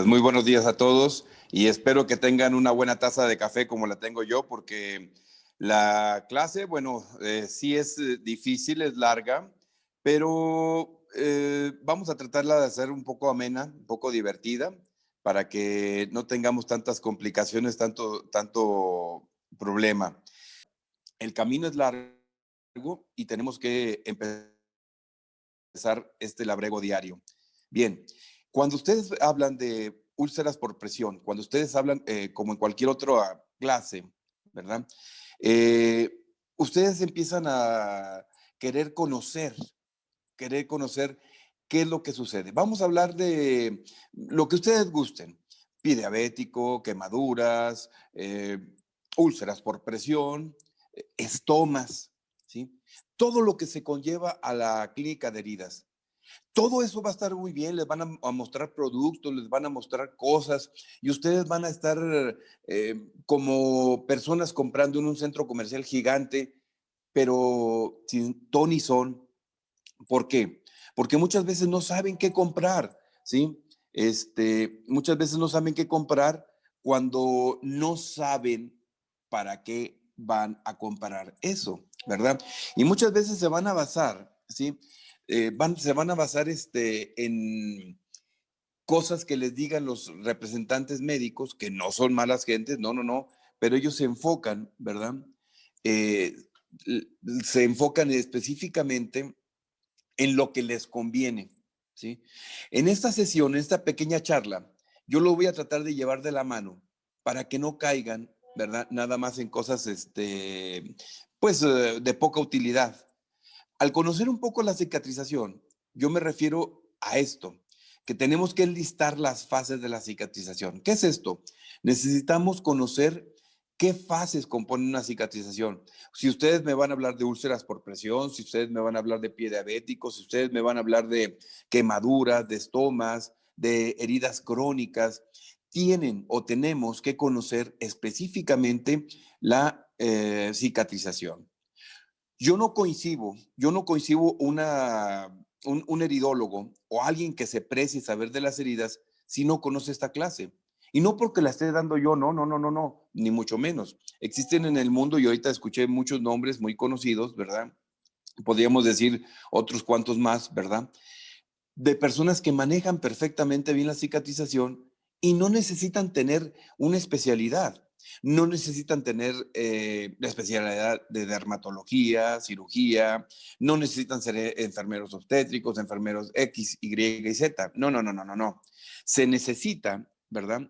Muy buenos días a todos y espero que tengan una buena taza de café como la tengo yo, porque la clase, bueno, sí es difícil, es larga, pero vamos a tratarla de hacer un poco amena, un poco divertida, para que no tengamos tantas complicaciones, tanto problema. El camino es largo y tenemos que empezar este labrego diario. Bien, cuando ustedes hablan de úlceras por presión, cuando ustedes hablan como en cualquier otra clase, ¿verdad? Eh, Ustedes empiezan a querer querer conocer qué es lo que sucede. Vamos a hablar de lo que ustedes gusten. Pie diabético, quemaduras, úlceras por presión, estomas, ¿sí? Todo lo que se conlleva a la clínica de heridas. Todo eso va a estar muy bien, les van a mostrar productos, les van a mostrar cosas y ustedes van a estar como personas comprando en un centro comercial gigante, pero sin ton ni son. ¿Por qué? Porque muchas veces no saben qué comprar, ¿sí? Muchas veces no saben qué comprar cuando no saben para qué van a comprar eso, ¿verdad? Y muchas veces se van a basar, ¿sí? Se van a basar en cosas que les digan los representantes médicos, que no son malas gentes, no, no, no, pero ellos se enfocan, ¿verdad? Eh, Se enfocan específicamente en lo que les conviene, ¿sí? En esta sesión, en esta pequeña charla, yo lo voy a tratar de llevar de la mano para que no caigan, ¿verdad? Nada más en cosas, pues, de poca utilidad. Al conocer un poco la cicatrización, yo me refiero a esto, que tenemos que enlistar las fases de la cicatrización. ¿Qué es esto? Necesitamos conocer qué fases componen una cicatrización. Si ustedes me van a hablar de úlceras por presión, si ustedes me van a hablar de pie diabético, si ustedes me van a hablar de quemaduras, de estomas, de heridas crónicas, tienen o tenemos que conocer específicamente la cicatrización. Yo no coincido un heridólogo o alguien que se precie saber de las heridas si no conoce esta clase. Y no porque la esté dando yo, no, no, no, no, no, ni mucho menos. Existen en el mundo, y ahorita escuché muchos nombres muy conocidos, ¿verdad? Podríamos decir otros cuantos más, ¿verdad? De personas que manejan perfectamente bien la cicatrización y no necesitan tener una especialidad. No necesitan tener la especialidad de dermatología, cirugía, no necesitan ser enfermeros obstétricos, enfermeros X, Y y Z. No, no, no, no, no, no. Se necesita, ¿verdad?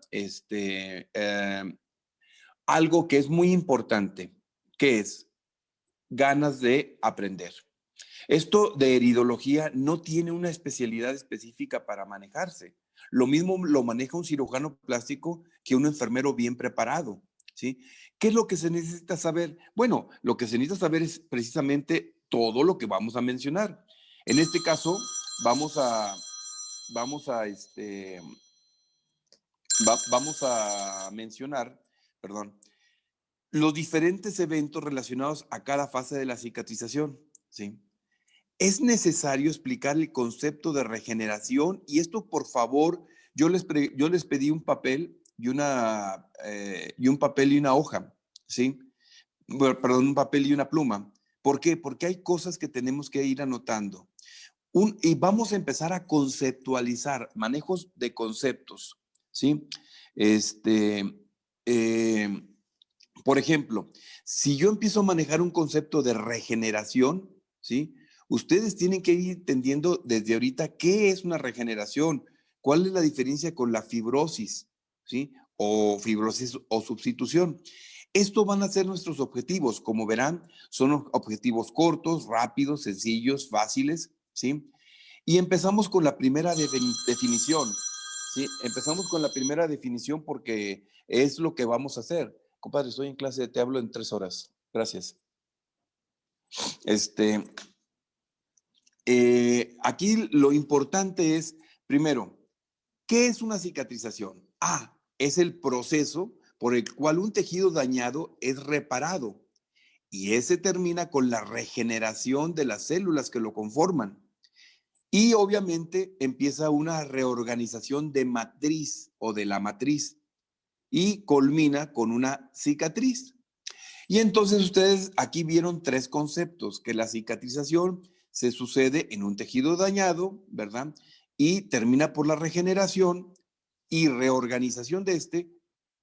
Algo que es muy importante, que es ganas de aprender. Esto de heridología no tiene una especialidad específica para manejarse. Lo mismo lo maneja un cirujano plástico que un enfermero bien preparado, ¿sí? ¿Qué es lo que se necesita saber? Bueno, lo que se necesita saber es precisamente todo lo que vamos a mencionar. En este caso, vamos a, vamos a, vamos a mencionar, perdón, los diferentes eventos relacionados a cada fase de la cicatrización, ¿sí? Es necesario explicar el concepto de regeneración y esto, por favor, yo les pedí un papel y un papel y una hoja, ¿sí? Bueno, perdón, un papel y una pluma. ¿Por qué? Porque hay cosas que tenemos que ir anotando. Y vamos a empezar a conceptualizar, manejos de conceptos, ¿sí? Este, eh, por ejemplo, si yo empiezo a manejar un concepto de regeneración, ¿sí? Ustedes tienen que ir entendiendo desde ahorita qué es una regeneración, cuál es la diferencia con la fibrosis, ¿sí? O fibrosis o sustitución. Estos van a ser nuestros objetivos. Como verán, son objetivos cortos, rápidos, sencillos, fáciles, ¿sí? Y empezamos con la primera definición, ¿sí? Empezamos con la primera definición porque es lo que vamos a hacer. Compadre, estoy en clase, te hablo en 3 horas. Gracias. Este, Aquí lo importante es, primero, ¿qué es una cicatrización? Es el proceso por el cual un tejido dañado es reparado y ese termina con la regeneración de las células que lo conforman. Y obviamente empieza una reorganización de matriz o de la matriz y culmina con una cicatriz. Y entonces ustedes aquí vieron tres conceptos, que la cicatrización se sucede en un tejido dañado, ¿verdad? Y termina por la regeneración y reorganización de este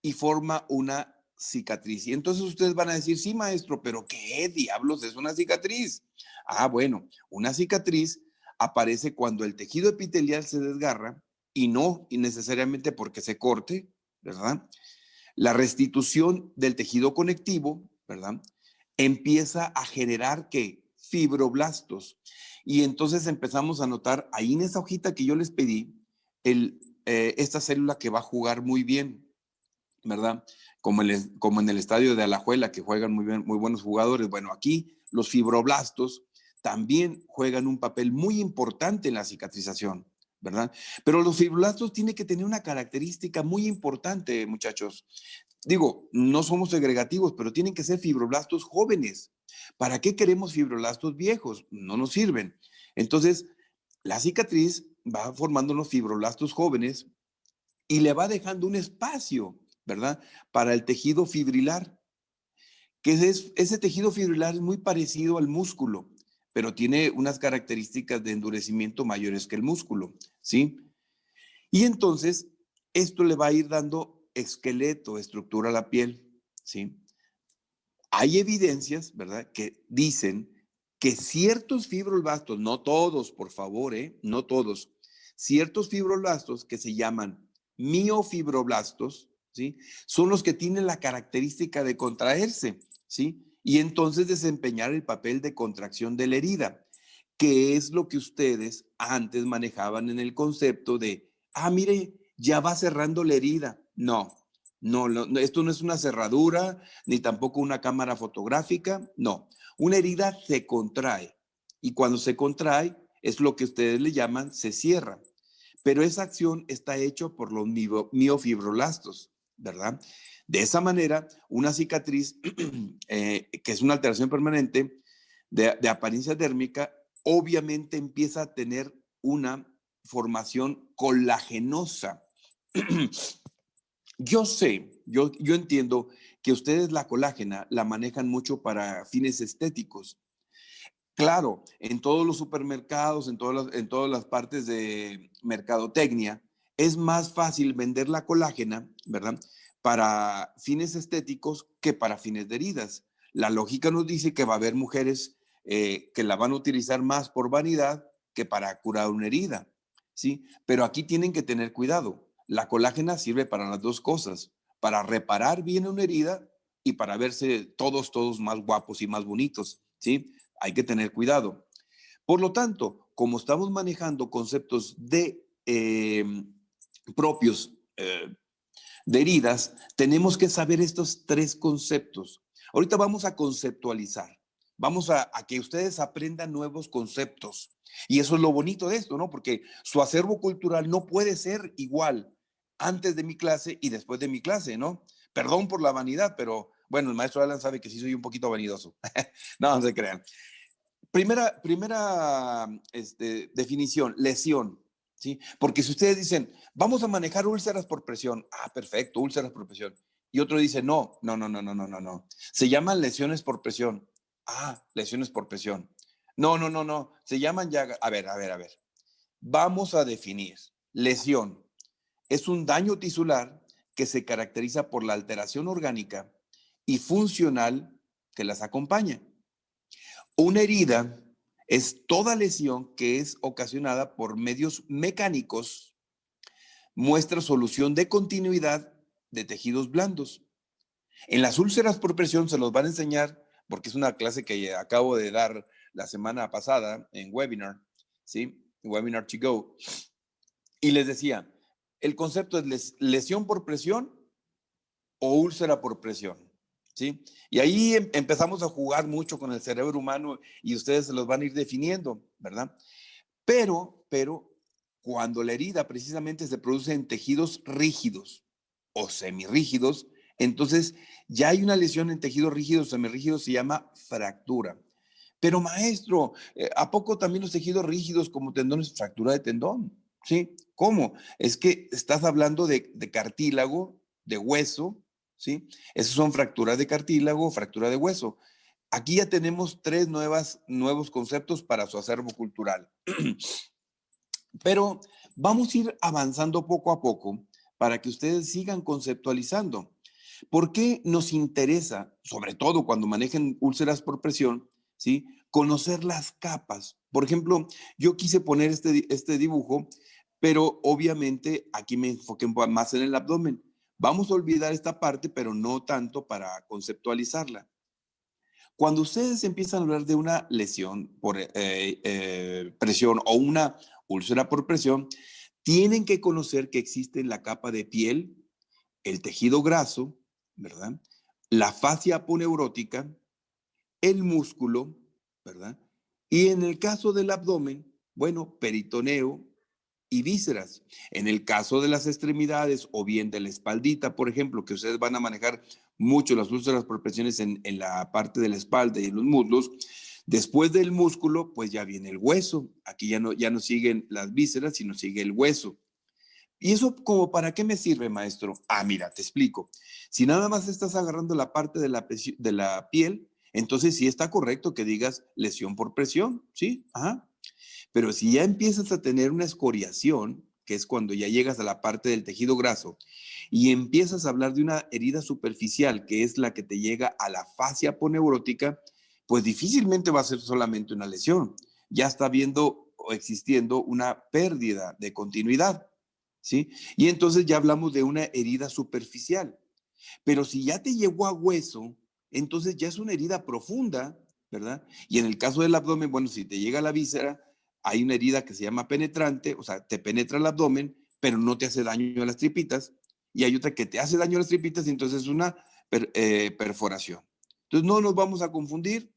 y forma una cicatriz. Y entonces ustedes van a decir, sí, maestro, pero ¿qué diablos es una cicatriz? Ah, bueno, una cicatriz aparece cuando el tejido epitelial se desgarra y no necesariamente porque se corte, ¿verdad? La restitución del tejido conectivo, ¿verdad? Empieza a generar ¿qué? Fibroblastos. Y entonces empezamos a notar ahí en esa hojita que yo les pedí, esta célula que va a jugar muy bien, ¿verdad? Como en el estadio de Alajuela, que juegan muy bien, muy buenos jugadores. Bueno, aquí los fibroblastos también juegan un papel muy importante en la cicatrización, ¿verdad? Pero los fibroblastos tienen que tener una característica muy importante, muchachos. Digo, no somos segregativos, pero tienen que ser fibroblastos jóvenes. ¿Para qué queremos fibroblastos viejos? No nos sirven. Entonces, la cicatriz va formando unos fibroblastos jóvenes y le va dejando un espacio, ¿verdad? Para el tejido fibrilar, que ese tejido fibrilar es muy parecido al músculo, pero tiene unas características de endurecimiento mayores que el músculo, ¿sí? Y entonces, esto le va a ir dando esqueleto, estructura a la piel, ¿sí? Hay evidencias, ¿verdad?, que dicen que ciertos fibroblastos, no todos, por favor, no todos, ciertos fibroblastos que se llaman miofibroblastos, ¿sí? Son los que tienen la característica de contraerse, ¿sí? Y entonces desempeñar el papel de contracción de la herida, que es lo que ustedes antes manejaban en el concepto de, ah, mire, ya va cerrando la herida. No, no, esto no es una cerradura, ni tampoco una cámara fotográfica, no. Una herida se contrae y cuando se contrae es lo que ustedes le llaman se cierra. Pero esa acción está hecha por los miofibroblastos, ¿verdad? De esa manera, una cicatriz, que es una alteración permanente de apariencia dérmica, obviamente empieza a tener una formación colagenosa. Yo entiendo que ustedes la colágena la manejan mucho para fines estéticos. Claro, en todos los supermercados, en todas las partes de mercadotecnia, es más fácil vender la colágena, ¿verdad? Para fines estéticos que para fines de heridas. La lógica nos dice que va a haber mujeres que la van a utilizar más por vanidad que para curar una herida, ¿sí? Pero aquí tienen que tener cuidado. La colágena sirve para las dos cosas, para reparar bien una herida y para verse todos más guapos y más bonitos, ¿sí? Hay que tener cuidado. Por lo tanto, como estamos manejando conceptos propios de heridas, tenemos que saber estos tres conceptos. Ahorita vamos a conceptualizar, vamos a que ustedes aprendan nuevos conceptos. Y eso es lo bonito de esto, ¿no? Porque su acervo cultural no puede ser igual antes de mi clase y después de mi clase, ¿no? Perdón por la vanidad, pero bueno, el maestro Alan sabe que sí soy un poquito vanidoso. No, no se crean. Primera definición, lesión, ¿sí? Porque si ustedes dicen, vamos a manejar úlceras por presión, ah, perfecto, úlceras por presión. Y otro dice, no. Se llaman lesiones por presión. Ah, lesiones por presión. No. Se llaman ya, a ver. Vamos a definir. Lesión es un daño tisular que se caracteriza por la alteración orgánica y funcional que las acompaña. Una herida es toda lesión que es ocasionada por medios mecánicos, muestra solución de continuidad de tejidos blandos. En las úlceras por presión se los van a enseñar, porque es una clase que acabo de dar la semana pasada en webinar, ¿sí? Webinar to go. Y les decía, el concepto es lesión por presión o úlcera por presión, ¿sí? Y ahí empezamos a jugar mucho con el cerebro humano y ustedes se los van a ir definiendo, ¿verdad? Pero cuando la herida precisamente se produce en tejidos rígidos o semirrígidos, entonces ya hay una lesión en tejidos rígidos o semirrígidos, se llama fractura. Pero maestro, ¿a poco también los tejidos rígidos como tendones, fractura de tendón? ¿Sí? ¿Cómo? Es que estás hablando de cartílago, de hueso, ¿sí? Esas son fracturas de cartílago, fractura de hueso. Aquí ya tenemos nuevos conceptos para su acervo cultural. Pero vamos a ir avanzando poco a poco para que ustedes sigan conceptualizando. ¿Por qué nos interesa, sobre todo cuando manejen úlceras por presión, ¿sí? Conocer las capas? Por ejemplo, yo quise poner este dibujo, pero obviamente aquí me enfoqué más en el abdomen. Vamos a olvidar esta parte, pero no tanto para conceptualizarla. Cuando ustedes empiezan a hablar de una lesión por presión o una úlcera por presión, tienen que conocer que existe la capa de piel, el tejido graso, ¿verdad? La fascia aponeurótica, el músculo, ¿verdad? Y en el caso del abdomen, bueno, peritoneo y vísceras. En el caso de las extremidades o bien de la espaldita, por ejemplo, que ustedes van a manejar mucho las úlceras por presiones en la parte de la espalda y en los muslos, después del músculo, pues ya viene el hueso. Aquí ya no siguen las vísceras, sino sigue el hueso. ¿Y eso como para qué me sirve, maestro? Ah, mira, te explico. Si nada más estás agarrando la parte de la piel, entonces sí está correcto que digas lesión por presión, ¿sí? Ajá. Pero si ya empiezas a tener una escoriación, que es cuando ya llegas a la parte del tejido graso, y empiezas a hablar de una herida superficial, que es la que te llega a la fascia aponeurótica, pues difícilmente va a ser solamente una lesión. Ya está viendo o existiendo una pérdida de continuidad, ¿sí? Y entonces ya hablamos de una herida superficial. Pero si ya te llegó a hueso, entonces ya es una herida profunda, ¿verdad? Y en el caso del abdomen, bueno, si te llega a la víscera, hay una herida que se llama penetrante, o sea, te penetra el abdomen, pero no te hace daño a las tripitas. Y hay otra que te hace daño a las tripitas y entonces es una perforación. Entonces no nos vamos a confundir.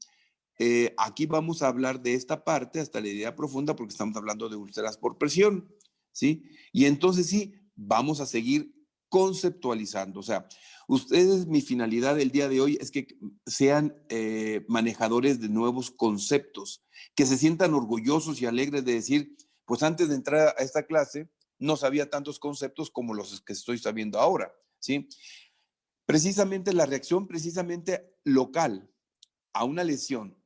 Aquí vamos a hablar de esta parte hasta la herida profunda porque estamos hablando de úlceras por presión, ¿sí? Y entonces sí, vamos a seguir conceptualizando. O sea, ustedes, mi finalidad del día de hoy es que sean manejadores de nuevos conceptos, que se sientan orgullosos y alegres de decir, pues antes de entrar a esta clase, no sabía tantos conceptos como los que estoy sabiendo ahora, ¿sí? Precisamente la reacción precisamente local a una lesión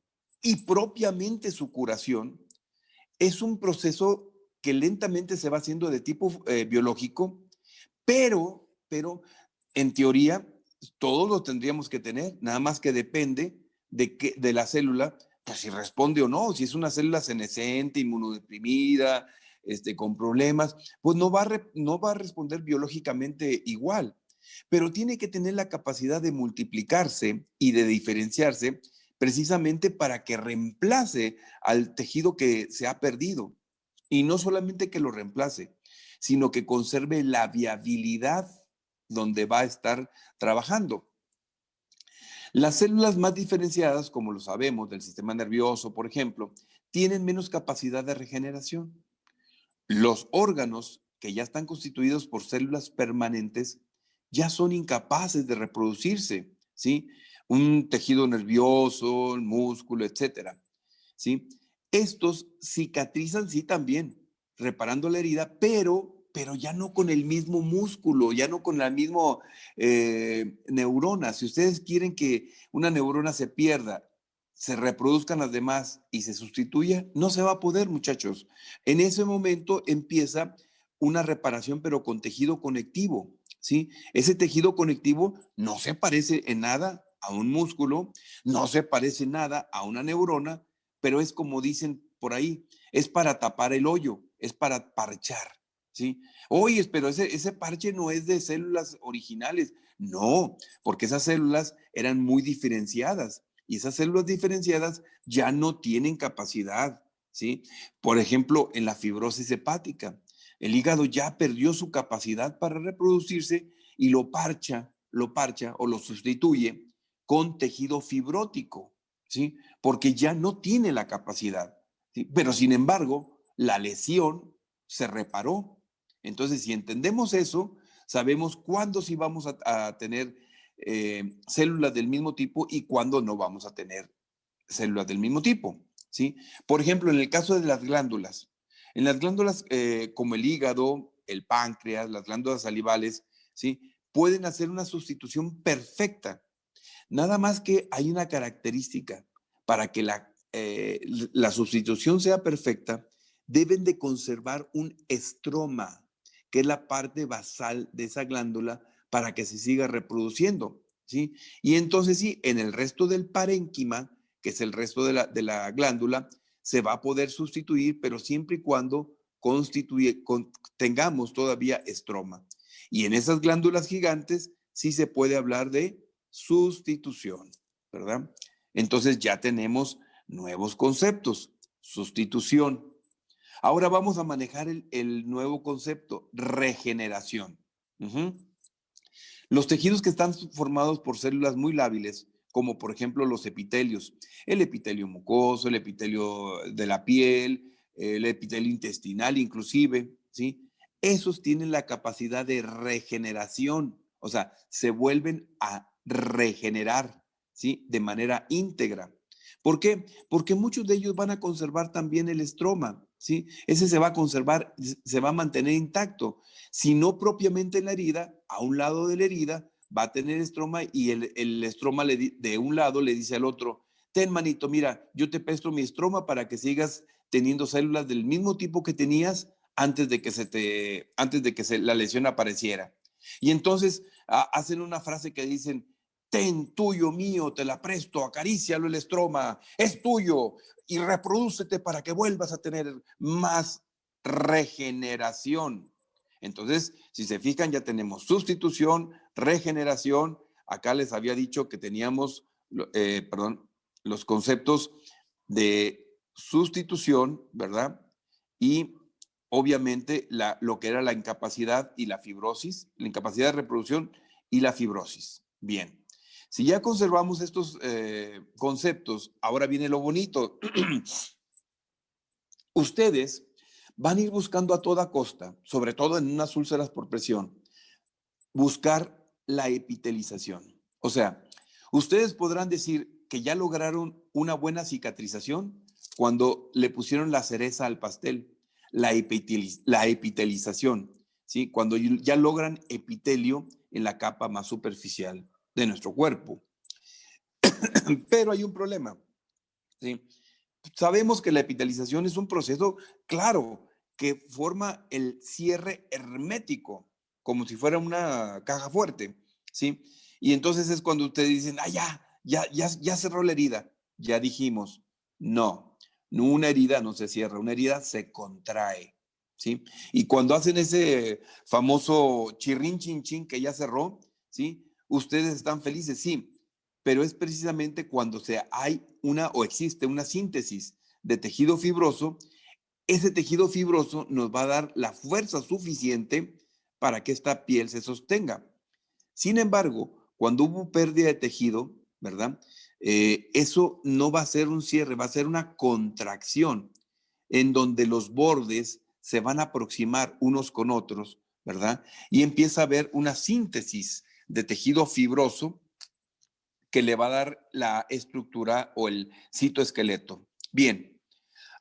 y propiamente su curación es un proceso que lentamente se va haciendo de tipo biológico, pero en teoría todos lo tendríamos que tener, nada más que depende de la célula, pues si responde o no, si es una célula senescente, inmunodeprimida, con problemas, pues no va a responder biológicamente igual, pero tiene que tener la capacidad de multiplicarse y de diferenciarse precisamente para que reemplace al tejido que se ha perdido. Y no solamente que lo reemplace, sino que conserve la viabilidad donde va a estar trabajando. Las células más diferenciadas, como lo sabemos, del sistema nervioso, por ejemplo, tienen menos capacidad de regeneración. Los órganos que ya están constituidos por células permanentes ya son incapaces de reproducirse, ¿sí? Un tejido nervioso, el músculo, etcétera, ¿sí? Estos cicatrizan, sí, también, reparando la herida, pero ya no con el mismo músculo, ya no con la misma neurona. Si ustedes quieren que una neurona se pierda, se reproduzcan las demás y se sustituya, no se va a poder, muchachos. En ese momento empieza una reparación, pero con tejido conectivo, ¿sí? Ese tejido conectivo no se parece en nada a un músculo, no se parece en nada a una neurona, pero es como dicen por ahí, es para tapar el hoyo, es para parchar, ¿sí? Oye, pero ese parche no es de células originales. No, porque esas células eran muy diferenciadas y esas células diferenciadas ya no tienen capacidad, ¿sí? Por ejemplo, en la fibrosis hepática, el hígado ya perdió su capacidad para reproducirse y lo parcha o lo sustituye con tejido fibrótico, ¿sí? Porque ya no tiene la capacidad, ¿sí? Pero sin embargo, la lesión se reparó. Entonces, si entendemos eso, sabemos cuándo sí vamos a tener células del mismo tipo y cuándo no vamos a tener células del mismo tipo, ¿sí? Por ejemplo, en el caso de las glándulas, en las glándulas como el hígado, el páncreas, las glándulas salivales, ¿sí? Pueden hacer una sustitución perfecta. Nada más que hay una característica. Para que la sustitución sea perfecta, deben de conservar un estroma, que es la parte basal de esa glándula, para que se siga reproduciendo, ¿sí? Y entonces sí, en el resto del parénquima, que es el resto de la glándula, se va a poder sustituir, pero siempre y cuando tengamos todavía estroma. Y en esas glándulas gigantes sí se puede hablar de sustitución, ¿verdad? Entonces ya tenemos nuevos conceptos, sustitución. Ahora vamos a manejar el nuevo concepto, regeneración. Uh-huh. Los tejidos que están formados por células muy lábiles, como por ejemplo los epitelios, el epitelio mucoso, el epitelio de la piel, el epitelio intestinal inclusive, ¿sí? Esos tienen la capacidad de regeneración, o sea, se vuelven a regenerar, ¿sí? De manera íntegra. ¿Por qué? Porque muchos de ellos van a conservar también el estroma, ¿sí? Ese se va a conservar, se va a mantener intacto. Si no propiamente en la herida, a un lado de la herida va a tener estroma y el estroma de un lado le dice al otro, ten manito, mira, yo te presto mi estroma para que sigas teniendo células del mismo tipo que tenías antes de que la lesión apareciera. Y entonces hacen una frase que dicen, ten tuyo mío, te la presto, acarícialo el estroma, es tuyo y reprodúcete para que vuelvas a tener más regeneración. Entonces, si se fijan, ya tenemos sustitución, regeneración. Acá les había dicho que teníamos, los conceptos de sustitución, ¿verdad? Y obviamente lo que era la incapacidad y la fibrosis, la incapacidad de reproducción y la fibrosis. Bien. Si ya conservamos estos conceptos, ahora viene lo bonito. Ustedes van a ir buscando a toda costa, sobre todo en unas úlceras por presión, buscar la epitelización. O sea, ustedes podrán decir que ya lograron una buena cicatrización cuando le pusieron la cereza al pastel, la epitelización, ¿sí? Cuando ya logran epitelio en la capa más superficial de nuestro cuerpo. Pero hay un problema, ¿sí? Sabemos que la epitelización es un proceso, claro, que forma el cierre hermético, como si fuera una caja fuerte, ¿sí? Y entonces es cuando ustedes dicen, ya cerró la herida. Ya dijimos, no, una herida no se cierra, una herida se contrae, ¿sí? Y cuando hacen ese famoso chirrín, chin, chin, que ya cerró, ¿sí? Ustedes están felices, sí, pero es precisamente cuando hay una o existe una síntesis de tejido fibroso, ese tejido fibroso nos va a dar la fuerza suficiente para que esta piel se sostenga. Sin embargo, cuando hubo pérdida de tejido, ¿verdad? Eso no va a ser un cierre, va a ser una contracción en donde los bordes se van a aproximar unos con otros, ¿verdad? Y empieza a haber una síntesis de tejido fibroso que le va a dar la estructura o el citoesqueleto. Bien,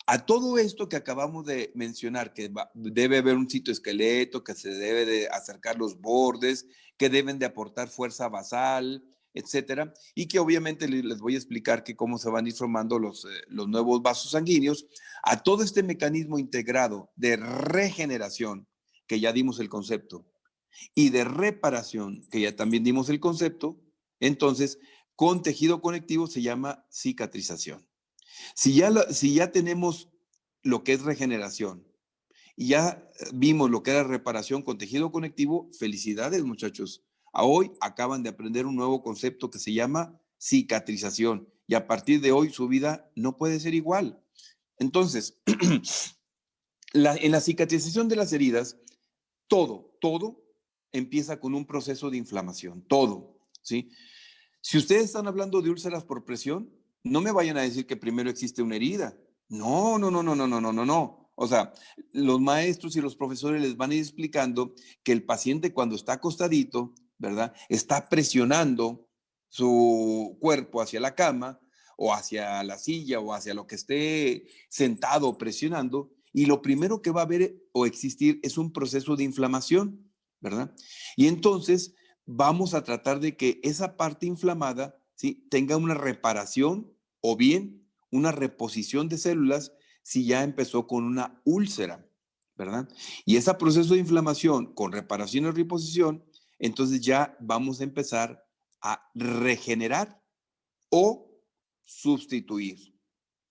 a todo esto que acabamos de mencionar, que debe haber un citoesqueleto, que se debe de acercar los bordes, que deben de aportar fuerza basal, etcétera, y que obviamente les voy a explicar que cómo se van a ir formando los nuevos vasos sanguíneos, a todo este mecanismo integrado de regeneración, que ya dimos el concepto, y de reparación, que ya también dimos el concepto, entonces con tejido conectivo se llama cicatrización. Si ya tenemos lo que es regeneración y ya vimos lo que era reparación con tejido conectivo, felicidades muchachos. A hoy acaban de aprender un nuevo concepto que se llama cicatrización y a partir de hoy su vida no puede ser igual. Entonces, en la cicatrización de las heridas, todo empieza con un proceso de inflamación, todo, ¿sí? Si ustedes están hablando de úlceras por presión, no me vayan a decir que primero existe una herida. No, no, no, no, no, no, no, no, no. O sea, los maestros y los profesores les van a ir explicando que el paciente cuando está acostadito, ¿verdad? Está presionando su cuerpo hacia la cama o hacia la silla o hacia lo que esté sentado o presionando, y lo primero que va a haber o existir es un proceso de inflamación, ¿verdad? Y entonces vamos a tratar de que esa parte inflamada, ¿sí?, tenga una reparación o bien una reposición de células si ya empezó con una úlcera, ¿verdad? Y ese proceso de inflamación con reparación y reposición, entonces ya vamos a empezar a regenerar o sustituir.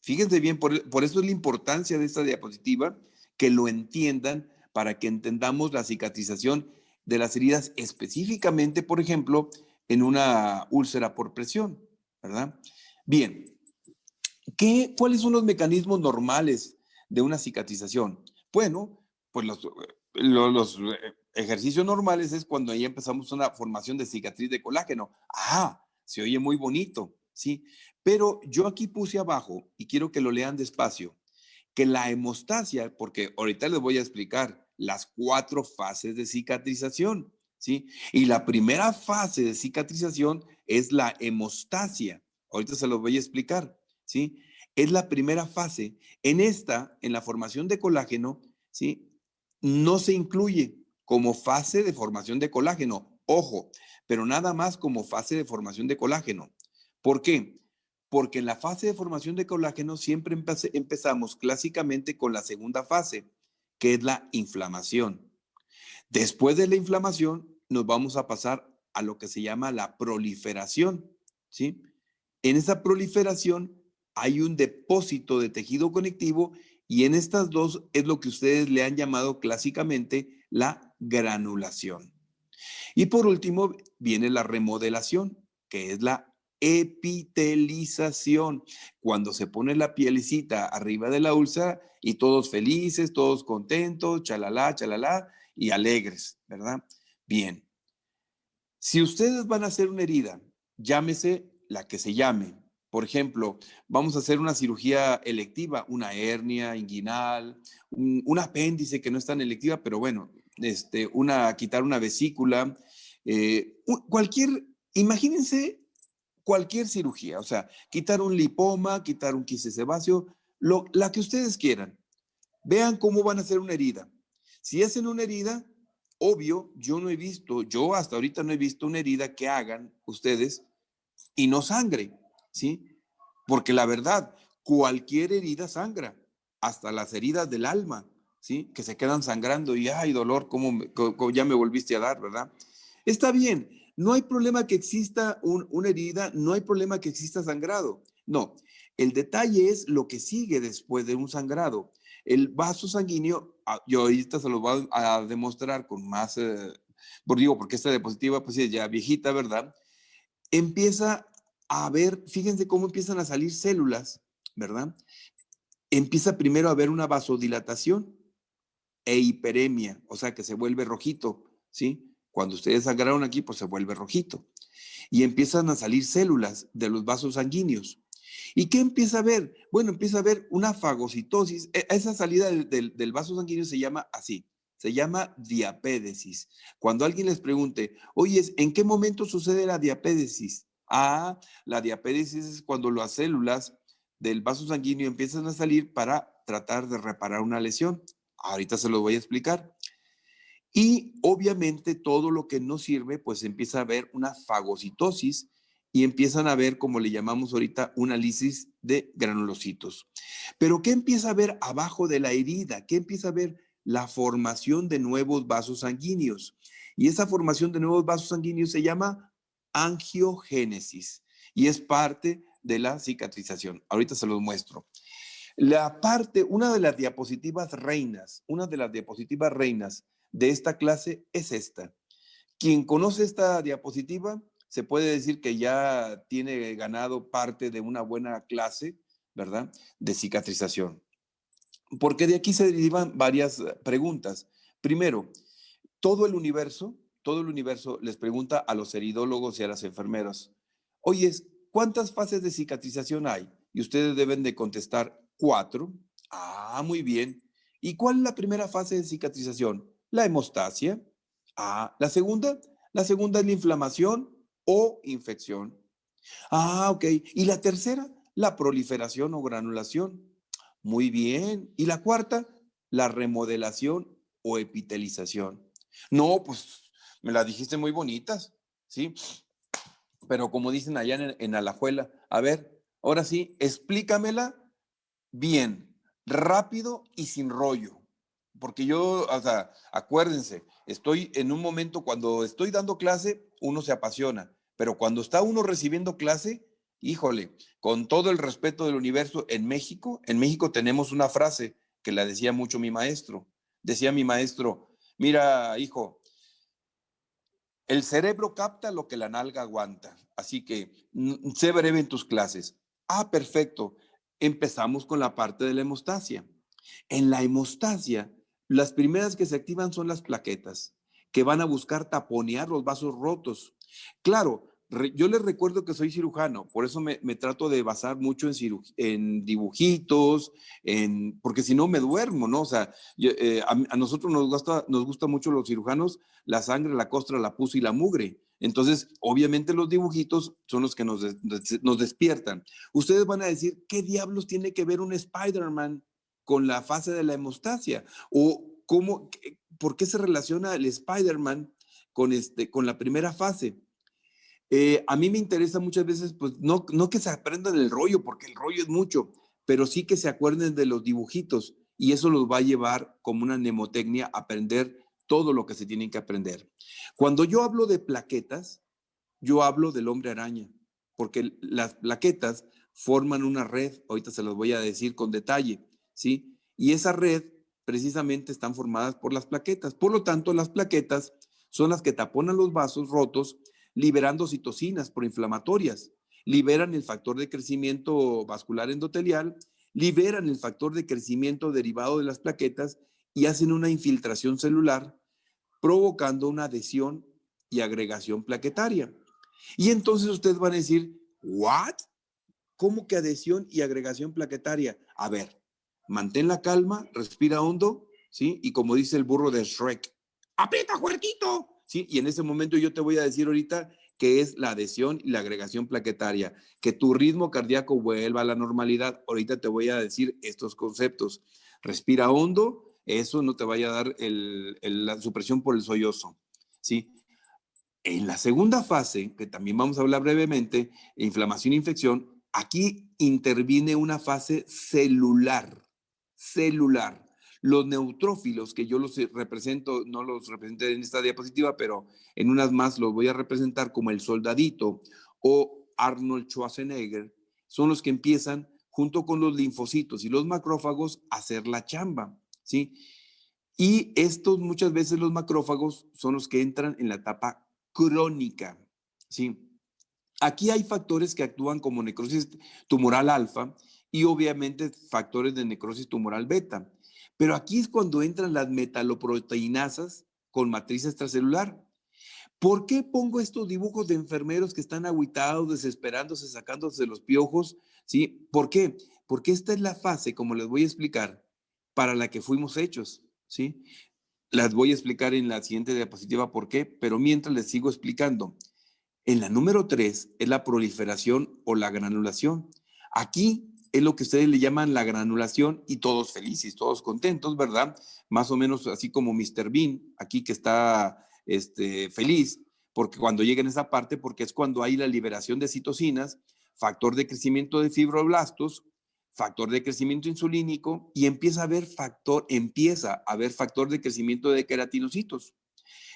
Fíjense bien, por eso es la importancia de esta diapositiva, que lo entiendan para que entendamos la cicatrización de las heridas específicamente, por ejemplo, en una úlcera por presión, ¿verdad? Bien, ¿cuáles son los mecanismos normales de una cicatrización? Bueno, pues los ejercicios normales es cuando ahí empezamos una formación de cicatriz de colágeno. Ah, se oye muy bonito, ¿sí? Pero yo aquí puse abajo, y quiero que lo lean despacio, que la hemostasia, porque ahorita les voy a explicar las 4 fases de cicatrización, ¿sí? Y la primera fase de cicatrización es la hemostasia. Ahorita se los voy a explicar, ¿sí? Es la primera fase. En la formación de colágeno, ¿sí?, no se incluye como fase de formación de colágeno. Ojo, pero nada más como fase de formación de colágeno. ¿Por qué? Porque en la fase de formación de colágeno siempre empezamos clásicamente con la segunda fase, que es la inflamación. Después de la inflamación, nos vamos a pasar a lo que se llama la proliferación, ¿sí? En esa proliferación hay un depósito de tejido conectivo y en estas dos es lo que ustedes le han llamado clásicamente la granulación. Y por último viene la remodelación, que es la epitelización, cuando se pone la pielecita arriba de la úlcera y todos felices, todos contentos, chalala, chalala, y alegres, ¿verdad? Bien, si ustedes van a hacer una herida, llámese la que se llame. Por ejemplo, vamos a hacer una cirugía electiva, una hernia inguinal, un apéndice que no es tan electiva, pero bueno, quitar una vesícula, imagínense cualquier cirugía, o sea, quitar un lipoma, quitar un quiste sebáceo, la que ustedes quieran. Vean cómo van a hacer una herida. Si hacen una herida, obvio, yo hasta ahorita no he visto una herida que hagan ustedes y no sangre, ¿sí? Porque la verdad, cualquier herida sangra, hasta las heridas del alma, ¿sí? Que se quedan sangrando y, ay, dolor, cómo ya me volviste a dar, ¿verdad? Está bien, no hay problema que exista una herida, no hay problema que exista sangrado. No, el detalle es lo que sigue después de un sangrado. El vaso sanguíneo, yo ahorita se lo voy a demostrar con más, porque esta diapositiva pues es ya viejita, ¿verdad? Empieza a ver, fíjense cómo empiezan a salir células, ¿verdad? Empieza primero a haber una vasodilatación e hiperemia, o sea que se vuelve rojito, ¿sí? Cuando ustedes sangraron aquí, pues se vuelve rojito. Y empiezan a salir células de los vasos sanguíneos. ¿Y qué empieza a ver? Bueno, empieza a ver una fagocitosis. Esa salida del vaso sanguíneo se llama así, se llama diapédesis. Cuando alguien les pregunte, oye, ¿en qué momento sucede la diapédesis? Ah, la diapédesis es cuando las células del vaso sanguíneo empiezan a salir para tratar de reparar una lesión. Ahorita se lo voy a explicar. Y obviamente todo lo que no sirve, pues empieza a haber una fagocitosis y empiezan a ver, como le llamamos ahorita, una lisis de granulocitos. Pero ¿qué empieza a ver abajo de la herida? ¿Qué empieza a ver? La formación de nuevos vasos sanguíneos. Y esa formación de nuevos vasos sanguíneos se llama angiogénesis y es parte de la cicatrización. Ahorita se los muestro. Una de las diapositivas reinas de esta clase es esta. Quien conoce esta diapositiva se puede decir que ya tiene ganado parte de una buena clase, ¿verdad?, de cicatrización. Porque de aquí se derivan varias preguntas. Primero, todo el universo les pregunta a los heridólogos y a las enfermeras, oye, ¿cuántas fases de cicatrización hay? Y ustedes deben de contestar 4. Ah, muy bien. ¿Y cuál es la primera fase de cicatrización? La hemostasia. Ah, la segunda es la inflamación o infección. Ah, ok. ¿Y la tercera? La proliferación o granulación. Muy bien. ¿Y la cuarta? La remodelación o epitelización. No, pues me las dijiste muy bonitas, ¿sí? Pero como dicen allá en Alajuela, a ver, ahora sí, explícamela bien, rápido y sin rollo. Porque yo, o sea, acuérdense, estoy en un momento, cuando estoy dando clase, uno se apasiona, pero cuando está uno recibiendo clase, híjole, con todo el respeto del universo, en México tenemos una frase que la decía mucho mi maestro. Decía mi maestro, mira, hijo, el cerebro capta lo que la nalga aguanta, así que sé breve en tus clases. Ah, perfecto. Empezamos con la parte de la hemostasia. En la hemostasia, las primeras que se activan son las plaquetas, que van a buscar taponear los vasos rotos. Claro, yo les recuerdo que soy cirujano, por eso me trato de basar mucho en dibujitos, porque si no me duermo, ¿no? O sea, a nosotros nos gusta mucho los cirujanos la sangre, la costra, la pus y la mugre. Entonces, obviamente los dibujitos son los que nos despiertan. Ustedes van a decir, ¿qué diablos tiene que ver un Spider-Man con la fase de la hemostasia? ¿O por qué se relaciona el Spider-Man con la primera fase? A mí me interesa muchas veces, pues no que se aprendan el rollo, porque el rollo es mucho, pero sí que se acuerden de los dibujitos y eso los va a llevar como una mnemotecnia a aprender todo lo que se tienen que aprender. Cuando yo hablo de plaquetas, yo hablo del hombre araña, porque las plaquetas forman una red, ahorita se los voy a decir con detalle, ¿sí? Y esa red precisamente están formadas por las plaquetas. Por lo tanto, las plaquetas son las que taponan los vasos rotos, liberando citocinas proinflamatorias, liberan el factor de crecimiento vascular endotelial, liberan el factor de crecimiento derivado de las plaquetas y hacen una infiltración celular, provocando una adhesión y agregación plaquetaria. Y entonces ustedes van a decir, ¿what? ¿Cómo que adhesión y agregación plaquetaria? A ver, mantén la calma, respira hondo, ¿sí? Y como dice el burro de Shrek, ¡aprieta fuertito! ¿Sí? Y en ese momento yo te voy a decir ahorita qué es la adhesión y la agregación plaquetaria, que tu ritmo cardíaco vuelva a la normalidad. Ahorita te voy a decir estos conceptos. Respira hondo, eso no te vaya a dar la supresión por el sollozo, ¿sí? En la segunda fase, que también vamos a hablar brevemente, inflamación e infección, aquí interviene una fase celular, celular. Los neutrófilos, que yo los represento, no los representé en esta diapositiva, pero en unas más los voy a representar como el soldadito o Arnold Schwarzenegger, son los que empiezan junto con los linfocitos y los macrófagos a hacer la chamba, ¿sí? Y estos muchas veces los macrófagos son los que entran en la etapa crónica, ¿sí? Aquí hay factores que actúan como necrosis tumoral alfa y obviamente factores de necrosis tumoral beta. Pero aquí es cuando entran las metaloproteinasas con matriz extracelular. ¿Por qué pongo estos dibujos de enfermeros que están agüitados, desesperándose, sacándose los piojos? ¿Sí? ¿Por qué? Porque esta es la fase, como les voy a explicar, para la que fuimos hechos, ¿sí? Las voy a explicar en la siguiente diapositiva por qué, pero mientras les sigo explicando. En la número 3 es la proliferación o la granulación. Aquí es lo que ustedes le llaman la granulación y todos felices, todos contentos, ¿verdad? Más o menos así como Mr. Bean, aquí que está feliz, porque cuando llega en esa parte, porque es cuando hay la liberación de citocinas, factor de crecimiento de fibroblastos, factor de crecimiento insulínico y empieza a haber factor de crecimiento de queratinocitos.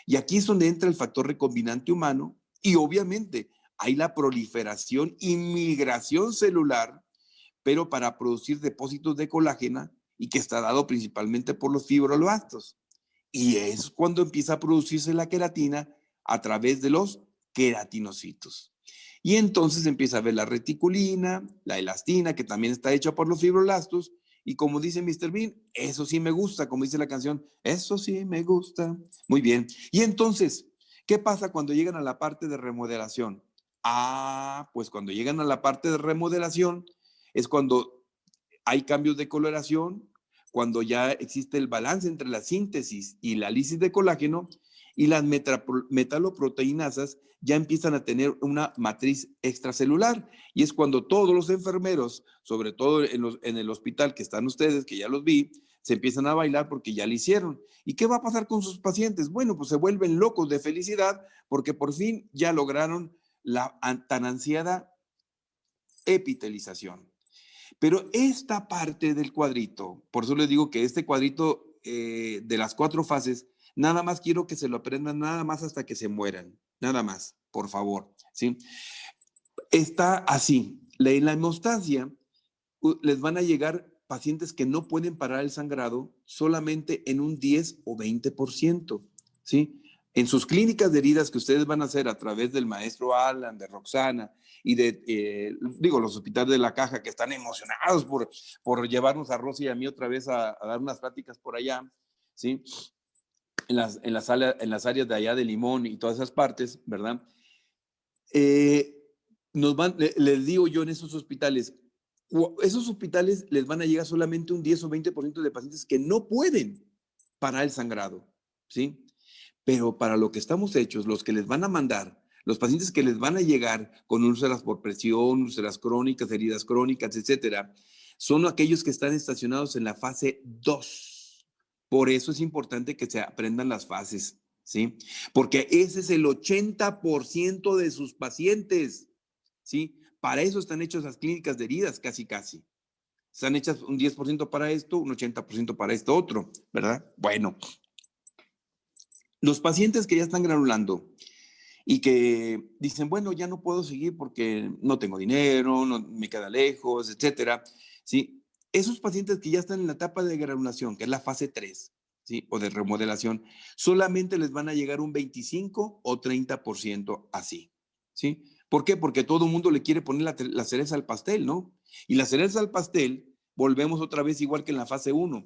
Y aquí es donde entra el factor recombinante humano y obviamente hay la proliferación y migración celular, pero para producir depósitos de colágena y que está dado principalmente por los fibroblastos. Y es cuando empieza a producirse la queratina a través de los queratinocitos. Y entonces empieza a ver la reticulina, la elastina, que también está hecha por los fibroblastos. Y como dice Mr. Bean, eso sí me gusta, como dice la canción, eso sí me gusta. Muy bien. Y entonces, ¿qué pasa cuando llegan a la parte de remodelación? Ah, pues cuando llegan a la parte de remodelación es cuando hay cambios de coloración, cuando ya existe el balance entre la síntesis y la lisis de colágeno y las metaloproteinasas ya empiezan a tener una matriz extracelular y es cuando todos los enfermeros, sobre todo en el hospital que están ustedes, que ya los vi, se empiezan a bailar porque ya lo hicieron. ¿Y qué va a pasar con sus pacientes? Bueno, pues se vuelven locos de felicidad porque por fin ya lograron la tan ansiada epitelización. Pero esta parte del cuadrito, por eso les digo que este cuadrito de las 4 fases, nada más quiero que se lo aprendan nada más hasta que se mueran, nada más, por favor, ¿sí? Está así, la hemostasia les van a llegar pacientes que no pueden parar el sangrado solamente en un 10 o 20%, ¿sí? En sus clínicas de heridas que ustedes van a hacer a través del maestro Alan, de Roxana y los hospitales de la Caja que están emocionados por llevarnos a Rosy y a mí otra vez a dar unas pláticas por allá, ¿sí? En las áreas de allá de Limón y todas esas partes, ¿verdad? Les digo yo en esos hospitales les van a llegar solamente un 10 o 20% de pacientes que no pueden parar el sangrado, ¿sí? Pero para lo que estamos hechos, los que les van a mandar, los pacientes que les van a llegar con úlceras por presión, úlceras crónicas, heridas crónicas, etcétera, son aquellos que están estacionados en la fase 2. Por eso es importante que se aprendan las fases, ¿sí? Porque ese es el 80% de sus pacientes, ¿sí? Para eso están hechas las clínicas de heridas, casi, casi. Están hechas un 10% para esto, un 80% para esto otro, ¿verdad? Bueno, los pacientes que ya están granulando y que dicen, bueno, ya no puedo seguir porque no tengo dinero, no, me queda lejos, etcétera, ¿sí? Esos pacientes que ya están en la etapa de granulación, que es la fase 3, ¿sí? O de remodelación, solamente les van a llegar un 25 o 30% así, ¿sí? ¿Por qué? Porque todo el mundo le quiere poner la cereza al pastel, ¿no? Y la cereza al pastel, volvemos otra vez igual que en la fase 1.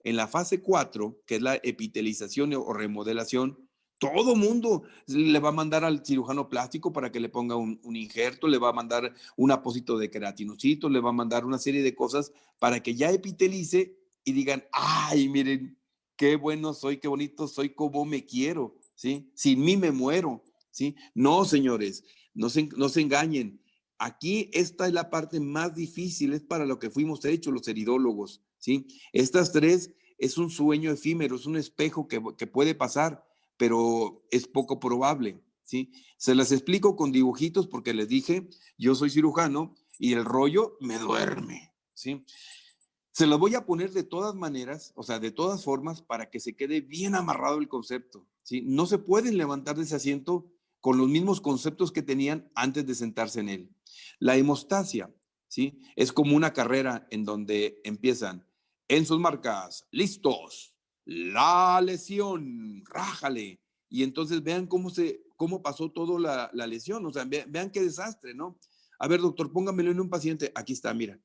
En la fase 4, que es la epitelización o remodelación, todo mundo le va a mandar al cirujano plástico para que le ponga un injerto, le va a mandar un apósito de queratinocito, le va a mandar una serie de cosas para que ya epitelice y digan, ay, miren, qué bueno soy, qué bonito soy, cómo me quiero, ¿sí? Sin mí me muero, ¿sí? No, señores, no se engañen. Aquí esta es la parte más difícil, es para lo que fuimos hechos los heridólogos, ¿sí? Estas 3 es un sueño efímero, es un espejo que puede pasar, pero es poco probable, ¿sí? Se las explico con dibujitos porque les dije, yo soy cirujano y el rollo me duerme, ¿sí? Se los voy a poner de todas maneras, o sea, de todas formas, para que se quede bien amarrado el concepto, ¿sí? No se pueden levantar de ese asiento con los mismos conceptos que tenían antes de sentarse en él. La hemostasia, ¿sí? Es como una carrera en donde empiezan en sus marcas, listos, la lesión, rájale. Y entonces vean cómo pasó toda la lesión, o sea, vean qué desastre, ¿no? A ver, doctor, póngamelo en un paciente. Aquí está, mira.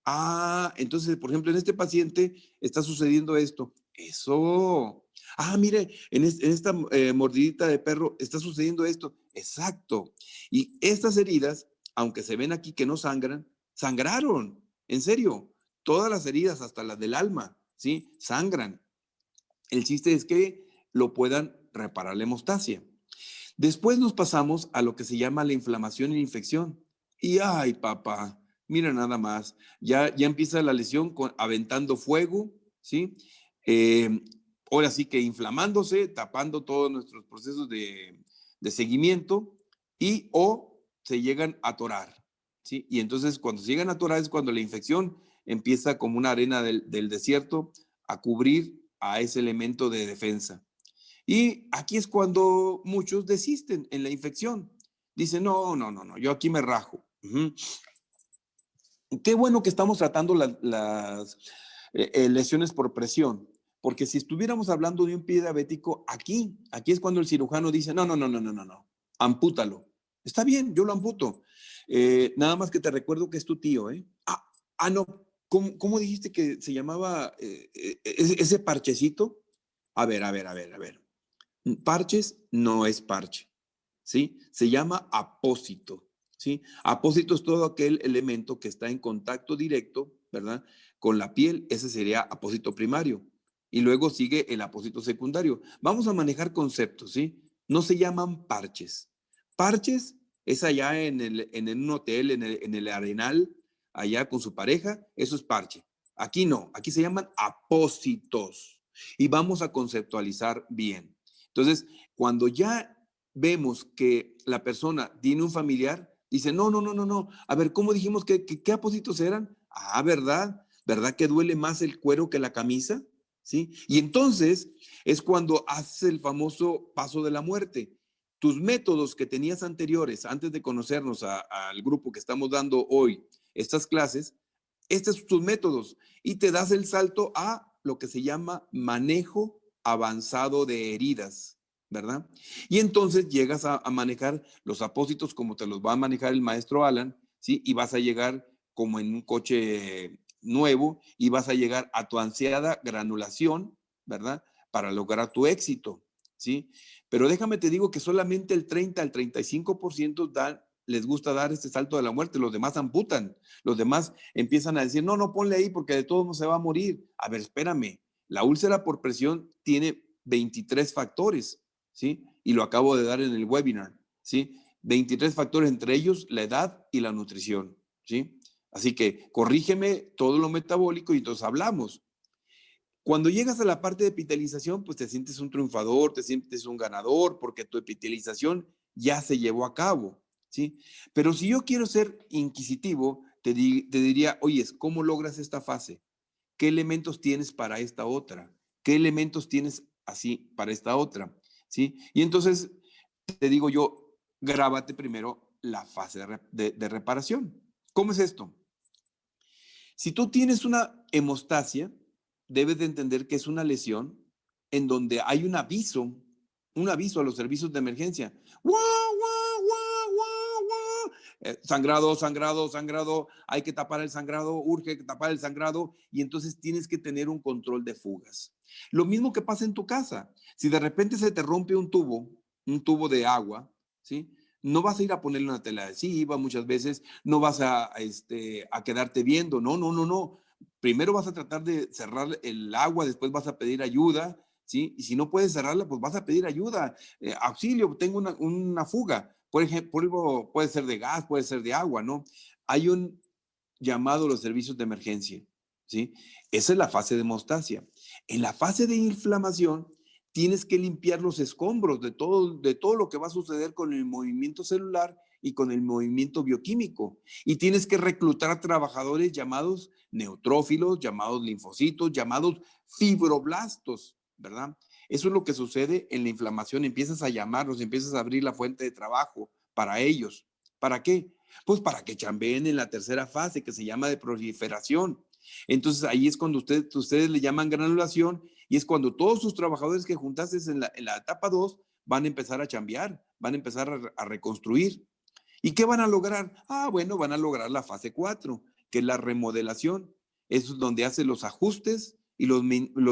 Ah, entonces, por ejemplo, en este paciente está sucediendo esto. Eso. Ah, mire, en esta mordidita de perro está sucediendo esto. Exacto. Y estas heridas, aunque se ven aquí que no sangran, sangraron. En serio. Todas las heridas, hasta las del alma, ¿sí? Sangran. El chiste es que lo puedan reparar la hemostasia. Después nos pasamos a lo que se llama la inflamación y la infección. Y ay, papá, mira nada más, ya empieza la lesión aventando fuego, ¿sí? Eh, Ahora sí que inflamándose, tapando todos nuestros procesos de seguimiento y o se llegan a atorar, ¿sí? Y entonces cuando se llegan a atorar es cuando la infección empieza como una arena del desierto a cubrir a ese elemento de defensa. Y aquí es cuando muchos desisten en la infección. Dicen, no, yo aquí me rajo. Uh-huh. Qué bueno que estamos tratando las lesiones por presión, porque si estuviéramos hablando de un pie diabético, aquí es cuando el cirujano dice, no, ampútalo. Está bien, yo lo amputo. Nada más que te recuerdo que es tu tío, ¿eh? No, ¿cómo dijiste que se llamaba ese parchecito? A ver. Parches no es parche, ¿sí? Se llama apósito, ¿sí? Apósito es todo aquel elemento que está en contacto directo, ¿verdad? Con la piel, ese sería apósito primario. y luego sigue el apósito secundario. Vamos a manejar conceptos, ¿sí? No se llaman parches. Parches es allá en un hotel, en el Arenal, allá con su pareja, eso es parche. Aquí no, aquí se llaman apósitos y vamos a conceptualizar bien. Entonces, cuando ya vemos que la persona tiene un familiar, dice, no, no, no, no, no, a ver, ¿cómo dijimos qué apósitos eran? Ah, ¿verdad? ¿Verdad que duele más el cuero que la camisa? ¿Sí? Y entonces es cuando haces el famoso paso de la muerte. Tus métodos que tenías anteriores, antes de conocernos al grupo que estamos dando hoy, estas clases, estos son tus métodos y te das el salto a lo que se llama manejo avanzado de heridas, ¿verdad? Y entonces llegas a manejar los apósitos como te los va a manejar el maestro Alan, ¿sí? Y vas a llegar como en un coche nuevo y vas a llegar a tu ansiada granulación, ¿verdad? Para lograr tu éxito, ¿sí? Pero déjame te digo que solamente el 30 al 35% les gusta dar este salto de la muerte, los demás amputan, los demás empiezan a decir, no, no, ponle ahí porque de todos no se va a morir. A ver, espérame, la úlcera por presión tiene 23 factores, ¿sí? Y lo acabo de dar en el webinar, ¿sí? 23 factores, entre ellos la edad y la nutrición, ¿sí? Así que corrígeme todo lo metabólico y entonces hablamos. Cuando llegas a la parte de epitelización, pues te sientes un triunfador, te sientes un ganador, porque tu epitelización ya se llevó a cabo, ¿sí? Pero si yo quiero ser inquisitivo, te diría, oye, ¿cómo logras esta fase? ¿Qué elementos tienes para esta otra? ¿Qué elementos tienes así para esta otra? ¿Sí? Y entonces te digo yo, grábate primero la fase de reparación. ¿Cómo es esto? Si tú tienes una hemostasia, debes de entender que es una lesión en donde hay un aviso a los servicios de emergencia. ¡Guau, guau, guau, guau, guau! Sangrado, sangrado, sangrado, hay que tapar el sangrado, urge tapar el sangrado y entonces tienes que tener un control de fugas. Lo mismo que pasa en tu casa. Si de repente se te rompe un tubo de agua, ¿sí? No vas a ir a ponerle una tela adhesiva muchas veces, no vas a quedarte viendo, no, no, no, no. Primero vas a tratar de cerrar el agua, después vas a pedir ayuda, ¿sí? Y si no puedes cerrarla, pues vas a pedir ayuda. Auxilio, tengo una fuga. Por ejemplo, puede ser de gas, puede ser de agua, ¿no? Hay un llamado a los servicios de emergencia, ¿sí? Esa es la fase de hemostasia. En la fase de inflamación, tienes que limpiar los escombros de todo lo que va a suceder con el movimiento celular y con el movimiento bioquímico. Y tienes que reclutar trabajadores llamados neutrófilos, llamados linfocitos, llamados fibroblastos, ¿verdad? Eso es lo que sucede en la inflamación. Empiezas a llamarlos, empiezas a abrir la fuente de trabajo para ellos. ¿Para qué? Pues para que chambeen en la tercera fase que se llama de proliferación. Entonces ahí es cuando ustedes le llaman granulación y es cuando todos sus trabajadores que juntaste en la etapa 2 van a empezar a chambear, van a empezar a reconstruir. ¿Y qué van a lograr? Ah, bueno, van a lograr la fase 4, que es la remodelación. Eso es donde hace los ajustes y los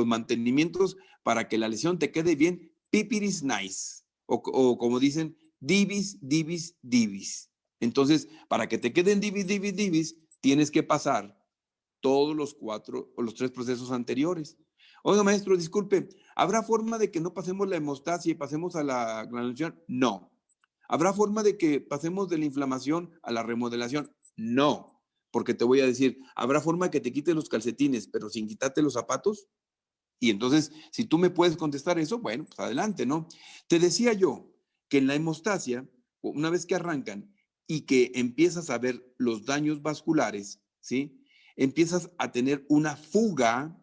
mantenimientos para que la lesión te quede bien pipiris nice. O como dicen, divis, divis, divis. Entonces, para que te queden divis, divis, divis, tienes que pasar todos los 4 o los 3 procesos anteriores. Oiga, maestro, disculpe, ¿habrá forma de que no pasemos la hemostasia y pasemos a la granulación? No. ¿Habrá forma de que pasemos de la inflamación a la remodelación? No. Porque te voy a decir, ¿habrá forma de que te quites los calcetines, pero sin quitarte los zapatos? Y entonces, si tú me puedes contestar eso, bueno, pues adelante, ¿no? Te decía yo que en la hemostasia, una vez que arrancan y que empiezas a ver los daños vasculares, ¿sí? Empiezas a tener una fuga,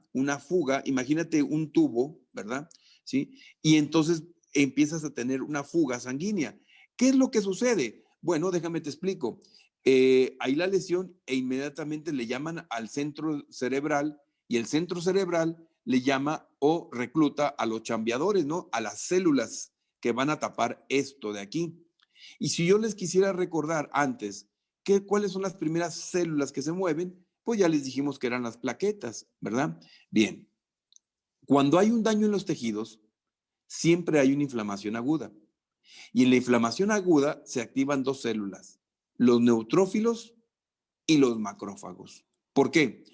imagínate un tubo, ¿verdad? ¿Sí? Y entonces empiezas a tener una fuga sanguínea. ¿Qué es lo que sucede? Bueno, déjame te explico. Hay la lesión e inmediatamente le llaman al centro cerebral y el centro cerebral le llama o recluta a los chambeadores, ¿no? A las células que van a tapar esto de aquí. Y si yo les quisiera recordar antes cuáles son las primeras células que se mueven, pues ya les dijimos que eran las plaquetas, ¿verdad? Bien, cuando hay un daño en los tejidos, siempre hay una inflamación aguda. Y en la inflamación aguda se activan dos células, los neutrófilos y los macrófagos. ¿Por qué?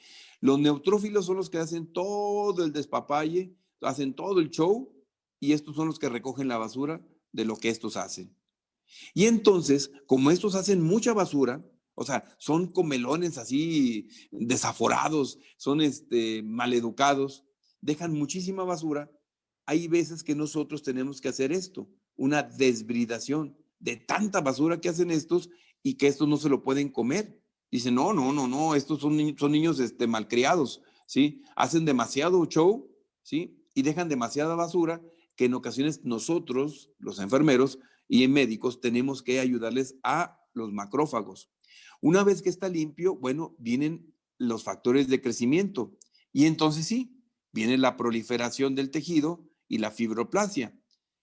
Los neutrófilos son los que hacen todo el despapalle, hacen todo el show, y estos son los que recogen la basura de lo que estos hacen. Y entonces, como estos hacen mucha basura, o sea, son comelones así desaforados, son maleducados, dejan muchísima basura. Hay veces que nosotros tenemos que hacer esto, una desbridación de tanta basura que hacen estos y que estos no se lo pueden comer. Dicen, no, no, no, no, estos son niños malcriados, ¿sí? Hacen demasiado show, ¿sí? Y dejan demasiada basura que en ocasiones nosotros, los enfermeros y médicos, tenemos que ayudarles a los macrófagos. Una vez que está limpio, bueno, vienen los factores de crecimiento y entonces sí, viene la proliferación del tejido y la fibroplasia.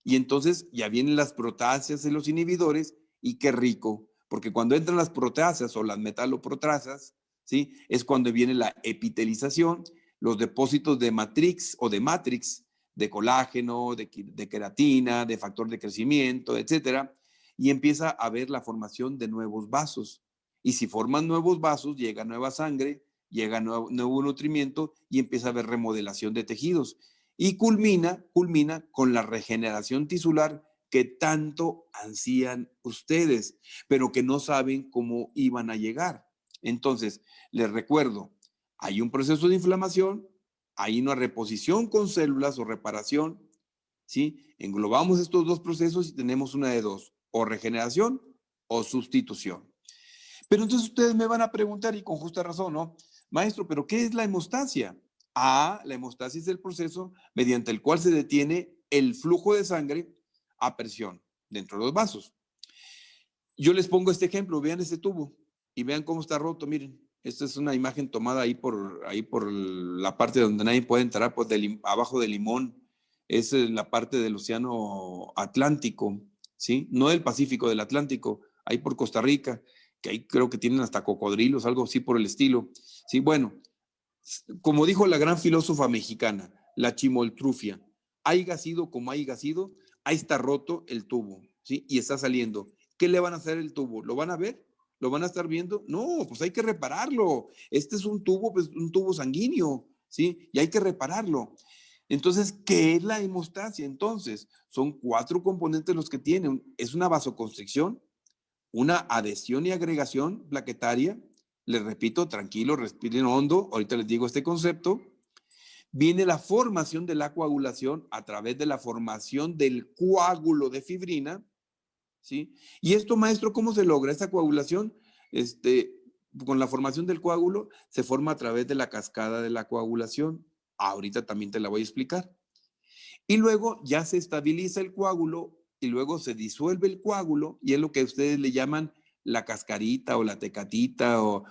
Y entonces ya vienen las proteasas y los inhibidores y qué rico, porque cuando entran las proteasas o las metaloproteasas, ¿sí? Es cuando viene la epitelización, los depósitos de matrix o de matrix, de colágeno, de queratina, de factor de crecimiento, etcétera, y empieza a haber la formación de nuevos vasos. Y si forman nuevos vasos, llega nueva sangre, llega nuevo nutrimiento y empieza a haber remodelación de tejidos. Y culmina con la regeneración tisular que tanto ansían ustedes, pero que no saben cómo iban a llegar. Entonces, les recuerdo, hay un proceso de inflamación, hay una reposición con células o reparación, ¿sí? Englobamos estos dos procesos y tenemos una de dos, o regeneración o sustitución. Pero entonces ustedes me van a preguntar, y con justa razón, ¿no? Maestro, ¿pero qué es la hemostasia? Ah, la hemostasia es el proceso mediante el cual se detiene el flujo de sangre a presión dentro de los vasos. Yo les pongo este ejemplo, vean este tubo y vean cómo está roto, miren. Esta es una imagen tomada ahí por la parte donde nadie puede entrar, pues abajo del Limón. Es la parte del océano Atlántico, ¿sí? No del Pacífico, del Atlántico, ahí por Costa Rica, que ahí creo que tienen hasta cocodrilos, algo así por el estilo. Sí, bueno, como dijo la gran filósofa mexicana, la chimoltrufia, haya sido como haya sido, ahí está roto el tubo, ¿sí? Y está saliendo. ¿Qué le van a hacer el tubo? ¿Lo van a ver? ¿Lo van a estar viendo? No, pues hay que repararlo. Este es un tubo, pues un tubo sanguíneo, ¿sí? Y hay que repararlo. Entonces, ¿qué es la hemostasia? Entonces, son 4 componentes los que tienen. Es una vasoconstricción, una adhesión y agregación plaquetaria. Les repito, tranquilo, respiren hondo. Ahorita les digo este concepto. Viene la formación de la coagulación a través de la formación del coágulo de fibrina, ¿sí? Y esto, maestro, ¿cómo se logra esta coagulación? Con la formación del coágulo se forma a través de la cascada de la coagulación. Ahorita también te la voy a explicar. Y luego ya se estabiliza el coágulo y luego se disuelve el coágulo y es lo que ustedes le llaman la cascarita o la tecatita o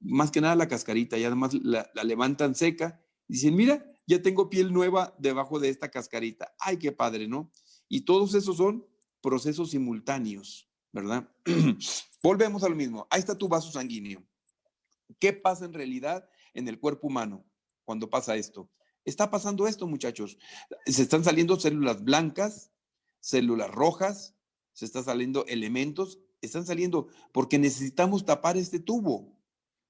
más que nada la cascarita, y además la levantan seca y dicen, mira, ya tengo piel nueva debajo de esta cascarita. Ay, qué padre, ¿no? Y todos esos son procesos simultáneos, ¿verdad? Volvemos a lo mismo. Ahí está tu vaso sanguíneo. ¿Qué pasa en realidad en el cuerpo humano cuando pasa esto? Está pasando esto, muchachos. Se están saliendo células blancas, células rojas, se están saliendo elementos, están saliendo porque necesitamos tapar este tubo.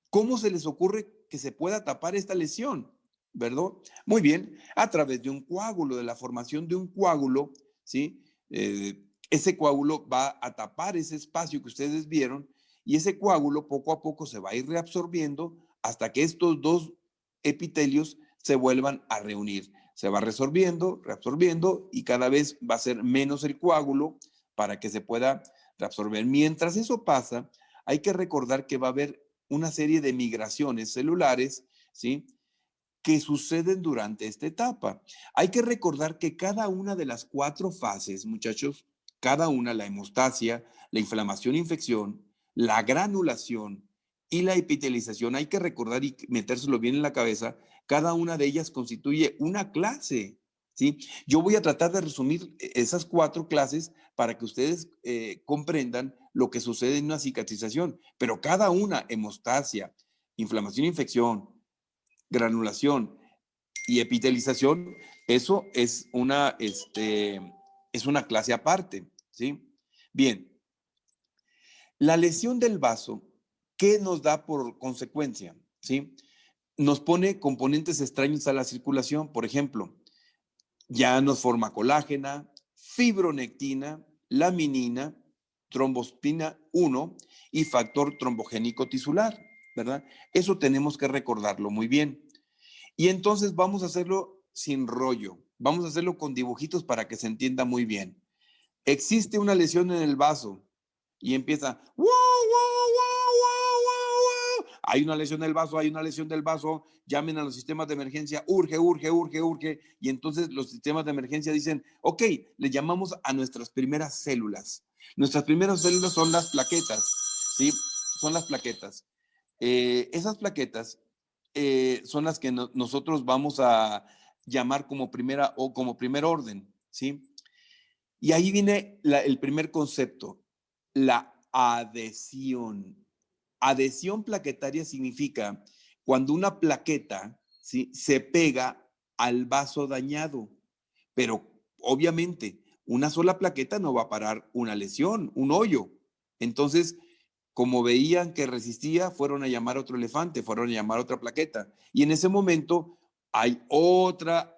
¿Cómo se les ocurre que se pueda tapar esta lesión? ¿Verdad? Muy bien, a través de un coágulo, de la formación de un coágulo, ¿sí? Ese coágulo va a tapar ese espacio que ustedes vieron y ese coágulo poco a poco se va a ir reabsorbiendo hasta que estos dos epitelios se vuelvan a reunir. Se va reabsorbiendo y cada vez va a ser menos el coágulo para que se pueda reabsorber. Mientras eso pasa, hay que recordar que va a haber una serie de migraciones celulares, ¿sí? Que suceden durante esta etapa. Hay que recordar que cada una de las 4 fases, muchachos, cada una, la hemostasia, la inflamación, infección, la granulación y la epitelización, hay que recordar y metérselo bien en la cabeza, cada una de ellas constituye una clase, ¿sí? Yo voy a tratar de resumir esas 4 clases para que ustedes comprendan lo que sucede en una cicatrización, pero cada una, hemostasia, inflamación, infección, granulación y epitelización, eso es una clase aparte, ¿sí? Bien, la lesión del vaso, ¿qué nos da por consecuencia? ¿Sí? nos pone componentes extraños a la circulación. Por ejemplo, ya nos forma colágena, fibronectina, laminina, trombospina 1 y factor trombogénico tisular, ¿verdad? Eso tenemos que recordarlo muy bien. Y entonces vamos a hacerlo sin rollo. Vamos a hacerlo con dibujitos para que se entienda muy bien. Existe una lesión en el vaso y empieza, wow, wow, wow, wow, wow, wow. Hay una lesión del vaso, hay una lesión del vaso, llamen a los sistemas de emergencia, urge, urge, urge, urge. Y entonces los sistemas de emergencia dicen, ok, le llamamos a nuestras primeras células. Nuestras primeras células son las plaquetas, ¿sí? Son las plaquetas. Esas plaquetas son las que nosotros vamos a llamar como primera o como primer orden, ¿sí? Y ahí viene el primer concepto, la adhesión. Adhesión plaquetaria significa cuando una plaqueta, ¿sí?, se pega al vaso dañado, pero obviamente una sola plaqueta no va a parar una lesión, un hoyo. Entonces, como veían que resistía, fueron a llamar a otro elefante, fueron a llamar a otra plaqueta. Y en ese momento hay otra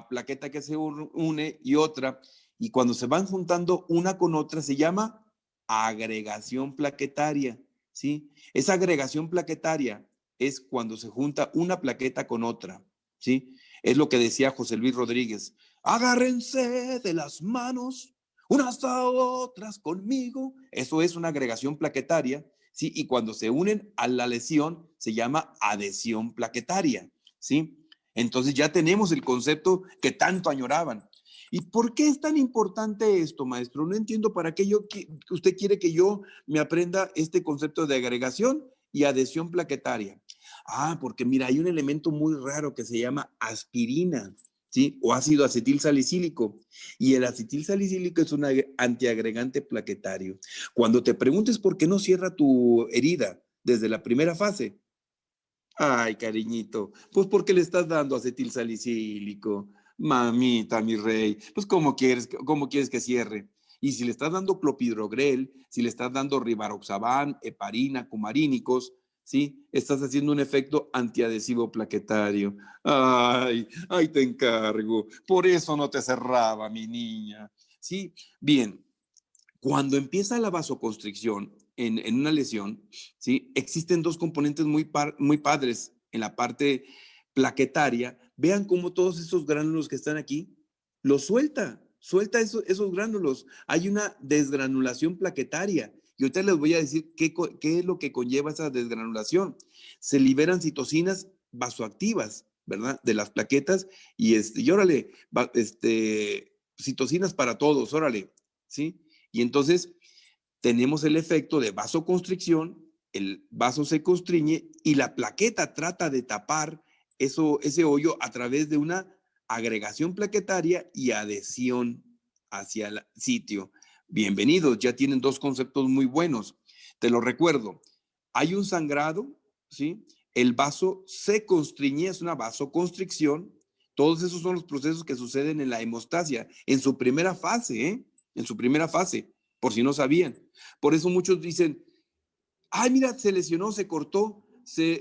plaqueta que se une y otra. Y cuando se van juntando una con otra, se llama agregación plaquetaria, ¿sí? Esa agregación plaquetaria es cuando se junta una plaqueta con otra, ¿sí? Es lo que decía José Luis Rodríguez. Agárrense de las manos unas a otras conmigo. Eso es una agregación plaquetaria, ¿sí? Y cuando se unen a la lesión, se llama adhesión plaquetaria, ¿sí? Entonces ya tenemos el concepto que tanto añoraban. ¿Y por qué es tan importante esto, maestro? No entiendo para qué usted quiere que yo me aprenda este concepto de agregación y adhesión plaquetaria. Ah, porque mira, hay un elemento muy raro que se llama aspirina, ¿sí? O ácido acetil salicílico. Y el acetil salicílico es un antiagregante plaquetario. Cuando te preguntes por qué no cierra tu herida desde la primera fase, ay, cariñito, pues porque le estás dando acetil salicílico. Mamita, mi rey, pues cómo quieres que cierre? Y si le estás dando clopidogrel, si le estás dando rivaroxaban, heparina, cumarínicos, ¿sí? Estás haciendo un efecto antiadhesivo plaquetario. Ay, ay, te encargo. Por eso no te cerraba, mi niña. Sí, bien. Cuando empieza la vasoconstricción en una lesión, ¿sí?, existen dos componentes muy padres en la parte plaquetaria. Vean cómo todos esos gránulos que están aquí, los suelta esos gránulos. Hay una desgranulación plaquetaria. Y ahorita les voy a decir qué es lo que conlleva esa desgranulación. Se liberan citocinas vasoactivas, ¿verdad? De las plaquetas y órale, citocinas para todos, órale, ¿sí? Y entonces tenemos el efecto de vasoconstricción, el vaso se constriñe y la plaqueta trata de tapar ese hoyo a través de una agregación plaquetaria y adhesión hacia el sitio. Bienvenidos, ya tienen dos conceptos muy buenos. Te lo recuerdo, hay un sangrado, ¿sí? El vaso se constriñe, es una vasoconstricción. Todos esos son los procesos que suceden en la hemostasia, en su primera fase, ¿eh? En su primera fase, por si no sabían. Por eso muchos dicen, ay, mira, se lesionó, se cortó, se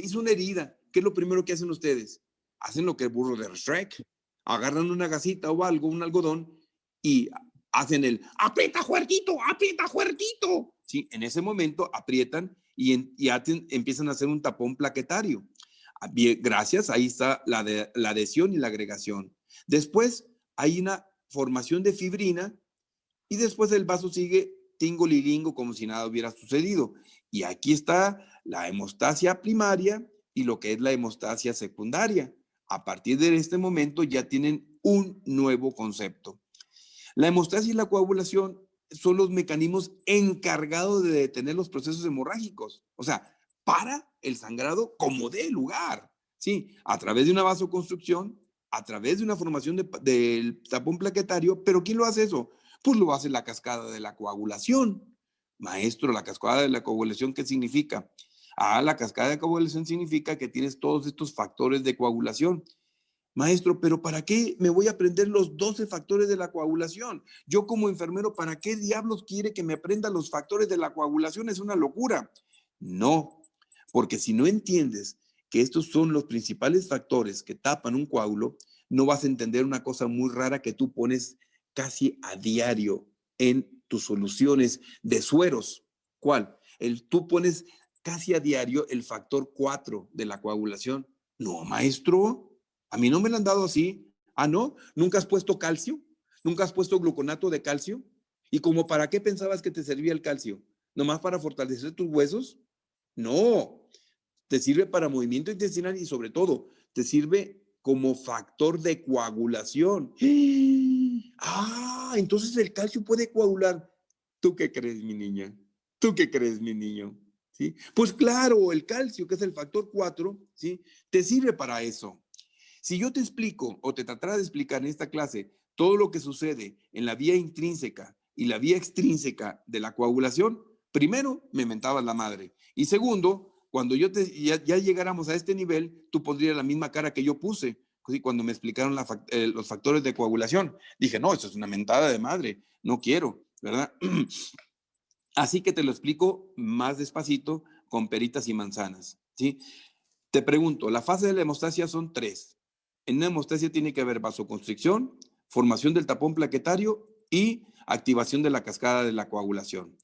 hizo una herida. ¿Qué es lo primero que hacen ustedes? Hacen lo que el burro de Shrek. Agarran una gasita o algo, un algodón, y hacen el aprieta fuertito, aprieta fuertito. Sí, en ese momento aprietan y empiezan a hacer un tapón plaquetario. Bien, gracias, ahí está la adhesión y la agregación. Después hay una formación de fibrina y después el vaso sigue tingo lilingo como si nada hubiera sucedido. Y aquí está la hemostasia primaria y lo que es la hemostasia secundaria. A partir de este momento ya tienen un nuevo concepto. La hemostasia y la coagulación son los mecanismos encargados de detener los procesos hemorrágicos. O sea, para el sangrado como dé lugar. Sí, a través de una vasoconstrucción, a través de una formación del tapón plaquetario, pero ¿quién lo hace eso? Pues lo hace la cascada de la coagulación. Maestro, la cascada de la coagulación, ¿qué significa? Ah, la cascada de coagulación significa que tienes todos estos factores de coagulación. Maestro, pero ¿para qué me voy a aprender los 12 factores de la coagulación? Yo como enfermero, ¿para qué diablos quiere que me aprenda los factores de la coagulación? Es una locura. No, porque si no entiendes que estos son los principales factores que tapan un coágulo, no vas a entender una cosa muy rara que tú pones casi a diario en tus soluciones de sueros. ¿Cuál? Tú pones casi a diario el factor 4 de la coagulación. No, maestro, a mí no me lo han dado así. Ah, ¿no? ¿Nunca has puesto calcio? ¿Nunca has puesto gluconato de calcio? ¿Y como para qué pensabas que te servía el calcio? ¿Nomás para fortalecer tus huesos? No, te sirve para movimiento intestinal y sobre todo te sirve como factor de coagulación. Ah, entonces el calcio puede coagular. ¿Tú qué crees, mi niña? ¿Tú qué crees, mi niño? ¿Sí? Pues claro, el calcio, que es el factor 4, ¿sí? Te sirve para eso. Si yo te explico o te tratara de explicar en esta clase todo lo que sucede en la vía intrínseca y la vía extrínseca de la coagulación, primero me mentabas la madre. Y segundo, cuando ya llegáramos a este nivel, tú pondrías la misma cara que yo puse cuando me explicaron los factores de coagulación. Dije, no, eso es una mentada de madre, no quiero, ¿verdad? Así que te lo explico más despacito con peritas y manzanas, ¿sí? Te pregunto, la fase de la hemostasia son 3. En una hemostasia tiene que haber vasoconstricción, formación del tapón plaquetario y activación de la cascada de la coagulación.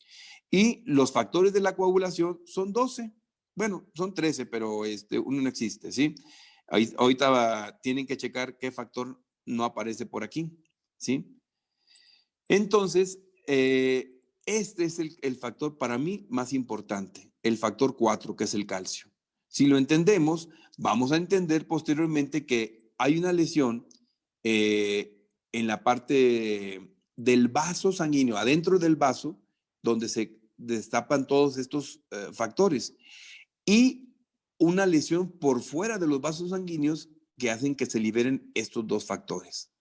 Y los factores de la coagulación son 12. Bueno, son 13, pero uno no existe, ¿sí? Ahorita tienen que checar qué factor no aparece por aquí, ¿sí? Entonces, este es el factor para mí más importante, el factor 4, que es el calcio. Si lo entendemos, vamos a entender posteriormente que hay una lesión en la parte del vaso sanguíneo, adentro del vaso, donde se destapan todos estos factores, y una lesión por fuera de los vasos sanguíneos que hacen que se liberen estos dos factores.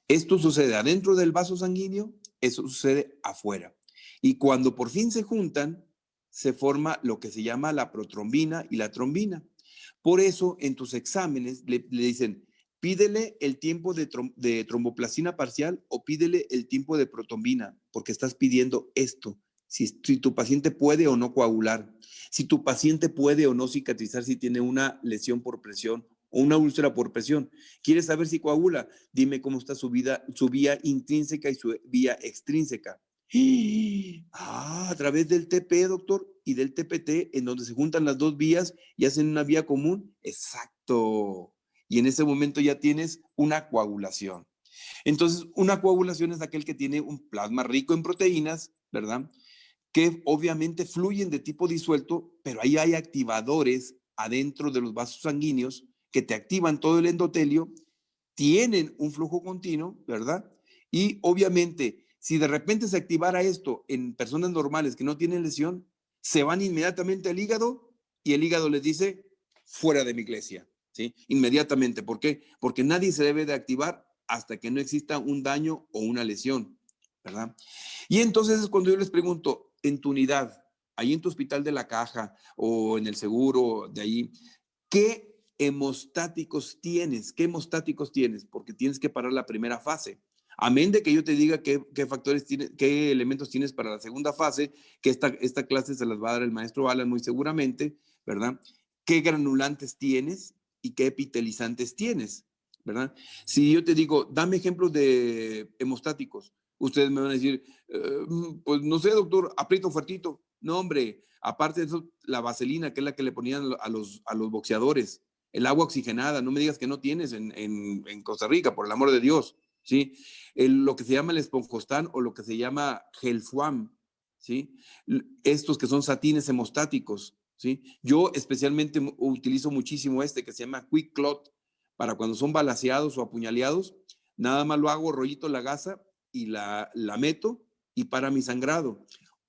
Esto sucede adentro del vaso sanguíneo, eso sucede afuera. Y cuando por fin se juntan, se forma lo que se llama la protrombina y la trombina. Por eso en tus exámenes le dicen, pídele el tiempo de tromboplastina parcial o pídele el tiempo de protrombina, porque estás pidiendo esto. Si tu paciente puede o no coagular, si tu paciente puede o no cicatrizar si tiene una lesión por presión o una úlcera por presión. ¿Quieres saber si coagula? Dime cómo está su vía intrínseca y su vía extrínseca. Ah, a través del TP, doctor, y del TPT, en donde se juntan las dos vías y hacen una vía común. Exacto. Y en ese momento ya tienes una coagulación. Entonces, una coagulación es aquel que tiene un plasma rico en proteínas, ¿verdad? Que obviamente fluyen de tipo disuelto, pero ahí hay activadores adentro de los vasos sanguíneos que te activan todo el endotelio, tienen un flujo continuo, ¿verdad? Y obviamente, si de repente se activara esto en personas normales que no tienen lesión, se van inmediatamente al hígado y el hígado les dice, fuera de mi iglesia, ¿sí? Inmediatamente. ¿Por qué? Porque nadie se debe de activar hasta que no exista un daño o una lesión, ¿verdad? Y entonces es cuando yo les pregunto, en tu unidad, ahí en tu hospital de la caja o en el seguro de ahí, ¿qué hemostáticos tienes? ¿Qué hemostáticos tienes? Porque tienes que parar la primera fase. Amén de que yo te diga qué factores tienes, qué elementos tienes para la segunda fase, que esta clase se las va a dar el maestro Alan muy seguramente, ¿verdad? ¿Qué granulantes tienes y qué epitelizantes tienes? ¿Verdad? Si yo te digo, dame ejemplos de hemostáticos, ustedes me van a decir, pues no sé, doctor, aprieto fuertito. No, hombre, aparte de eso, la vaselina, que es la que le ponían a los boxeadores, el agua oxigenada, no me digas que no tienes en Costa Rica, por el amor de Dios, ¿sí? Lo que se llama el esponjostán o lo que se llama gelfuam, ¿sí? Estos que son satines hemostáticos, ¿sí? Yo especialmente utilizo muchísimo que se llama Quick Clot, para cuando son balaceados o apuñaleados, nada más lo hago rollito la gasa y la meto y para mi sangrado.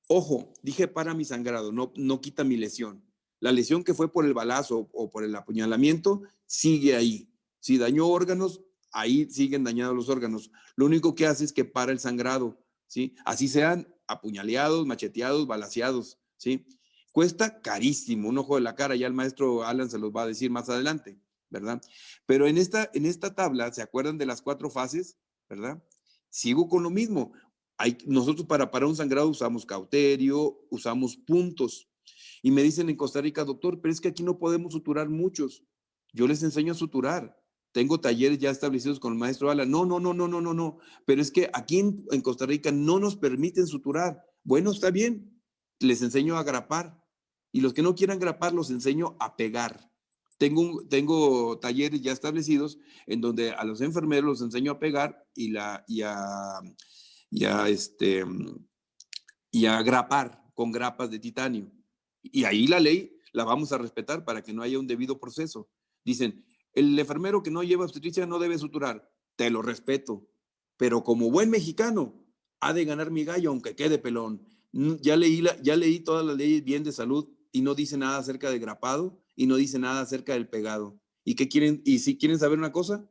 Ojo, dije para mi sangrado, no quita mi lesión. La lesión que fue por el balazo o por el apuñalamiento sigue ahí. Si dañó órganos, ahí siguen dañados los órganos. Lo único que hace es que para el sangrado, ¿sí? Así sean apuñaleados, macheteados, balaceados, ¿sí? Cuesta carísimo, un ojo de la cara, ya el maestro Alan se los va a decir más adelante, ¿verdad? Pero en esta tabla, ¿se acuerdan de las 4 fases, verdad? Sigo con lo mismo. Nosotros para un sangrado usamos cauterio, usamos puntos. Y me dicen en Costa Rica, doctor, pero es que aquí no podemos suturar muchos. Yo les enseño a suturar. Tengo talleres ya establecidos con el maestro Ala. No, no, no, no, no, no, no. Pero es que aquí en Costa Rica no nos permiten suturar. Bueno, está bien. Les enseño a grapar. Y los que no quieran grapar, los enseño a pegar. Tengo talleres ya establecidos en donde a los enfermeros los enseño a pegar y a, este, y a grapar con grapas de titanio. Y ahí la ley la vamos a respetar para que no haya un debido proceso. Dicen, el enfermero que no lleva obstetricia no debe suturar. Te lo respeto. Pero como buen mexicano, ha de ganar mi gallo aunque quede pelón. Ya leí todas las leyes bien de salud y no dice nada acerca de grapado y no dice nada acerca del pegado. ¿Y qué quieren? Y si quieren saber una cosa,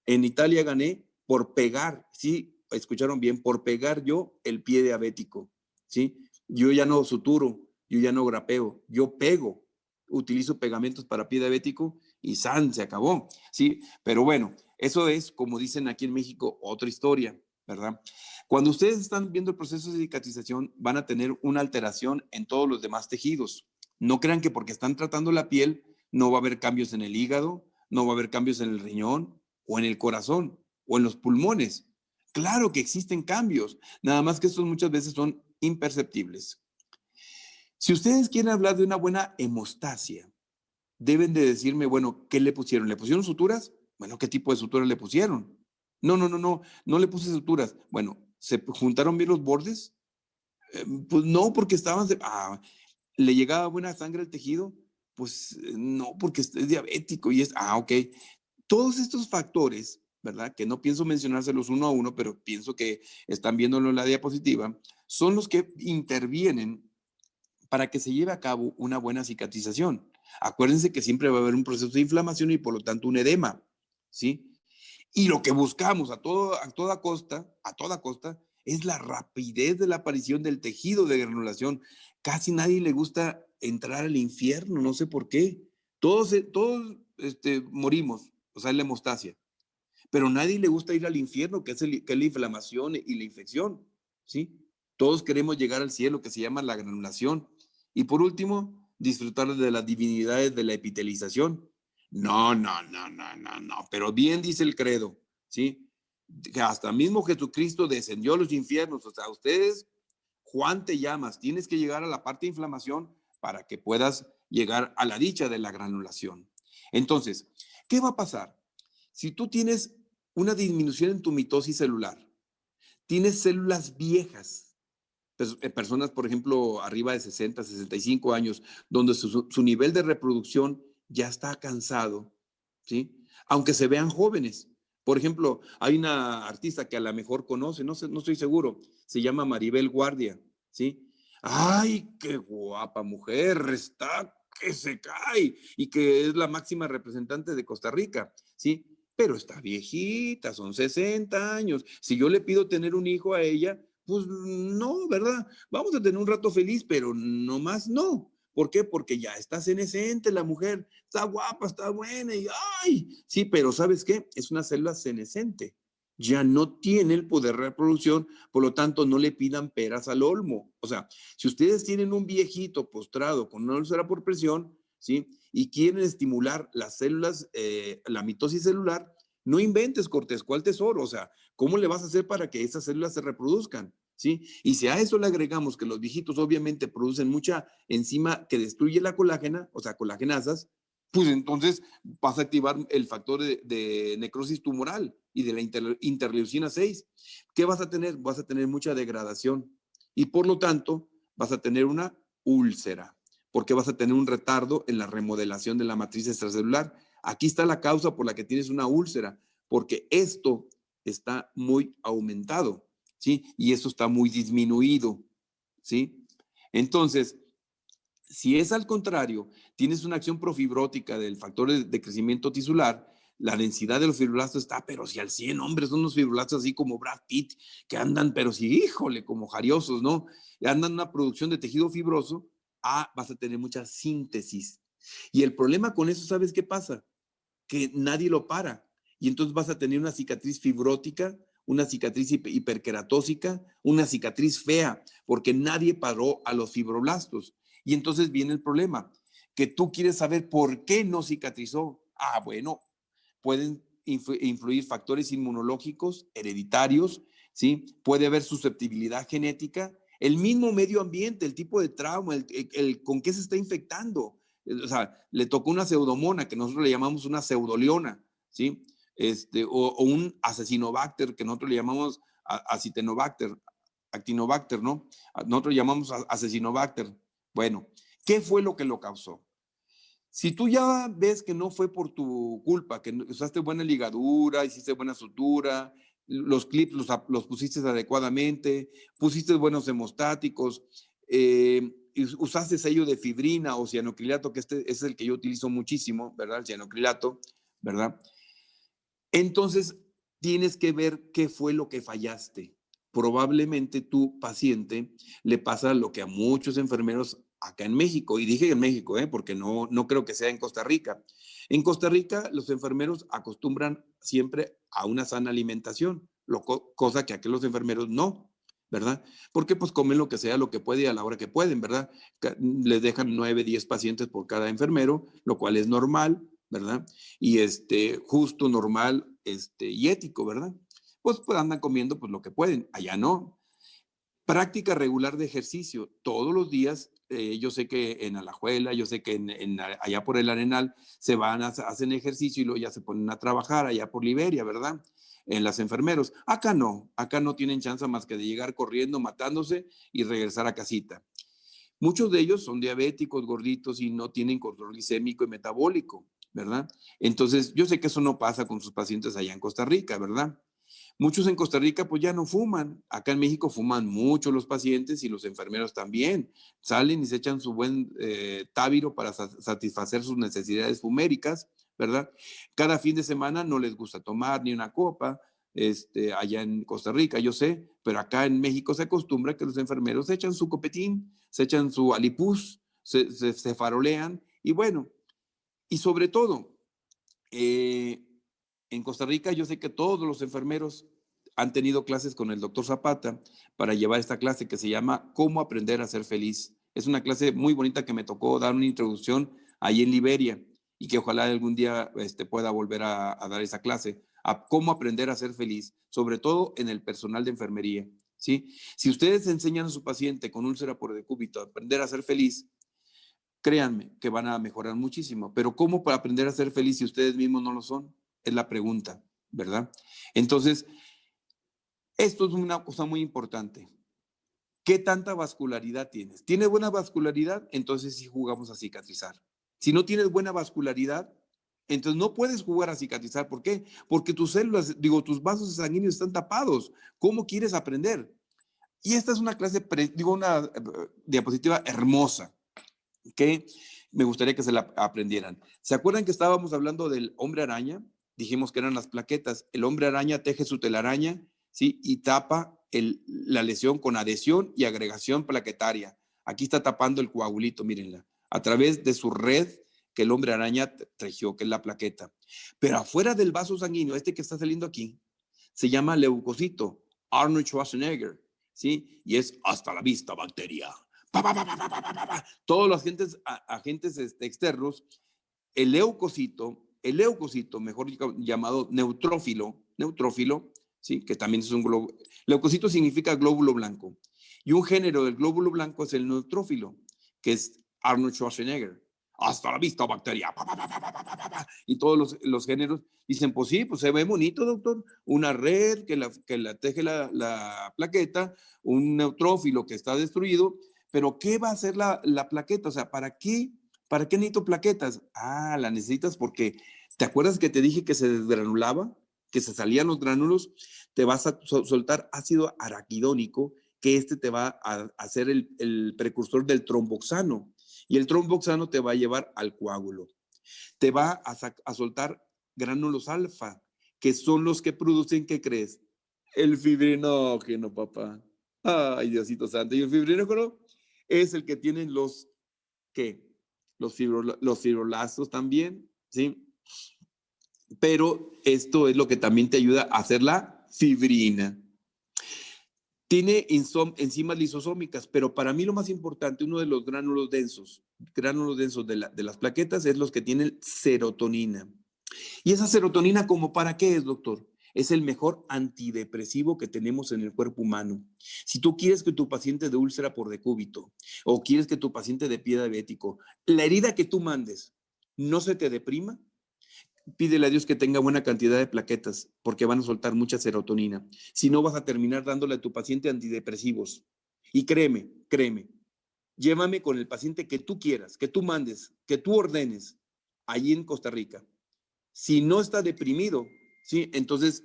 en Italia gané por pegar, sí, escucharon bien, por pegar yo el pie diabético, ¿sí? Yo ya no suturo, yo ya no grapeo, yo pego, utilizo pegamentos para pie diabético y ¡san! Se acabó, ¿sí? Pero bueno, eso es, como dicen aquí en México, otra historia, ¿verdad? Cuando ustedes están viendo el proceso de cicatrización, van a tener una alteración en todos los demás tejidos. No crean que porque están tratando la piel, no va a haber cambios en el hígado, no va a haber cambios en el riñón, o en el corazón, o en los pulmones. Claro que existen cambios, nada más que estos muchas veces son imperceptibles. Si ustedes quieren hablar de una buena hemostasia, deben de decirme, bueno, ¿qué le pusieron? ¿Le pusieron suturas? Bueno, ¿qué tipo de suturas le pusieron? No, no, no, no, no le puse suturas. Bueno, ¿se juntaron bien los bordes? Pues no, porque estaban... ¿Le llegaba buena sangre al tejido? Pues no, porque es diabético y es... ok. Todos estos factores, ¿verdad? Que no pienso mencionárselos uno a uno, pero pienso que están viéndolo en la diapositiva, son los que intervienen para que se lleve a cabo una buena cicatrización. Acuérdense que siempre va a haber un proceso de inflamación y por lo tanto un edema, ¿sí? Y lo que buscamos a toda costa, es la rapidez de la aparición del tejido de granulación. Casi nadie le gusta entrar al infierno, no sé por qué. Todos morimos, o sea, es la hemostasia. Pero a nadie le gusta ir al infierno, que es la inflamación y la infección, ¿sí? Todos queremos llegar al cielo, que se llama la granulación. Y por último, disfrutar de las divinidades de la epitelización. No, no, no, no, no, no. Pero bien dice el credo, ¿sí? Que hasta mismo Jesucristo descendió a los infiernos. O sea, ustedes, Juan te llamas, tienes que llegar a la parte de inflamación para que puedas llegar a la dicha de la granulación. Entonces, ¿qué va a pasar? Si tú tienes una disminución en tu mitosis celular, tienes células viejas, personas, por ejemplo, arriba de 60, 65 años, donde su nivel de reproducción ya está cansado, ¿sí? Aunque se vean jóvenes. Por ejemplo, hay una artista que a lo mejor conoce, no sé, no estoy seguro, se llama Maribel Guardia, ¿sí? ¡Ay, qué guapa mujer! Está que se cae y que es la máxima representante de Costa Rica, ¿sí? Pero está viejita, son 60 años. Si yo le pido tener un hijo a ella, pues no, ¿verdad? Vamos a tener un rato feliz, pero no más no. ¿Por qué? Porque ya está senescente la mujer, está guapa, está buena y ¡ay! Sí, pero ¿sabes qué? Es una célula senescente. Ya no tiene el poder de reproducción, por lo tanto no le pidan peras al olmo. O sea, si ustedes tienen un viejito postrado con una úlcera por presión, ¿sí? Y quieren estimular las células, la mitosis celular, no inventes, Cortés, ¿cuál tesoro? O sea, ¿cómo le vas a hacer para que esas células se reproduzcan? ¿Sí? Y si a eso le agregamos que los viejitos obviamente producen mucha enzima que destruye la colágena, o sea, colagenasas, pues entonces vas a activar el factor de necrosis tumoral y de la interleucina 6. ¿Qué vas a tener? Vas a tener mucha degradación y por lo tanto vas a tener una úlcera, porque vas a tener un retardo en la remodelación de la matriz extracelular. Aquí está la causa por la que tienes una úlcera, porque esto está muy aumentado, ¿sí? Y esto está muy disminuido, ¿sí? Entonces, si es al contrario, tienes una acción profibrótica del factor de crecimiento tisular, la densidad de los fibroblastos está, pero si al 100, hombres, son unos fibroblastos así como Brad Pitt, que andan, pero si, híjole, como jariosos, ¿no? Andan una producción de tejido fibroso, vas a tener mucha síntesis. Y el problema con eso, ¿sabes qué pasa? Que nadie lo para. Y entonces vas a tener una cicatriz fibrótica, una cicatriz hiperqueratósica, una cicatriz fea, porque nadie paró a los fibroblastos. Y entonces viene el problema, que tú quieres saber por qué no cicatrizó. Bueno, pueden influir factores inmunológicos, hereditarios, ¿sí? Puede haber susceptibilidad genética, el mismo medio ambiente, el tipo de trauma, con qué se está infectando. O sea, le tocó una pseudomona, que nosotros le llamamos una pseudoleona, ¿sí? O un asesinobacter, que nosotros le llamamos actinobacter, ¿no? Nosotros llamamos asesinobacter. Bueno, ¿qué fue lo que lo causó? Si tú ya ves que no fue por tu culpa, que usaste buena ligadura, hiciste buena sutura, los clips los pusiste adecuadamente, pusiste buenos hemostáticos, usaste sello de fibrina o cianocrilato, que este es el que yo utilizo muchísimo, ¿verdad? El cianocrilato, ¿verdad? Entonces, tienes que ver qué fue lo que fallaste. Probablemente tu paciente le pasa lo que a muchos enfermeros acá en México, y dije en México, porque no creo que sea en Costa Rica. En Costa Rica, los enfermeros acostumbran siempre a una sana alimentación, cosa que aquí los enfermeros no, ¿verdad? Porque pues comen lo que sea, lo que puede y a la hora que pueden, ¿verdad? Les dejan 9, 10 pacientes por cada enfermero, lo cual es normal, ¿verdad? Y justo, normal, y ético, ¿verdad? Pues andan comiendo pues lo que pueden, allá no. Práctica regular de ejercicio, todos los días. Yo sé que en Alajuela, yo sé que allá por el Arenal hacen ejercicio y luego ya se ponen a trabajar allá por Liberia, ¿verdad? En las enfermeros. Acá no tienen chance más que de llegar corriendo, matándose y regresar a casita. Muchos de ellos son diabéticos, gorditos y no tienen control glicémico y metabólico, ¿verdad? Entonces, yo sé que eso no pasa con sus pacientes allá en Costa Rica, ¿verdad? Muchos en Costa Rica pues ya no fuman. Acá en México fuman mucho los pacientes y los enfermeros también. Salen y se echan su buen tábiro para satisfacer sus necesidades fuméricas, ¿verdad? Cada fin de semana no les gusta tomar ni una copa, allá en Costa Rica, yo sé, pero acá en México se acostumbra que los enfermeros se echan su copetín, se echan su alipuz, se farolean y bueno, y sobre todo, en Costa Rica yo sé que todos los enfermeros han tenido clases con el doctor Zapata para llevar esta clase que se llama Cómo aprender a ser feliz. Es una clase muy bonita que me tocó dar una introducción ahí en Liberia y que ojalá algún día pueda volver a dar esa clase, a cómo aprender a ser feliz, sobre todo en el personal de enfermería, ¿sí? Si ustedes enseñan a su paciente con úlcera por decúbito a aprender a ser feliz, créanme que van a mejorar muchísimo. Pero ¿cómo para aprender a ser feliz si ustedes mismos no lo son? Es la pregunta, ¿verdad? Entonces, esto es una cosa muy importante. ¿Qué tanta vascularidad tienes? ¿Tienes buena vascularidad? Entonces sí jugamos a cicatrizar. Si no tienes buena vascularidad, entonces no puedes jugar a cicatrizar. ¿Por qué? Porque tus células, tus vasos sanguíneos están tapados. ¿Cómo quieres aprender? Y esta es una clase, una diapositiva hermosa que me gustaría que se la aprendieran. ¿Se acuerdan que estábamos hablando del hombre araña? Dijimos que eran las plaquetas. El hombre araña teje su telaraña, ¿sí? Y tapa la lesión con adhesión y agregación plaquetaria. Aquí está tapando el coagulito, mírenla, a través de su red que el hombre araña tejió, que es la plaqueta. Pero afuera del vaso sanguíneo, que está saliendo aquí, se llama leucocito, Arnold Schwarzenegger, ¿sí? Y es hasta la vista, bacteria. Pa, pa, pa, pa, pa, pa, pa, pa. Todos los agentes externos, el leucocito, mejor llamado neutrófilo, ¿sí? Que también es un globo. Leucocito significa glóbulo blanco. Y un género del glóbulo blanco es el neutrófilo, que es Arnold Schwarzenegger. Hasta la vista, bacteria. Pa, pa, pa, pa, pa, pa, pa. Y todos los géneros dicen, pues sí, pues se ve bonito, doctor. Una red que la teje la plaqueta, un neutrófilo que está destruido, pero ¿qué va a hacer la plaqueta? O sea, ¿para qué necesito plaquetas? La necesitas porque, ¿te acuerdas que te dije que se desgranulaba? Que se salían los gránulos, te vas a soltar ácido araquidónico, que te va a hacer el precursor del tromboxano. Y el tromboxano te va a llevar al coágulo. Te va a soltar gránulos alfa, que son los que producen, ¿qué crees? El fibrinógeno, papá. Ay, Diosito santo. Y el fibrinógeno es el que tienen ¿qué? Los fibroblastos también, ¿sí? Pero esto es lo que también te ayuda a hacer la fibrina. Tiene enzimas lisosómicas, pero para mí lo más importante, uno de los gránulos densos de las plaquetas es los que tienen serotonina. ¿Y esa serotonina como para qué es, doctor? Es el mejor antidepresivo que tenemos en el cuerpo humano. Si tú quieres que tu paciente de úlcera por decúbito o quieres que tu paciente de pie diabético, la herida que tú mandes no se te deprima, pídele a Dios que tenga buena cantidad de plaquetas porque van a soltar mucha serotonina. Si no, vas a terminar dándole a tu paciente antidepresivos. Y créeme, llévame con el paciente que tú quieras, que tú mandes, que tú ordenes, allí en Costa Rica. Si no está deprimido, ¿sí? Entonces,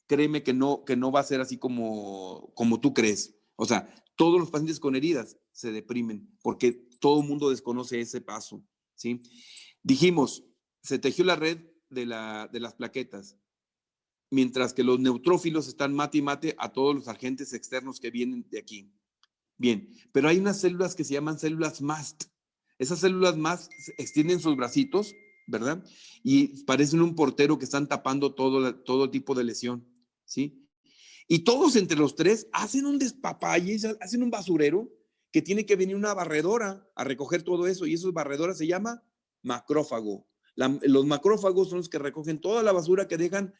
créeme que no va a ser así como tú crees. O sea, todos los pacientes con heridas se deprimen porque todo el mundo desconoce ese paso, ¿sí? Dijimos, se tejió la red de las plaquetas, mientras que los neutrófilos están mate y mate a todos los agentes externos que vienen de aquí. Bien, pero hay unas células que se llaman células MAST. Esas células MAST extienden sus bracitos, ¿verdad? Y parecen un portero que están tapando todo tipo de lesión, ¿sí? Y todos entre los tres hacen un despapalle, hacen un basurero que tiene que venir una barredora a recoger todo eso, y esas barredoras se llama macrófago. Los macrófagos son los que recogen toda la basura que dejan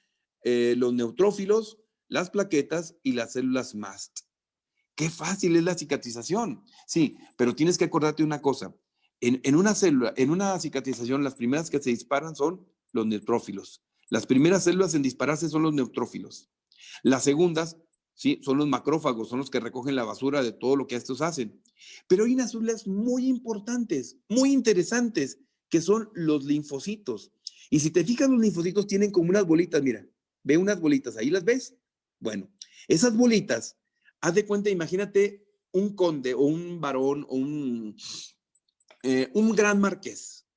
los neutrófilos, las plaquetas y las células MAST. Qué fácil es la cicatrización. Sí, pero tienes que acordarte una cosa. En una célula, en una cicatrización, las primeras que se disparan son los neutrófilos. Las primeras células en dispararse son los neutrófilos. Las segundas, sí, son los macrófagos, son los que recogen la basura de todo lo que estos hacen. Pero hay unas células muy importantes, muy interesantes, que son los linfocitos. Y si te fijas, los linfocitos tienen como unas bolitas, mira, ve unas bolitas, ¿ahí las ves? Bueno, esas bolitas, haz de cuenta, imagínate un conde o un varón o un gran marqués,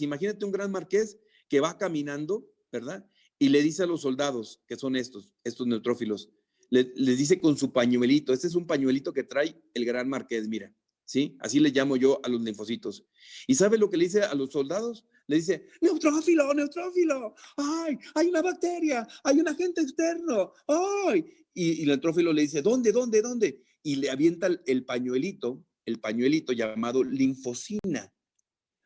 imagínate un gran marqués que va caminando, ¿verdad? Y le dice a los soldados, que son estos neutrófilos, les dice con su pañuelito, este es un pañuelito que trae el gran marqués, mira, ¿sí? Así le llamo yo a los linfocitos. ¿Y sabe lo que le dice a los soldados? Le dice, neutrófilo, neutrófilo, ay, hay una bacteria, hay un agente externo, ay. Y el neutrófilo le dice, ¿dónde, dónde, dónde? Y le avienta el pañuelito llamado linfocina.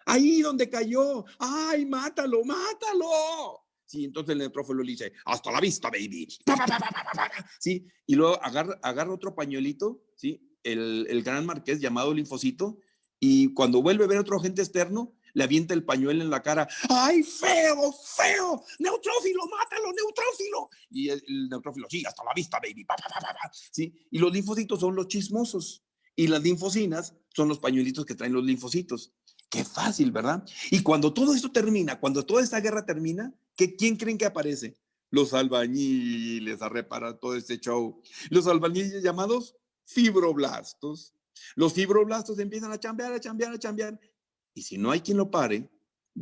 Ahí donde cayó, ay, mátalo, mátalo. Sí, entonces el neutrófilo le dice, hasta la vista, baby. Pa, pa, pa, pa, pa, pa. Sí, y luego agarra otro pañuelito, ¿sí? El gran marqués llamado linfocito, y cuando vuelve a ver otro agente externo, le avienta el pañuelo en la cara. ¡Ay, feo, feo! ¡Neutrófilo, mátalo, neutrófilo! Y el neutrófilo, sí, hasta la vista, baby. Pa, pa, pa, pa, pa. ¿Sí? Y los linfocitos son los chismosos. Y las linfocinas son los pañuelitos que traen los linfocitos. Qué fácil, ¿verdad? Y cuando todo esto termina, cuando toda esta guerra termina, ¿quién creen que aparece? Los albañiles a reparar todo este show. Los albañiles llamados fibroblastos. Los fibroblastos empiezan a chambear, a chambear, a chambear. Y si no hay quien lo pare,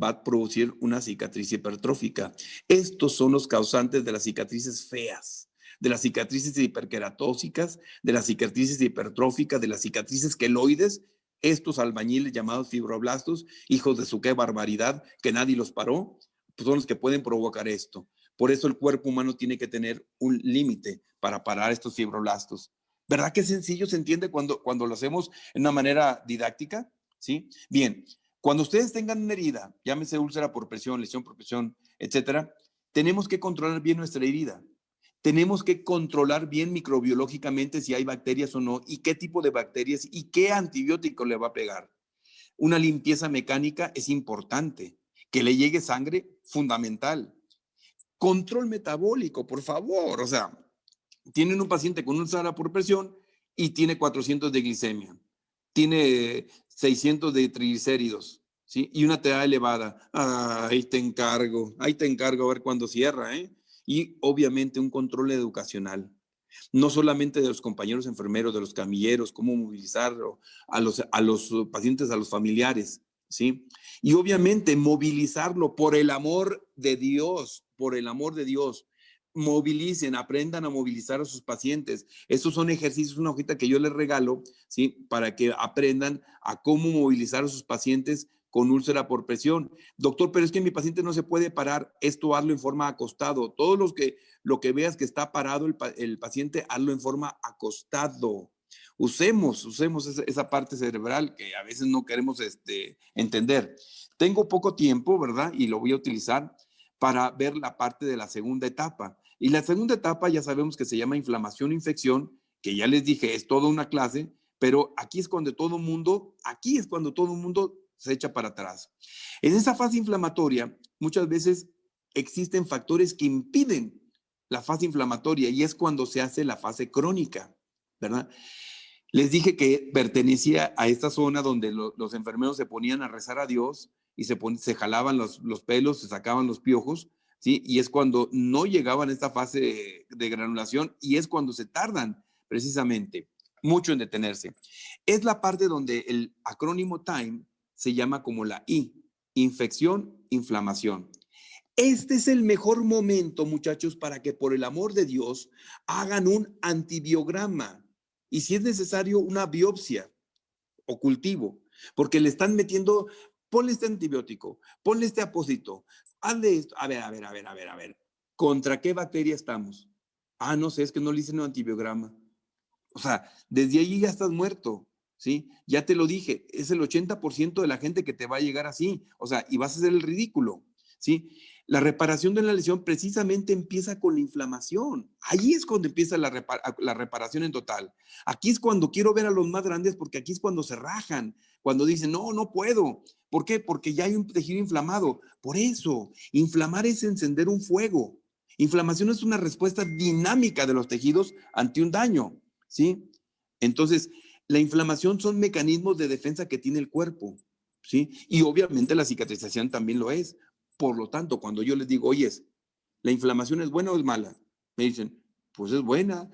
va a producir una cicatriz hipertrófica. Estos son los causantes de las cicatrices feas, de las cicatrices hiperqueratósicas, de las cicatrices hipertróficas, de las cicatrices queloides. Estos albañiles llamados fibroblastos, hijos de su qué barbaridad, que nadie los paró, pues son los que pueden provocar esto. Por eso el cuerpo humano tiene que tener un límite para parar estos fibroblastos. ¿Verdad que sencillo se entiende cuando lo hacemos en una manera didáctica? ¿Sí? Bien, cuando ustedes tengan una herida, llámese úlcera por presión, lesión por presión, etcétera, tenemos que controlar bien nuestra herida. Tenemos que controlar bien microbiológicamente si hay bacterias o no y qué tipo de bacterias y qué antibiótico le va a pegar. Una limpieza mecánica es importante. Que le llegue sangre, fundamental. Control metabólico, por favor. O sea, tienen un paciente con úlcera por presión y tiene 400 de glicemia. Tiene 600 de triglicéridos, ¿sí? Y una TA elevada. Ahí te encargo a ver cuándo cierra, ¿eh? Y obviamente un control educacional. No solamente de los compañeros enfermeros, de los camilleros, cómo movilizarlo a los pacientes, a los familiares, ¿sí? Y obviamente movilizarlo por el amor de Dios, por el amor de Dios. Movilicen, aprendan a movilizar a sus pacientes. Estos son ejercicios, una hojita que yo les regalo, ¿sí? Para que aprendan a cómo movilizar a sus pacientes con úlcera por presión. Doctor, pero es que mi paciente no se puede parar. Esto hazlo en forma acostado. Todos lo que veas que está parado el paciente, hazlo en forma acostado. Usemos esa parte cerebral que a veces no queremos entender. Tengo poco tiempo, ¿verdad? Y lo voy a utilizar para ver la parte de la segunda etapa. Y la segunda etapa ya sabemos que se llama inflamación o infección, que ya les dije, es toda una clase, pero aquí es cuando todo mundo se echa para atrás. En esa fase inflamatoria, muchas veces existen factores que impiden la fase inflamatoria y es cuando se hace la fase crónica, ¿verdad? Les dije que pertenecía a esta zona donde los enfermeros se ponían a rezar a Dios y se jalaban los pelos, se sacaban los piojos, ¿sí? Y es cuando no llegaban a esta fase de granulación y es cuando se tardan precisamente mucho en detenerse. Es la parte donde el acrónimo TIME se llama como la I, infección, inflamación. Este es el mejor momento, muchachos, para que por el amor de Dios hagan un antibiograma y si es necesario una biopsia o cultivo, porque le están metiendo, ponle este antibiótico, ponle este apósito, hazle esto, a ver, ¿contra qué bacteria estamos? Ah, no sé, es que no le hice un antibiograma. O sea, desde allí ya estás muerto, ¿sí? Ya te lo dije, es el 80% de la gente que te va a llegar así, o sea, y vas a hacer el ridículo, ¿sí? La reparación de la lesión precisamente empieza con la inflamación. Ahí es cuando empieza la reparación en total. Aquí es cuando quiero ver a los más grandes porque aquí es cuando se rajan, cuando dicen, no, no puedo. ¿Por qué? Porque ya hay un tejido inflamado. Por eso, inflamar es encender un fuego. Inflamación es una respuesta dinámica de los tejidos ante un daño, ¿sí? Entonces, la inflamación son mecanismos de defensa que tiene el cuerpo, ¿sí? Y obviamente la cicatrización también lo es. Por lo tanto, cuando yo les digo, oye, ¿la inflamación es buena o es mala? Me dicen, pues es buena,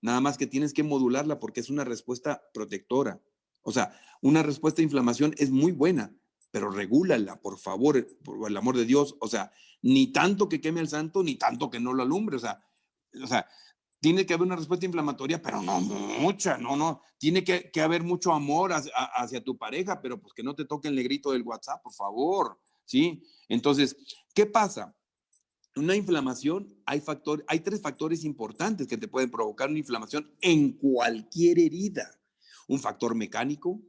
nada más que tienes que modularla porque es una respuesta protectora. O sea, una respuesta de inflamación es muy buena, pero regúlala, por favor, por el amor de Dios. O sea, ni tanto que queme al santo, ni tanto que no lo alumbre. O sea, tiene que haber una respuesta inflamatoria, pero no mucha, no. Tiene que haber mucho amor hacia tu pareja, pero pues que no te toque el negrito del WhatsApp, por favor, ¿sí? Entonces, ¿qué pasa? Una inflamación, hay tres factores importantes que te pueden provocar una inflamación en cualquier herida. Un factor mecánico,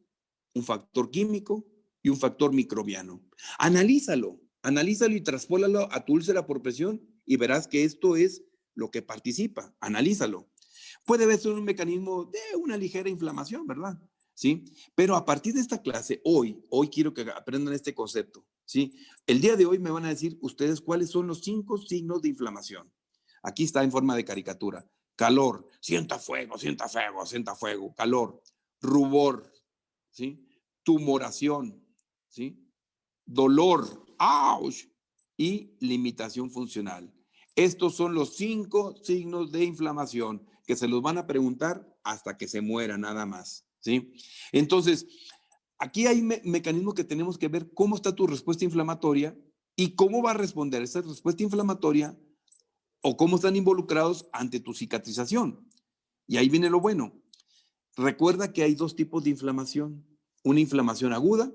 un factor químico y un factor microbiano. Analízalo y traspólalo a tu úlcera por presión y verás que esto es lo que participa. Analízalo. Puede ser un mecanismo de una ligera inflamación, ¿verdad? ¿Sí? Pero a partir de esta clase, hoy quiero que aprendan este concepto, ¿sí? El día de hoy me van a decir ustedes cuáles son los 5 signos de inflamación. Aquí está en forma de caricatura. Calor, sienta fuego, calor, rubor, ¿sí? Tumoración, ¿sí? Dolor, ¡ouch! Y limitación funcional. Estos son los 5 signos de inflamación que se los van a preguntar hasta que se muera nada más, ¿sí? Entonces, aquí hay mecanismos que tenemos que ver cómo está tu respuesta inflamatoria y cómo va a responder esa respuesta inflamatoria o cómo están involucrados ante tu cicatrización. Y ahí viene lo bueno. Recuerda que hay dos tipos de inflamación, una inflamación aguda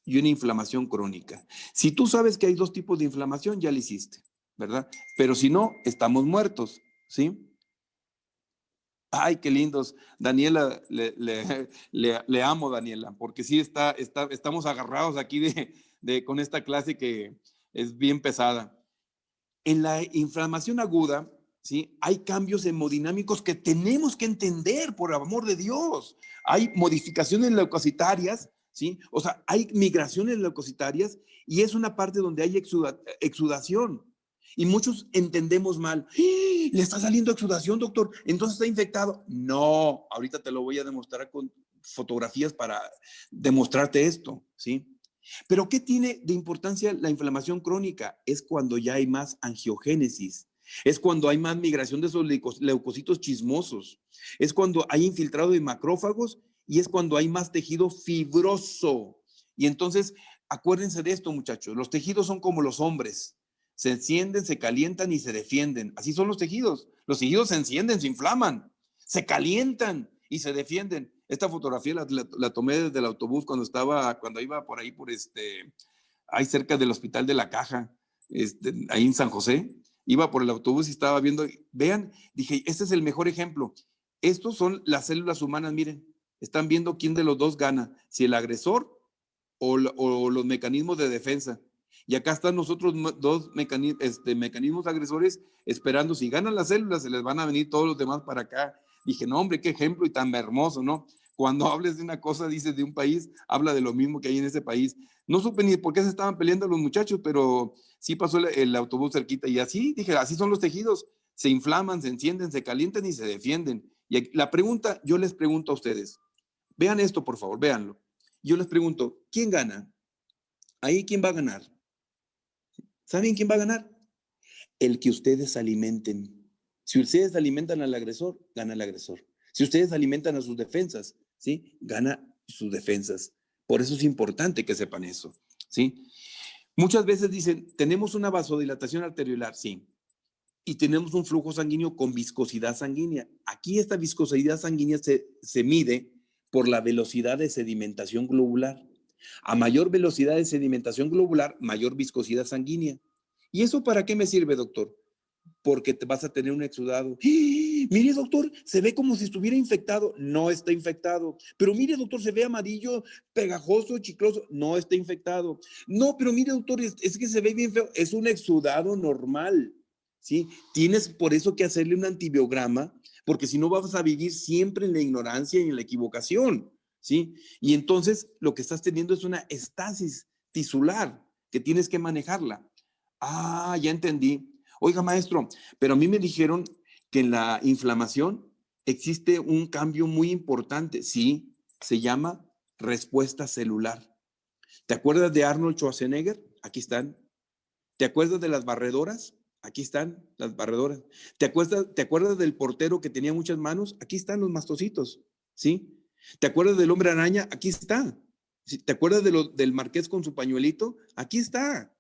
y una inflamación crónica. Si tú sabes que hay dos tipos de inflamación, ya lo hiciste, ¿verdad? Pero si no, estamos muertos, ¿sí? Ay, qué lindos. Daniela, le amo, Daniela, porque sí estamos agarrados aquí con esta clase que es bien pesada. En la inflamación aguda, ¿sí? Hay cambios hemodinámicos que tenemos que entender, por amor de Dios. Hay modificaciones leucocitarias, ¿sí? O sea, hay migraciones leucocitarias y es una parte donde hay exudación. Y muchos entendemos mal. ¡Ah! ¿Le está saliendo exudación, doctor? Entonces está infectado. No, ahorita te lo voy a demostrar con fotografías para demostrarte esto, ¿sí? Pero ¿qué tiene de importancia la inflamación crónica? Es cuando ya hay más angiogénesis, es cuando hay más migración de esos leucocitos chismosos, es cuando hay infiltrado de macrófagos y es cuando hay más tejido fibroso. Y entonces, acuérdense de esto, muchachos, los tejidos son como los hombres, se encienden, se calientan y se defienden. Así son los tejidos se encienden, se inflaman, se calientan y se defienden. Esta fotografía la tomé desde el autobús cuando iba por ahí, ahí cerca del Hospital de la Caja, ahí en San José. Iba por el autobús y estaba viendo, vean, dije, este es el mejor ejemplo. Estos son las células humanas, miren, están viendo quién de los dos gana, si el agresor o los mecanismos de defensa. Y acá están nosotros dos mecanismos agresores esperando. Si ganan las células, se les van a venir todos los demás para acá. Dije, no, hombre, qué ejemplo y tan hermoso, ¿no? Cuando hables de una cosa, dices de un país, habla de lo mismo que hay en ese país. No supe ni por qué se estaban peleando los muchachos, pero sí pasó el autobús cerquita. Y así, dije, así son los tejidos. Se inflaman, se encienden, se calientan y se defienden. Y la pregunta, yo les pregunto a ustedes, vean esto, por favor, véanlo. Yo les pregunto, ¿quién gana? Ahí, ¿quién va a ganar? ¿Saben quién va a ganar? El que ustedes alimenten. Si ustedes alimentan al agresor, gana el agresor. Si ustedes alimentan a sus defensas, ¿sí? Gana sus defensas. Por eso es importante que sepan eso, ¿sí? Muchas veces dicen, tenemos una vasodilatación arteriolar, sí, y tenemos un flujo sanguíneo con viscosidad sanguínea. Aquí esta viscosidad sanguínea se mide por la velocidad de sedimentación globular. A mayor velocidad de sedimentación globular, mayor viscosidad sanguínea. ¿Y eso para qué me sirve, doctor? Porque te vas a tener un exudado. ¡Ah! Mire, doctor, se ve como si estuviera infectado. No está infectado. Pero mire, doctor, se ve amarillo, pegajoso, chicloso. No está infectado. No, pero mire, doctor, es que se ve bien feo. Es un exudado normal. ¿Sí? Tienes por eso que hacerle un antibiograma, porque si no vas a vivir siempre en la ignorancia y en la equivocación. ¿Sí? Y entonces lo que estás teniendo es una estasis tisular que tienes que manejarla. Ah, ya entendí. Oiga, maestro, pero a mí me dijeron que en la inflamación existe un cambio muy importante. Sí, se llama respuesta celular. ¿Te acuerdas de Arnold Schwarzenegger? Aquí están. ¿Te acuerdas de las barredoras? Aquí están las barredoras. ¿Te acuerdas del portero que tenía muchas manos? Aquí están los mastocitos, ¿sí? ¿Te acuerdas del hombre araña? Aquí está. ¿Sí? ¿Te acuerdas del marqués con su pañuelito? Aquí está,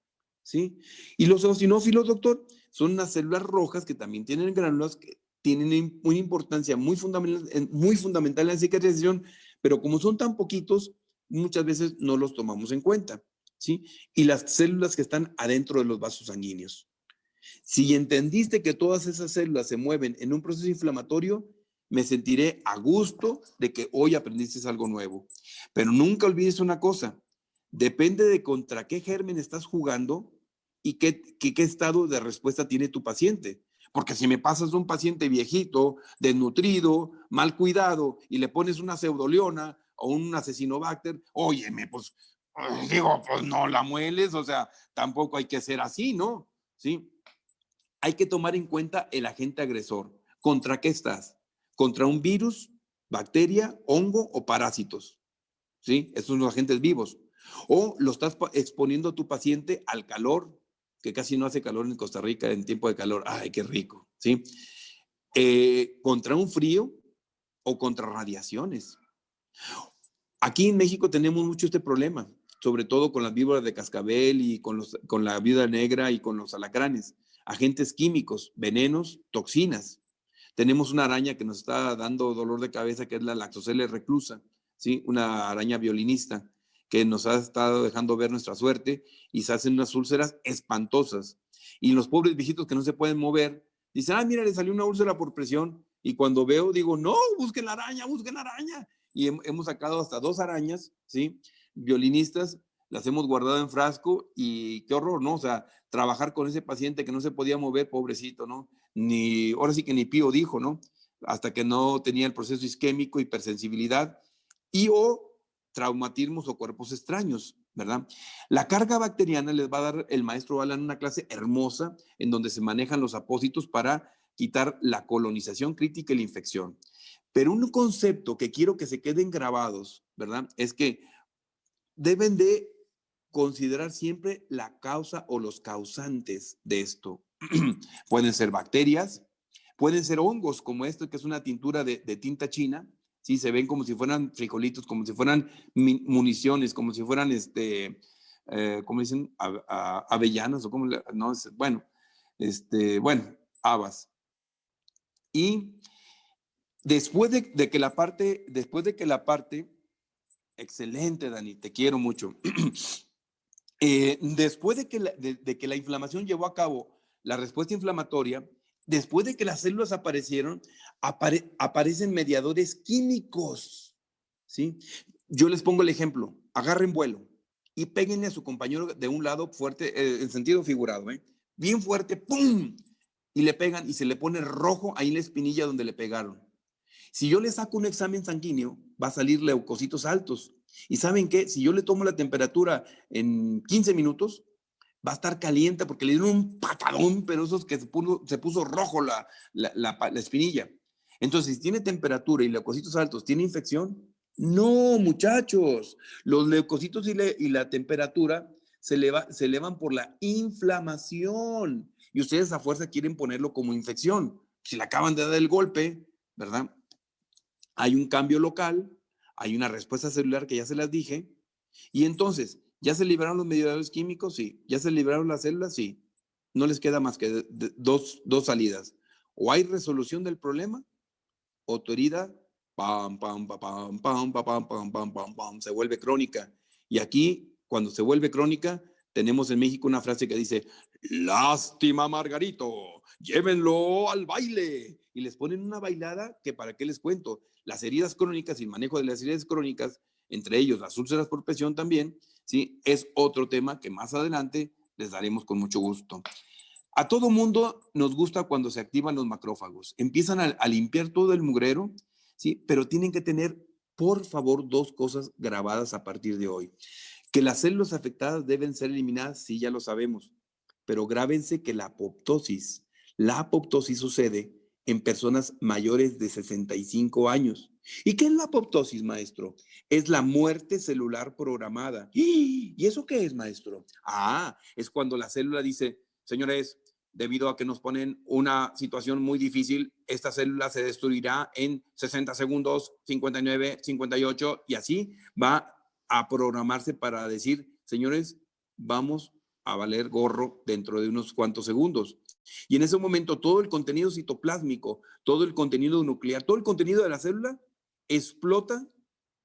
¿sí? Y los eosinófilos, doctor, son unas células rojas que también tienen gránulas que tienen una importancia muy fundamental en la cicatrización, pero como son tan poquitos, muchas veces no los tomamos en cuenta, ¿sí? Y las células que están adentro de los vasos sanguíneos. Si entendiste que todas esas células se mueven en un proceso inflamatorio, me sentiré a gusto de que hoy aprendiste algo nuevo. Pero nunca olvides una cosa, depende de contra qué germen estás jugando y qué estado de respuesta tiene tu paciente. Porque si me pasas un paciente viejito, desnutrido, mal cuidado, y le pones una pseudoleona o un asesinobacter, óyeme, pues, digo, pues no la mueles, o sea, tampoco hay que ser así, ¿no? ¿Sí? Hay que tomar en cuenta el agente agresor. ¿Contra qué estás? ¿Contra un virus, bacteria, hongo o parásitos? ¿Sí? Esos son los agentes vivos. O lo estás exponiendo a tu paciente al calor, que casi no hace calor en Costa Rica en tiempo de calor. ¡Ay, qué rico! ¿Sí? Contra un frío o contra radiaciones. Aquí en México tenemos mucho este problema, sobre todo con las víboras de cascabel y con la viuda negra y con los alacranes. Agentes químicos, venenos, toxinas. Tenemos una araña que nos está dando dolor de cabeza, que es la Lactocella reclusa, ¿sí? Una araña violinista que nos ha estado dejando ver nuestra suerte y se hacen unas úlceras espantosas. Y los pobres viejitos que no se pueden mover, dicen, ah, mira, le salió una úlcera por presión. Y cuando veo, digo, no, busquen la araña, busquen la araña. Y hemos sacado hasta 2 arañas, ¿sí? Violinistas, las hemos guardado en frasco y qué horror, ¿no? O sea, trabajar con ese paciente que no se podía mover, pobrecito, ¿no? Ahora sí que ni Pío dijo, ¿no? Hasta que no tenía el proceso isquémico, hipersensibilidad o traumatismos o cuerpos extraños, ¿verdad? La carga bacteriana les va a dar el maestro Alan una clase hermosa en donde se manejan los apósitos para quitar la colonización crítica y la infección. Pero un concepto que quiero que se queden grabados, ¿verdad? Es que deben de considerar siempre la causa o los causantes de esto. Pueden ser bacterias, pueden ser hongos como esto, que es una tintura de tinta china, ¿sí? Se ven como si fueran frijolitos, como si fueran municiones, como si fueran, ¿cómo dicen? Avellanas o como, no, bueno, bueno, habas. Y después de que la parte, excelente, Dani, te quiero mucho. Después de que la inflamación llevó a cabo la respuesta inflamatoria, después de que las células aparecieron, aparecen mediadores químicos, ¿sí? Yo les pongo el ejemplo, agarren vuelo y péguenle a su compañero de un lado fuerte, en sentido figurado, bien fuerte, ¡pum! Y le pegan y se le pone rojo ahí en la espinilla donde le pegaron. Si yo le saco un examen sanguíneo, va a salir leucocitos altos. ¿Y saben qué? Si yo le tomo la temperatura en 15 minutos, va a estar caliente porque le dieron un patadón, pero eso es que se puso rojo la espinilla. Entonces, si tiene temperatura y leucocitos altos, ¿tiene infección? No, muchachos. Los leucocitos y la temperatura se elevan por la inflamación. Y ustedes a fuerza quieren ponerlo como infección. Si le acaban de dar el golpe, ¿verdad? Hay un cambio local, hay una respuesta celular que ya se las dije, y entonces, ¿ya se liberaron los mediadores químicos? Sí. ¿Ya se liberaron las células? Sí. No les queda más que dos salidas. O hay resolución del problema, o tu herida, pam, pam, pam, pam, pam, pam, pam, pam, pam, pam, se vuelve crónica. Y aquí, cuando se vuelve crónica, tenemos en México una frase que dice, lástima, Margarito, llévenlo al baile. Y les ponen una bailada que para qué les cuento. Las heridas crónicas y el manejo de las heridas crónicas, entre ellos las úlceras por presión también, ¿sí? Es otro tema que más adelante les daremos con mucho gusto. A todo mundo nos gusta cuando se activan los macrófagos. Empiezan a limpiar todo el mugrero, ¿sí? Pero tienen que tener, por favor, dos cosas grabadas a partir de hoy. Que las células afectadas deben ser eliminadas, sí, ya lo sabemos, pero grábense que la apoptosis sucede en personas mayores de 65 años. ¿Y qué es la apoptosis, maestro? Es la muerte celular programada. ¿Y eso qué es, maestro? Es cuando la célula dice, señores, debido a que nos ponen una situación muy difícil, esta célula se destruirá en 60 segundos, 59, 58, y así va a programarse para decir, señores, vamos a valer gorro dentro de unos cuantos segundos. Y en ese momento todo el contenido citoplásmico, todo el contenido nuclear, todo el contenido de la célula explota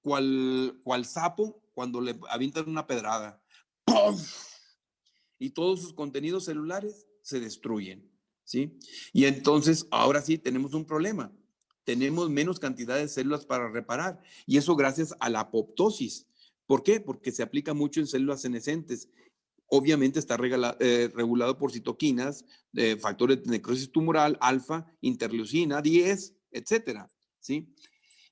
cual sapo cuando le avientan una pedrada. ¡Pum! Y todos sus contenidos celulares se destruyen, ¿sí? Y entonces, ahora sí, tenemos un problema. Tenemos menos cantidad de células para reparar. Y eso gracias a la apoptosis. ¿Por qué? Porque se aplica mucho en células senescentes. Obviamente está regulado por citoquinas, factores de necrosis tumoral, alfa, interleucina, 10, etcétera, ¿sí?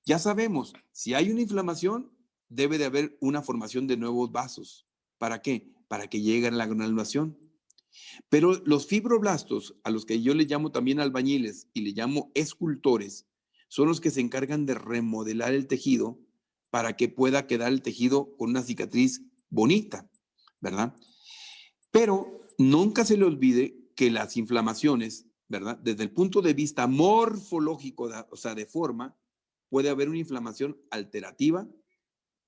Ya sabemos, si hay una inflamación, debe de haber una formación de nuevos vasos. ¿Para qué? Para que llegue a la granulación. Pero los fibroblastos, a los que yo le llamo también albañiles y le llamo escultores, son los que se encargan de remodelar el tejido para que pueda quedar el tejido con una cicatriz bonita, ¿verdad? Pero nunca se le olvide que las inflamaciones, ¿verdad? Desde el punto de vista morfológico, o sea, de forma, puede haber una inflamación alterativa,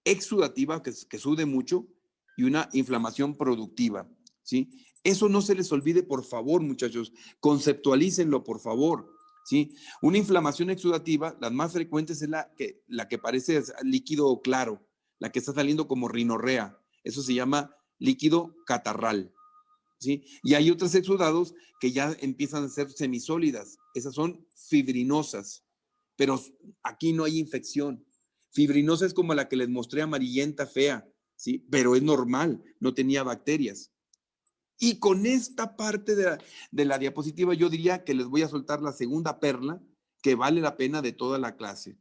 exudativa, que sude mucho, y una inflamación productiva, ¿sí? Eso no se les olvide, por favor, muchachos. Conceptualícenlo, por favor, ¿sí? Una inflamación exudativa, las más frecuentes es la que parece líquido claro, la que está saliendo como rinorrea. Eso se llama líquido catarral, ¿sí? Y hay otros exudados que ya empiezan a ser semisólidas. Esas son fibrinosas, pero aquí no hay infección. Fibrinosa es como la que les mostré, amarillenta, fea, ¿sí? Pero es normal, no tenía bacterias. Y con esta parte de la diapositiva yo diría que les voy a soltar la segunda perla que vale la pena de toda la clase.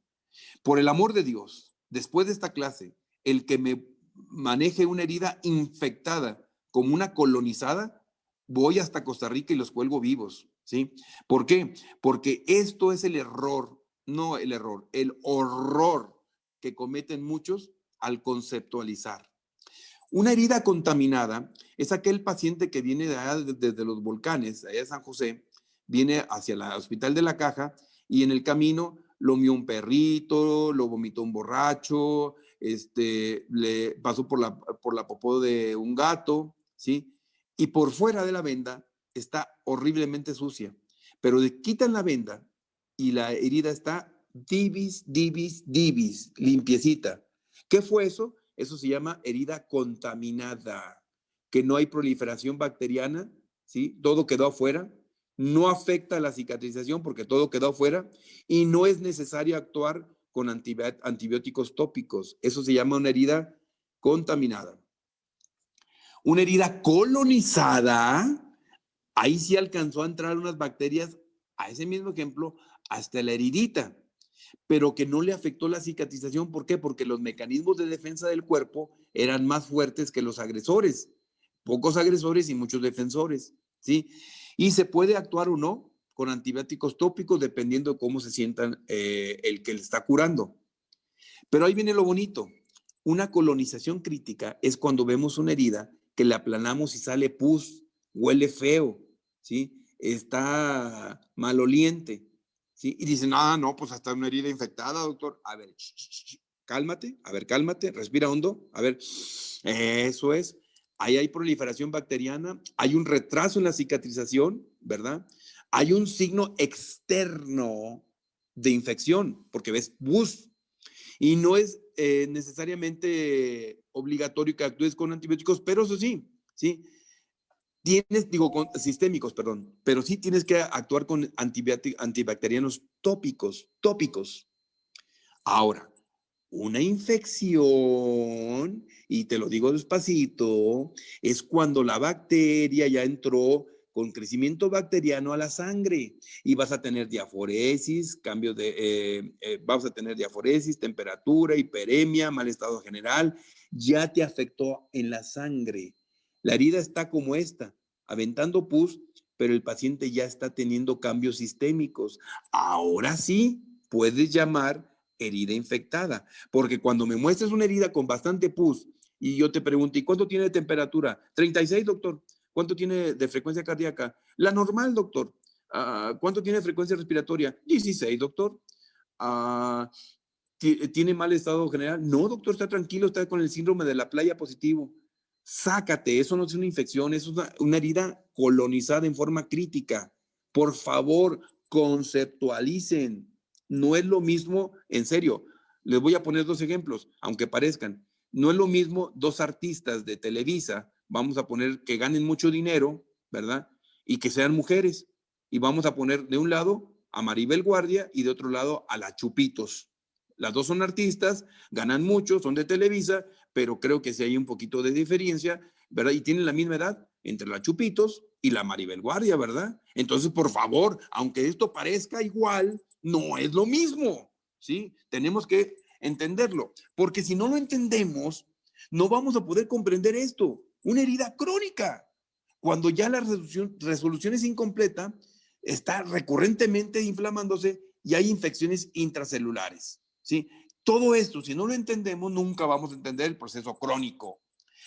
Por el amor de Dios, después de esta clase, el que me maneje una herida infectada como una colonizada, voy hasta Costa Rica y los cuelgo vivos, ¿sí? ¿Por qué? Porque esto es el error, no el error, el horror que cometen muchos al conceptualizar. Una herida contaminada es aquel paciente que viene de allá, desde los volcanes, allá de San José, viene hacia el Hospital de la Caja y en el camino lo mió un perrito, lo vomitó un borracho, le pasó por la popó de un gato, ¿sí? Y por fuera de la venda está horriblemente sucia, pero le quitan la venda y la herida está divis, divis, divis, limpiecita. ¿Qué fue eso? Eso se llama herida contaminada, que no hay proliferación bacteriana, ¿sí? Todo quedó afuera, no afecta a la cicatrización porque todo quedó afuera y no es necesario actuar con antibióticos tópicos. Eso se llama una herida contaminada. Una herida colonizada, ahí sí alcanzó a entrar unas bacterias, a ese mismo ejemplo, hasta la heridita, pero que no le afectó la cicatrización. ¿Por qué? Porque los mecanismos de defensa del cuerpo eran más fuertes que los agresores. Pocos agresores y muchos defensores, ¿sí? Y se puede actuar o no con antibióticos tópicos dependiendo de cómo se sientan el que le está curando. Pero ahí viene lo bonito. Una colonización crítica es cuando vemos una herida que le aplanamos y sale pus, huele feo, ¿sí? Está maloliente, ¿sí? Y dicen, no, pues hasta una herida infectada, doctor. A ver, cálmate, a ver, cálmate, respira hondo, a ver, eso es. Ahí hay proliferación bacteriana, hay un retraso en la cicatrización, ¿verdad? Hay un signo externo de infección, porque ves pus, y no es necesariamente obligatorio que actúes con antibióticos, pero eso sí, ¿sí? Tienes, digo, con sistémicos, perdón, pero sí tienes que actuar con antibacterianos tópicos. Ahora, una infección, y te lo digo despacito, es cuando la bacteria ya entró con crecimiento bacteriano a la sangre y vas a tener diaforesis, cambios vas a tener diaforesis, temperatura, hiperemia, mal estado general, ya te afectó en la sangre. La herida está como esta, aventando pus, pero el paciente ya está teniendo cambios sistémicos. Ahora sí, puedes llamar herida infectada, porque cuando me muestres una herida con bastante pus y yo te pregunto, ¿y cuánto tiene de temperatura? 36, doctor. ¿Cuánto tiene de frecuencia cardíaca? La normal, doctor. ¿Cuánto tiene de frecuencia respiratoria? 16, doctor. ¿Tiene mal estado general? No, doctor, está tranquilo, está con el síndrome de la playa positivo. Sácate, eso no es una infección, es una herida colonizada en forma crítica. Por favor, conceptualicen. No es lo mismo, en serio, les voy a poner dos ejemplos, aunque parezcan. No es lo mismo dos artistas de Televisa, vamos a poner que ganen mucho dinero, ¿verdad? Y que sean mujeres. Y vamos a poner de un lado a Maribel Guardia y de otro lado a la Chupitos. Las dos son artistas, ganan mucho, son de Televisa, pero creo que sí hay un poquito de diferencia, ¿verdad? Y tienen la misma edad entre la Chupitos y la Maribel Guardia, ¿verdad? Entonces, por favor, aunque esto parezca igual, no es lo mismo, ¿sí? Tenemos que entenderlo, porque si no lo entendemos, no vamos a poder comprender esto. Una herida crónica, cuando ya la resolución es incompleta, está recurrentemente inflamándose y hay infecciones intracelulares, ¿sí? Todo esto, si no lo entendemos, nunca vamos a entender el proceso crónico.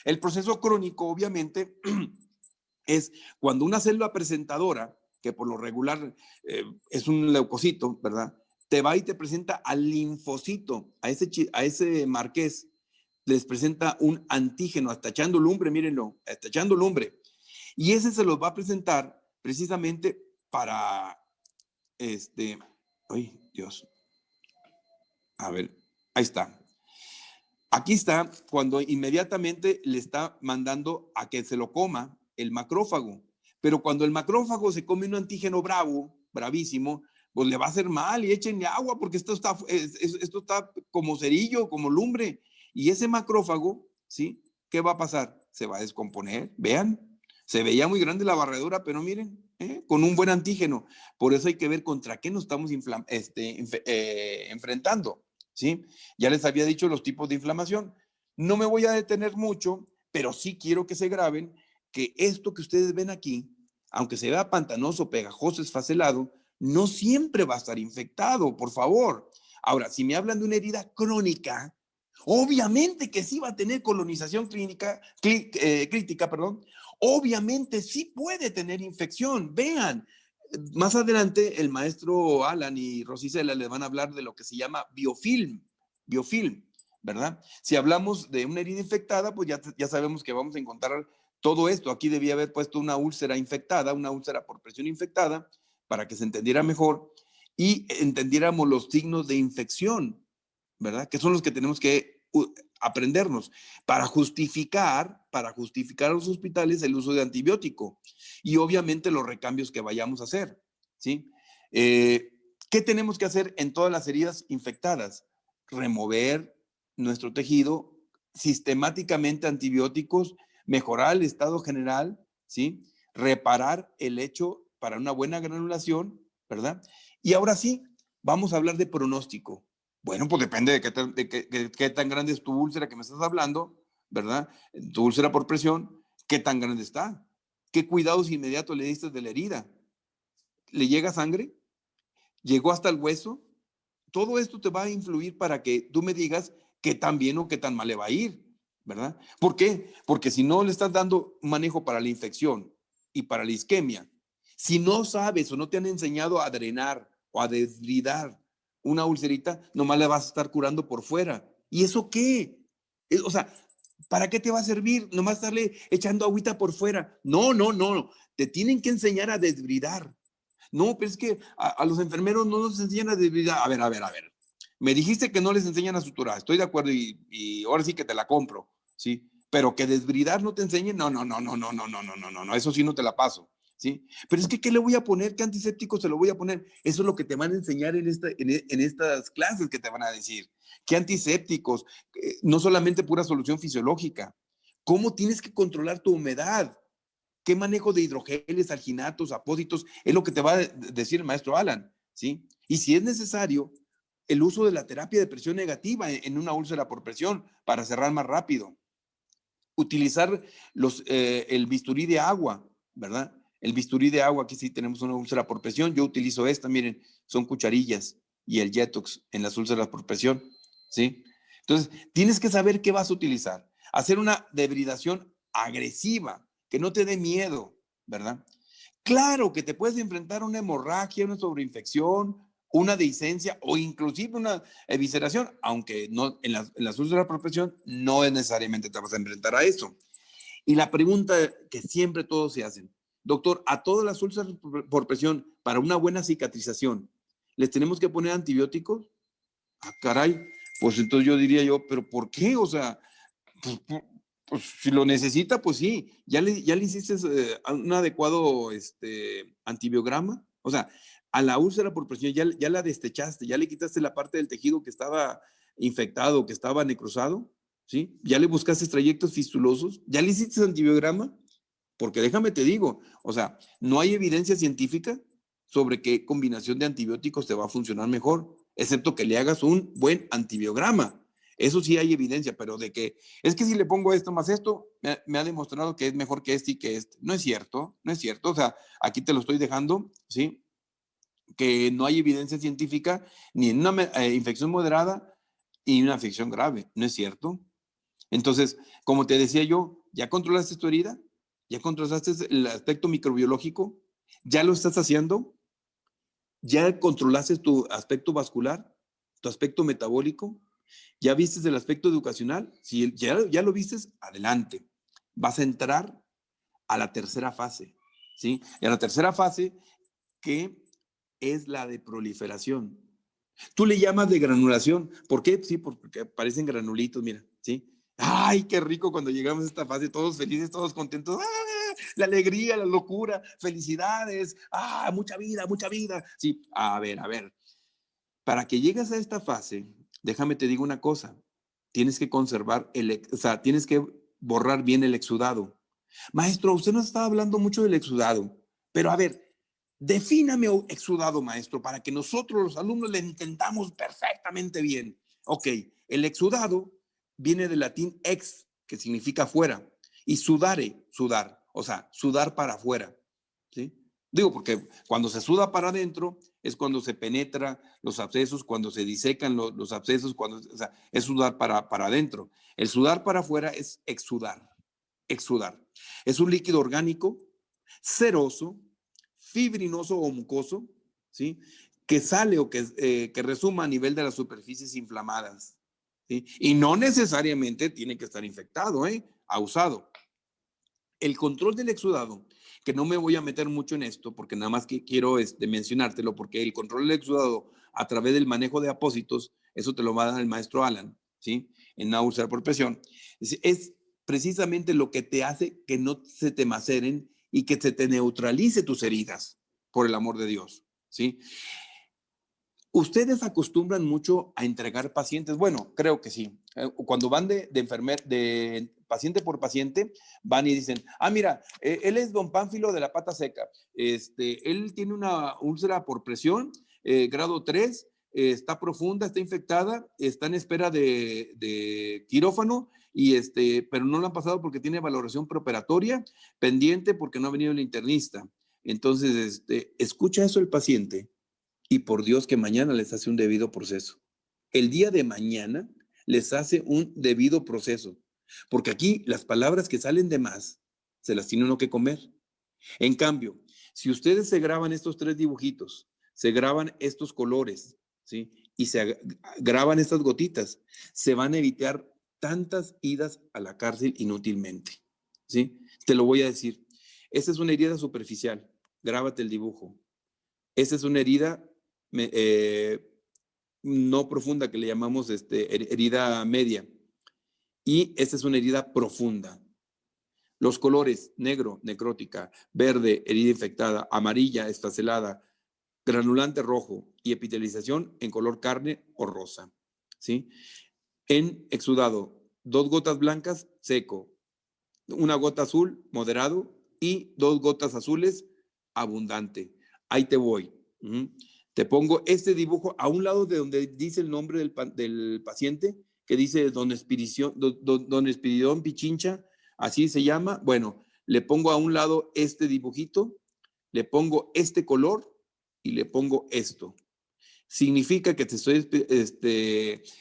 El proceso crónico, obviamente, es cuando una célula presentadora, que por lo regular es un leucocito, ¿verdad? Te va y te presenta al linfocito, a ese marqués, les presenta un antígeno, hasta echando lumbre, mírenlo, hasta echando lumbre. Y ese se los va a presentar precisamente para, ay, Dios, a ver, ahí está. Aquí está cuando inmediatamente le está mandando a que se lo coma el macrófago. Pero cuando el macrófago se come un antígeno bravo, bravísimo, pues le va a hacer mal y échenle agua porque esto está como cerillo, como lumbre. Y ese macrófago, ¿sí? ¿Qué va a pasar? Se va a descomponer. Vean, se veía muy grande la barredura, pero miren, con un buen antígeno. Por eso hay que ver contra qué nos estamos enfrentando, ¿sí? Ya les había dicho los tipos de inflamación. No me voy a detener mucho, pero sí quiero que se graben que esto que ustedes ven aquí, aunque se vea pantanoso, pegajoso, esfacelado, no siempre va a estar infectado, por favor. Ahora, si me hablan de una herida crónica, obviamente que sí va a tener colonización crítica, perdón. Obviamente sí puede tener infección. Vean, más adelante el maestro Alan y Rosicela les van a hablar de lo que se llama biofilm, ¿verdad? Si hablamos de una herida infectada, pues ya sabemos que vamos a encontrar todo esto. Aquí debía haber puesto una úlcera infectada, una úlcera por presión infectada, para que se entendiera mejor. y entendiéramos los signos de infección, ¿verdad? Que son los que tenemos que aprendernos para justificar a los hospitales el uso de antibiótico y obviamente los recambios que vayamos a hacer, ¿sí? ¿Qué tenemos que hacer en todas las heridas infectadas? Remover nuestro tejido sistemáticamente antibióticos, mejorar el estado general, ¿sí? Reparar el hecho para una buena granulación, ¿verdad? Y ahora sí, vamos a hablar de pronóstico. Bueno, pues depende de qué tan grande es tu úlcera que me estás hablando, ¿verdad? Tu úlcera por presión, qué tan grande está, qué cuidados inmediatos le diste de la herida. ¿Le llega sangre? ¿Llegó hasta el hueso? Todo esto te va a influir para que tú me digas qué tan bien o qué tan mal le va a ir, ¿verdad? ¿Por qué? Porque si no le estás dando manejo para la infección y para la isquemia, si no sabes o no te han enseñado a drenar o a desbridar una ulcerita, nomás la vas a estar curando por fuera. ¿Y eso qué? O sea, ¿para qué te va a servir? Nomás estarle echando agüita por fuera. No, no, no. Te tienen que enseñar a desbridar. No, pero es que a los enfermeros no nos enseñan a desbridar. A ver. Me dijiste que no les enseñan a suturar. Estoy de acuerdo y ahora sí que te la compro, ¿sí? Pero que desbridar no te enseñen, no, no, no, no, no, no, no, no, no, no, no, eso sí no te la paso, ¿sí? Pero es que, ¿qué le voy a poner? ¿Qué antiséptico se lo voy a poner? Eso es lo que te van a enseñar en estas clases que te van a decir. ¿Qué antisépticos? No solamente pura solución fisiológica. ¿Cómo tienes que controlar tu humedad? ¿Qué manejo de hidrogeles, alginatos, apósitos? Es lo que te va a decir el maestro Alan, ¿sí? Y si es necesario, el uso de la terapia de presión negativa en una úlcera por presión para cerrar más rápido. Utilizar el bisturí de agua, ¿verdad? El bisturí de agua, aquí sí tenemos una úlcera por presión. Yo utilizo esta, miren, son cucharillas y el Jetox en las úlceras por presión, ¿sí? Entonces, tienes que saber qué vas a utilizar. Hacer una debridación agresiva, que no te dé miedo, ¿verdad? Claro que te puedes enfrentar a una hemorragia, una sobreinfección, una dehiscencia o inclusive una evisceración, aunque no, en las úlceras por presión no es necesariamente te vas a enfrentar a eso. Y la pregunta que siempre todos se hacen, doctor, a todas las úlceras por presión, para una buena cicatrización, ¿les tenemos que poner antibióticos? Ah, caray, pues entonces yo diría yo, pero ¿por qué? O sea, pues, pues, si lo necesita, pues sí. ¿Ya le hiciste un adecuado antibiograma? O sea, a la úlcera por presión ya la destechaste, ya le quitaste la parte del tejido que estaba infectado, que estaba necrosado, ¿sí? ¿Ya le buscaste trayectos fistulosos? ¿Ya le hiciste antibiograma? Porque déjame te digo, o sea, no hay evidencia científica sobre qué combinación de antibióticos te va a funcionar mejor, excepto que le hagas un buen antibiograma. Eso sí hay evidencia, pero de que es que si le pongo esto más esto, me ha demostrado que es mejor que este y que este. No es cierto, no es cierto. O sea, aquí te lo estoy dejando, ¿sí? Que no hay evidencia científica ni en una infección moderada y una infección grave. No es cierto. Entonces, como te decía yo, ¿ya controlaste tu herida? ¿Ya controlaste el aspecto microbiológico? ¿Ya lo estás haciendo? ¿Ya controlaste tu aspecto vascular? ¿Tu aspecto metabólico? ¿Ya viste el aspecto educacional? Si ya lo viste, adelante. Vas a entrar a la tercera fase, ¿sí? Y a la tercera fase, que es la de proliferación. Tú le llamas de granulación. ¿Por qué? Sí, porque aparecen granulitos, mira, ¿sí? Ay, qué rico cuando llegamos a esta fase, todos felices, todos contentos. ¡Ah! La alegría, la locura, felicidades. ¡Ah! Mucha vida, mucha vida. Sí, a ver. Para que llegues a esta fase, déjame te digo una cosa. Tienes que conservar o sea, tienes que borrar bien el exudado. Maestro, usted nos estaba hablando mucho del exudado, pero a ver, defíname exudado, maestro, para que nosotros los alumnos le entendamos perfectamente bien. Ok, el exudado viene del latín ex, que significa fuera, y sudare, sudar, o sea, sudar para afuera, ¿sí? Digo, porque cuando se suda para adentro es cuando se penetra los abscesos, cuando se disecan los abscesos, o sea, es sudar para adentro. El sudar para afuera es exudar, exudar. Es un líquido orgánico, ceroso, fibrinoso o mucoso, ¿sí? Que sale o que resuma a nivel de las superficies inflamadas, ¿sí? Y no necesariamente tiene que estar infectado, ausado. El control del exudado que no me voy a meter mucho en esto, porque nada más que quiero mencionártelo, porque el control del exudado a través del manejo de apósitos, eso te lo va a dar el maestro Alan, ¿sí? En no usar por presión. Es precisamente lo que te hace que no se te maceren y que se te neutralice tus heridas, por el amor de Dios, ¿sí? ¿Ustedes acostumbran mucho a entregar pacientes? Bueno, creo que sí. Cuando van de paciente por paciente, van y dicen, mira, él es don Pánfilo de la pata seca. Él tiene una úlcera por presión, grado 3, está profunda, está infectada, está en espera de quirófano, pero no lo han pasado porque tiene valoración preoperatoria, pendiente porque no ha venido el internista. Entonces, escucha eso el paciente y por Dios que mañana les hace un debido proceso. El día de mañana les hace un debido proceso, porque aquí las palabras que salen de más se las tiene uno que comer. En cambio, si ustedes se graban estos 3 dibujitos, se graban estos colores, ¿sí? Y se graban estas gotitas, se van a evitar tantas idas a la cárcel inútilmente, ¿sí? Te lo voy a decir. Esta es una herida superficial, grábate el dibujo. Esta es una herida no profunda que le llamamos herida media. Y esta es una herida profunda. Los colores negro, necrótica, verde, herida infectada, amarilla, esfacelada, granulante rojo y epitelización en color carne o rosa, ¿sí? En exudado, 2 gotas blancas, seco, 1 gota azul, moderado, y 2 gotas azules, abundante. Ahí te voy. Te pongo este dibujo a un lado de donde dice el nombre del paciente, que dice don Espiridón Pichincha, así se llama. Bueno, le pongo a un lado este dibujito, le pongo este color y le pongo esto. Significa que te estoy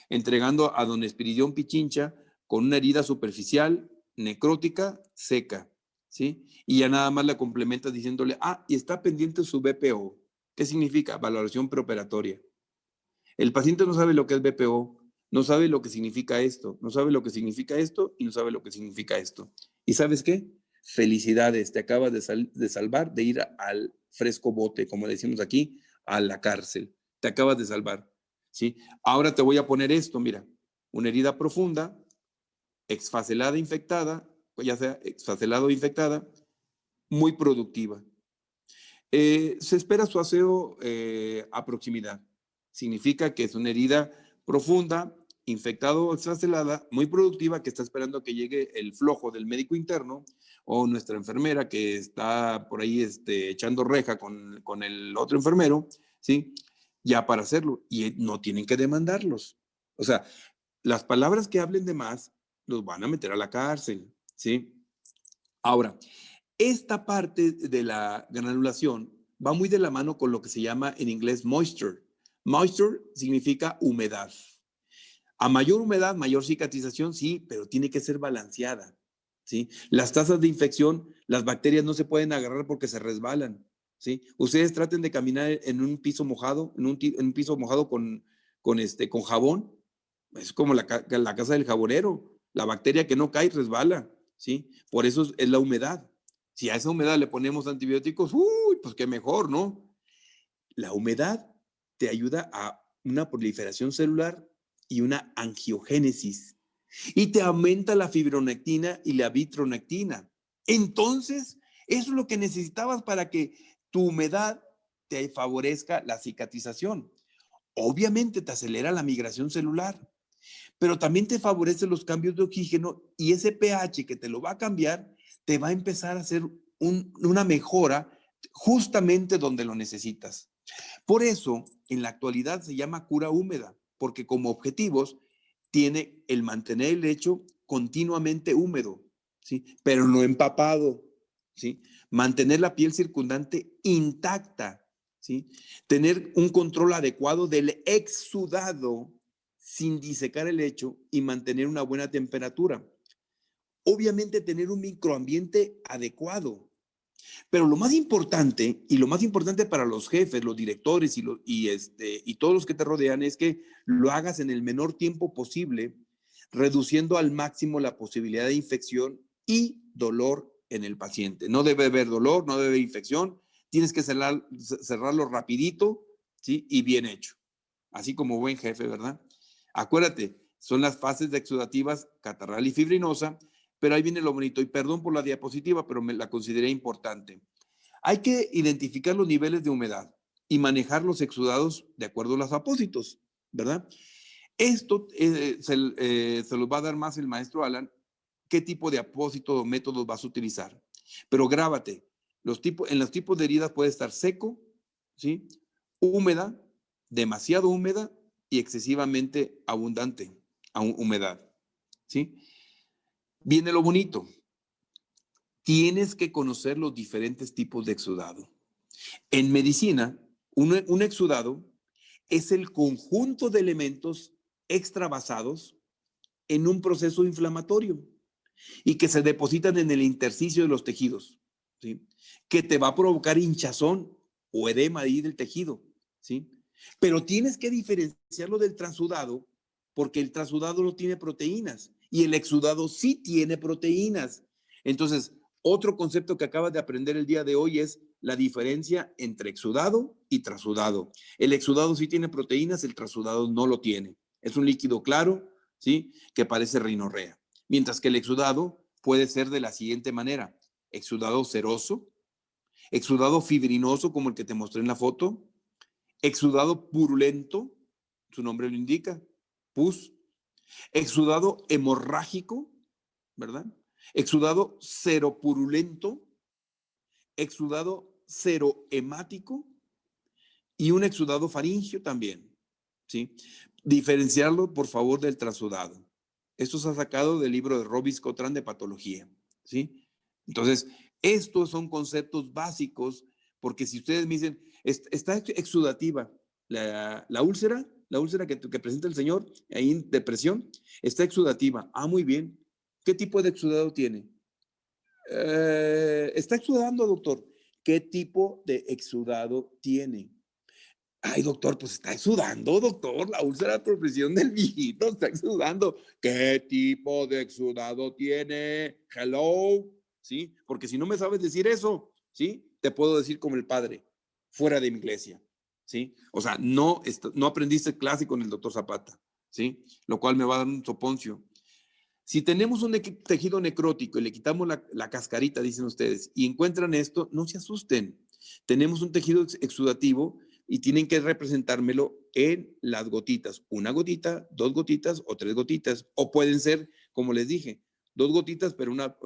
entregando a don Espiridón Pichincha con una herida superficial, necrótica, seca, ¿sí? Y ya nada más la complementas diciéndole, y está pendiente su BPO. ¿Qué significa? Valoración preoperatoria. El paciente no sabe lo que es BPO, no sabe lo que significa esto, no sabe lo que significa esto y no sabe lo que significa esto. ¿Y sabes qué? Felicidades, te acabas de salvar de ir al fresco bote, como decimos aquí, a la cárcel. Te acabas de salvar, ¿sí? Ahora te voy a poner esto, mira, una herida profunda, exfacelada infectada, ya sea exfacelada o infectada, muy productiva. Se espera su aseo a proximidad. Significa que es una herida profunda, infectada o exfacelada, muy productiva, que está esperando que llegue el flojo del médico interno o nuestra enfermera que está por ahí echando reja con el otro enfermero, ¿sí? Ya para hacerlo. Y no tienen que demandarlos. O sea, las palabras que hablen de más los van a meter a la cárcel, ¿sí? Ahora, esta parte de la granulación va muy de la mano con lo que se llama en inglés moisture. Moisture significa humedad. A mayor humedad, mayor cicatrización, sí, pero tiene que ser balanceada, ¿sí? Las tasas de infección, las bacterias no se pueden agarrar porque se resbalan, ¿sí? Ustedes traten de caminar en un piso mojado, en un piso mojado con jabón. Es como la casa del jabonero. La bacteria que no cae resbala, ¿sí? Por eso es la humedad. Si a esa humedad le ponemos antibióticos, pues qué mejor, ¿no? La humedad te ayuda a una proliferación celular y una angiogénesis. Y te aumenta la fibronectina y la vitronectina. Entonces, eso es lo que necesitabas para que tu humedad te favorezca la cicatrización. Obviamente te acelera la migración celular, pero también te favorece los cambios de oxígeno y ese pH que te lo va a cambiar, te va a empezar a hacer una mejora justamente donde lo necesitas. Por eso, en la actualidad se llama cura húmeda, porque como objetivos tiene el mantener el lecho continuamente húmedo, ¿sí? Pero no empapado, ¿sí? Mantener la piel circundante intacta, ¿sí? Tener un control adecuado del exudado sin disecar el lecho y mantener una buena temperatura. Obviamente tener un microambiente adecuado. Pero lo más importante, y lo más importante para los jefes, los directores y todos los que te rodean, es que lo hagas en el menor tiempo posible, reduciendo al máximo la posibilidad de infección y dolor en el paciente. No debe haber dolor, no debe haber infección. Tienes que cerrarlo rapidito, ¿sí? Y bien hecho. Así como buen jefe, ¿verdad? Acuérdate, son las fases exudativas catarral y fibrinosa, pero ahí viene lo bonito. Y perdón por la diapositiva, pero me la consideré importante. Hay que identificar los niveles de humedad y manejar los exudados de acuerdo a los apósitos, ¿verdad? Esto se los va a dar más el maestro Alan, qué tipo de apósito o métodos vas a utilizar. Pero grábate, en los tipos de heridas puede estar seco, ¿sí? Húmeda, demasiado húmeda y excesivamente abundante humedad, ¿sí? Viene lo bonito. Tienes que conocer los diferentes tipos de exudado. En medicina, un exudado es el conjunto de elementos extravasados en un proceso inflamatorio y que se depositan en el intersticio de los tejidos, ¿sí? Que te va a provocar hinchazón o edema ahí del tejido, ¿sí? Pero tienes que diferenciarlo del transudado porque el transudado no tiene proteínas y el exudado sí tiene proteínas. Entonces, otro concepto que acabas de aprender el día de hoy es la diferencia entre exudado y transudado. El exudado sí tiene proteínas, el transudado no lo tiene. Es un líquido claro, ¿sí? Que parece rinorrea. Mientras que el exudado puede ser de la siguiente manera: exudado seroso, exudado fibrinoso como el que te mostré en la foto, exudado purulento, su nombre lo indica, pus, exudado hemorrágico, ¿verdad? Exudado seropurulento, exudado serohemático y un exudado faríngeo también, ¿sí? Diferenciarlo, por favor, del transudado. Esto se ha sacado del libro de Robis Cotran de patología, ¿sí? Entonces, estos son conceptos básicos, porque si ustedes me dicen, está exudativa la úlcera que presenta el señor ahí en depresión, está exudativa. Ah, muy bien. ¿Qué tipo de exudado tiene? Está exudando, doctor. ¿Qué tipo de exudado tiene? Ay, doctor, pues está exudando, doctor. La úlcera de profesión del viejito está exudando. ¿Qué tipo de exudado tiene? Hello, ¿sí? Porque si no me sabes decir eso, ¿sí? Te puedo decir como el padre, fuera de mi iglesia, ¿sí? O sea, no aprendiste clase con el doctor Zapata, ¿sí? Lo cual me va a dar un soponcio. Si tenemos un tejido necrótico y le quitamos la cascarita, dicen ustedes, y encuentran esto, no se asusten. Tenemos un tejido exudativo y tienen que representármelo en las gotitas. Una gotita, dos gotitas o tres gotitas. O pueden ser, como les dije, dos gotitas, pero una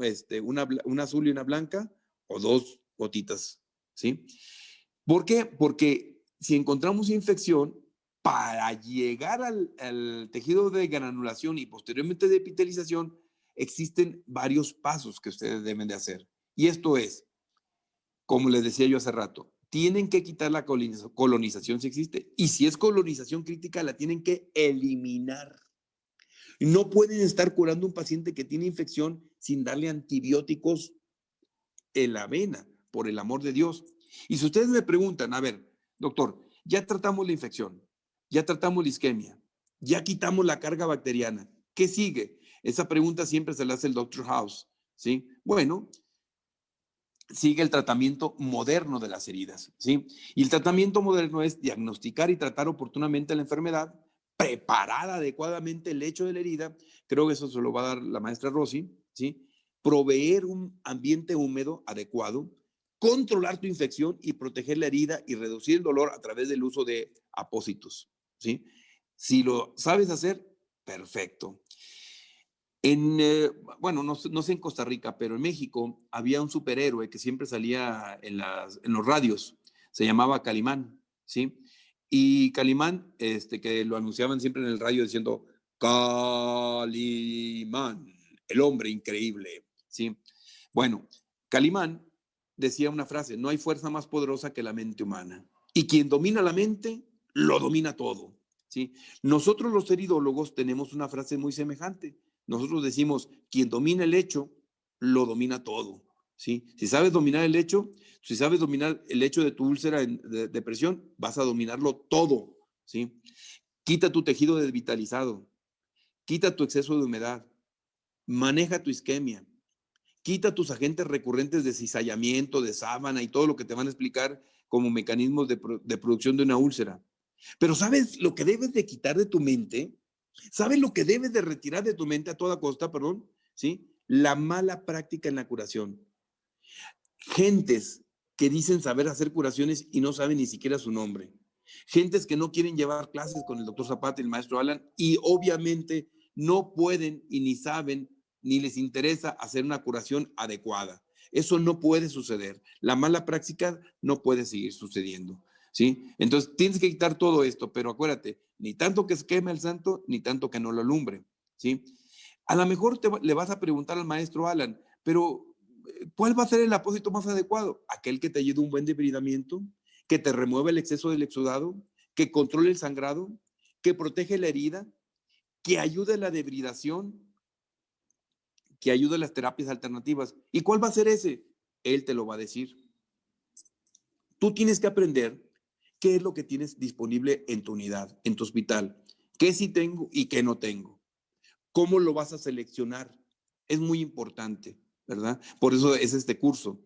azul y una blanca, o dos gotitas, ¿sí? ¿Por qué? Porque si encontramos infección, para llegar al tejido de granulación y posteriormente de epitelización, existen varios pasos que ustedes deben de hacer. Y esto es, como les decía yo hace rato, tienen que quitar la colonización si existe. Y si es colonización crítica, la tienen que eliminar. No pueden estar curando a un paciente que tiene infección sin darle antibióticos en la vena, por el amor de Dios. Y si ustedes me preguntan, a ver, doctor, ya tratamos la infección, ya tratamos la isquemia, ya quitamos la carga bacteriana, ¿qué sigue? Esa pregunta siempre se la hace el Dr. House, ¿sí? Bueno, sigue el tratamiento moderno de las heridas, ¿sí? Y el tratamiento moderno es diagnosticar y tratar oportunamente la enfermedad, preparar adecuadamente el lecho de la herida, creo que eso se lo va a dar la maestra Rosy, ¿sí? Proveer un ambiente húmedo adecuado, controlar tu infección y proteger la herida y reducir el dolor a través del uso de apósitos, ¿sí? Si lo sabes hacer, perfecto. Bueno, no sé en Costa Rica, pero en México había un superhéroe que siempre salía en los radios, se llamaba Calimán, ¿sí? Y Calimán, que lo anunciaban siempre en el radio diciendo, Calimán, el hombre increíble, ¿sí? Bueno, Calimán decía una frase, no hay fuerza más poderosa que la mente humana. Y quien domina la mente, lo domina todo, ¿sí? Nosotros los heridólogos tenemos una frase muy semejante. Nosotros decimos, quien domina el hecho, lo domina todo, ¿sí? Si sabes dominar el hecho, si sabes dominar el hecho de tu úlcera de depresión, vas a dominarlo todo, ¿sí? Quita tu tejido desvitalizado, quita tu exceso de humedad, maneja tu isquemia, Quita tus agentes recurrentes de cizallamiento, de sábana y todo lo que te van a explicar como mecanismos de producción de una úlcera. Pero ¿sabes lo que debes de quitar de tu mente? ¿Sabes lo que debes de retirar de tu mente a toda costa, perdón? ¿Sí? La mala práctica en la curación. Gentes que dicen saber hacer curaciones y no saben ni siquiera su nombre. Gentes que no quieren llevar clases con el doctor Zapata y el maestro Alan y obviamente no pueden y ni saben ni les interesa hacer una curación adecuada. Eso no puede suceder. La mala práctica no puede seguir sucediendo. ¿Sí? Entonces tienes que quitar todo esto, pero acuérdate, ni tanto que se queme el santo, ni tanto que no lo alumbre. ¿Sí? A lo mejor le vas a preguntar al maestro Alan, pero ¿cuál va a ser el apósito más adecuado? Aquel que te ayude un buen debridamiento, que te remueva el exceso del exudado, que controle el sangrado, que protege la herida, que ayude a la debridación, que ayude a las terapias alternativas. ¿Y cuál va a ser ese? Él te lo va a decir. Tú tienes que aprender qué es lo que tienes disponible en tu unidad, en tu hospital, qué sí tengo y qué no tengo. ¿Cómo lo vas a seleccionar? Es muy importante, ¿verdad? Por eso es este curso.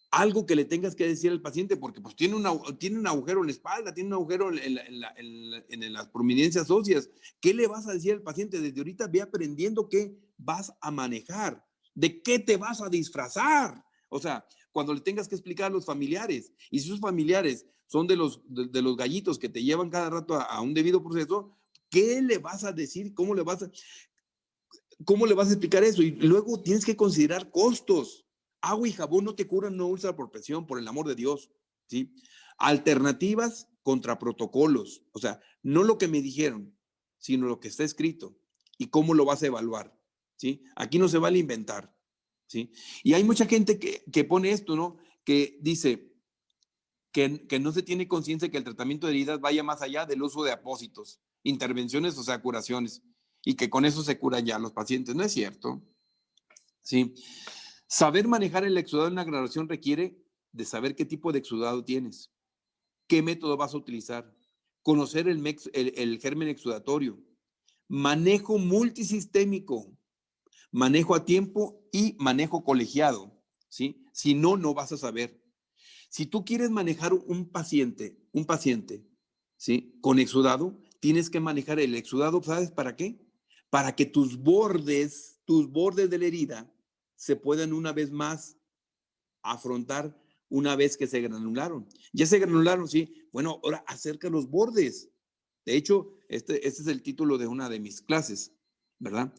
Algo que le tengas que decir al paciente, porque pues tiene un agujero en la espalda, tiene un agujero en las prominencias óseas. ¿Qué le vas a decir al paciente? Desde ahorita ve aprendiendo qué vas a manejar, de qué te vas a disfrazar. O sea, cuando le tengas que explicar a los familiares, y si sus familiares son de los gallitos que te llevan cada rato a un debido proceso, ¿qué le vas a decir? ¿Cómo le vas a explicar eso? Y luego tienes que considerar costos. Agua y jabón no te curan una úlcera por presión, por el amor de Dios, ¿sí? Alternativas contra protocolos. O sea, no lo que me dijeron, sino lo que está escrito y cómo lo vas a evaluar, ¿sí? Aquí no se vale inventar, ¿sí? Y hay mucha gente que pone esto, ¿no? Que dice que no se tiene conciencia que el tratamiento de heridas vaya más allá del uso de apósitos, intervenciones, o sea, curaciones, y que con eso se curan ya los pacientes. No es cierto, ¿sí? Saber manejar el exudado en una graduación requiere de saber qué tipo de exudado tienes, qué método vas a utilizar, conocer el germen exudatorio, manejo multisistémico, manejo a tiempo y manejo colegiado, ¿sí? Si no, no vas a saber. Si tú quieres manejar un paciente, ¿sí? Con exudado, tienes que manejar el exudado, ¿sabes para qué? Para que tus bordes de la herida se puedan una vez más afrontar una vez que se granularon. Ya se granularon, sí. Bueno, ahora acerca los bordes. De hecho, este es el título de una de mis clases, ¿verdad?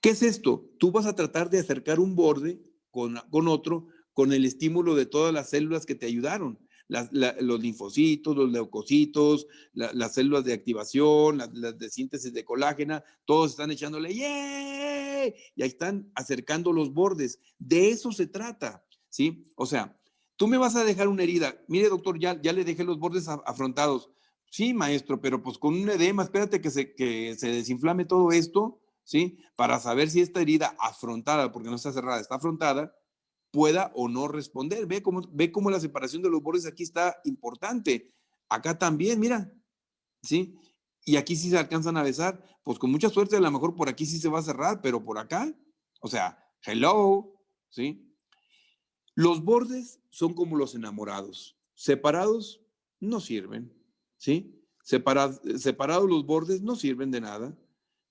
¿Qué es esto? Tú vas a tratar de acercar un borde con otro con el estímulo de todas las células que te ayudaron. Los linfocitos, los leucocitos, las células de activación, las de síntesis de colágena, todos están echándole ¡yay! Y ahí están acercando los bordes. De eso se trata, ¿sí? O sea, tú me vas a dejar una herida. Mire, doctor, ya le dejé los bordes afrontados. Sí, maestro, pero pues con un edema, espérate que se desinflame todo esto, ¿sí? Para saber si esta herida afrontada, porque no está cerrada, está afrontada, pueda o no responder. Ve cómo la separación de los bordes aquí está importante. Acá también, mira, ¿sí? Y aquí sí se alcanzan a besar. Pues con mucha suerte, a lo mejor por aquí sí se va a cerrar, pero por acá, o sea, hello, ¿sí? Los bordes son como los enamorados. Separados no sirven, ¿sí? Separados los bordes no sirven de nada,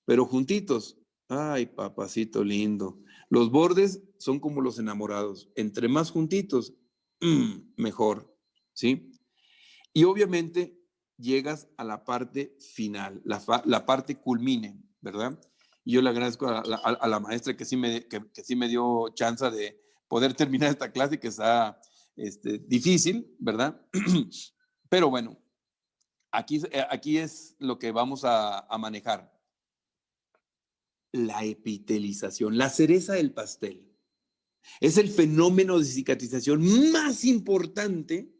pero juntitos, ay, papacito lindo. Los bordes son como los enamorados. Entre más juntitos, mejor, ¿sí? Y obviamente llegas a la parte final, la parte culmine, ¿verdad? Y yo le agradezco a la maestra que sí me dio chance de poder terminar esta clase que está difícil, ¿verdad? Pero bueno, aquí es lo que vamos a manejar. La epitelización, la cereza del pastel. Es el fenómeno de cicatrización más importante,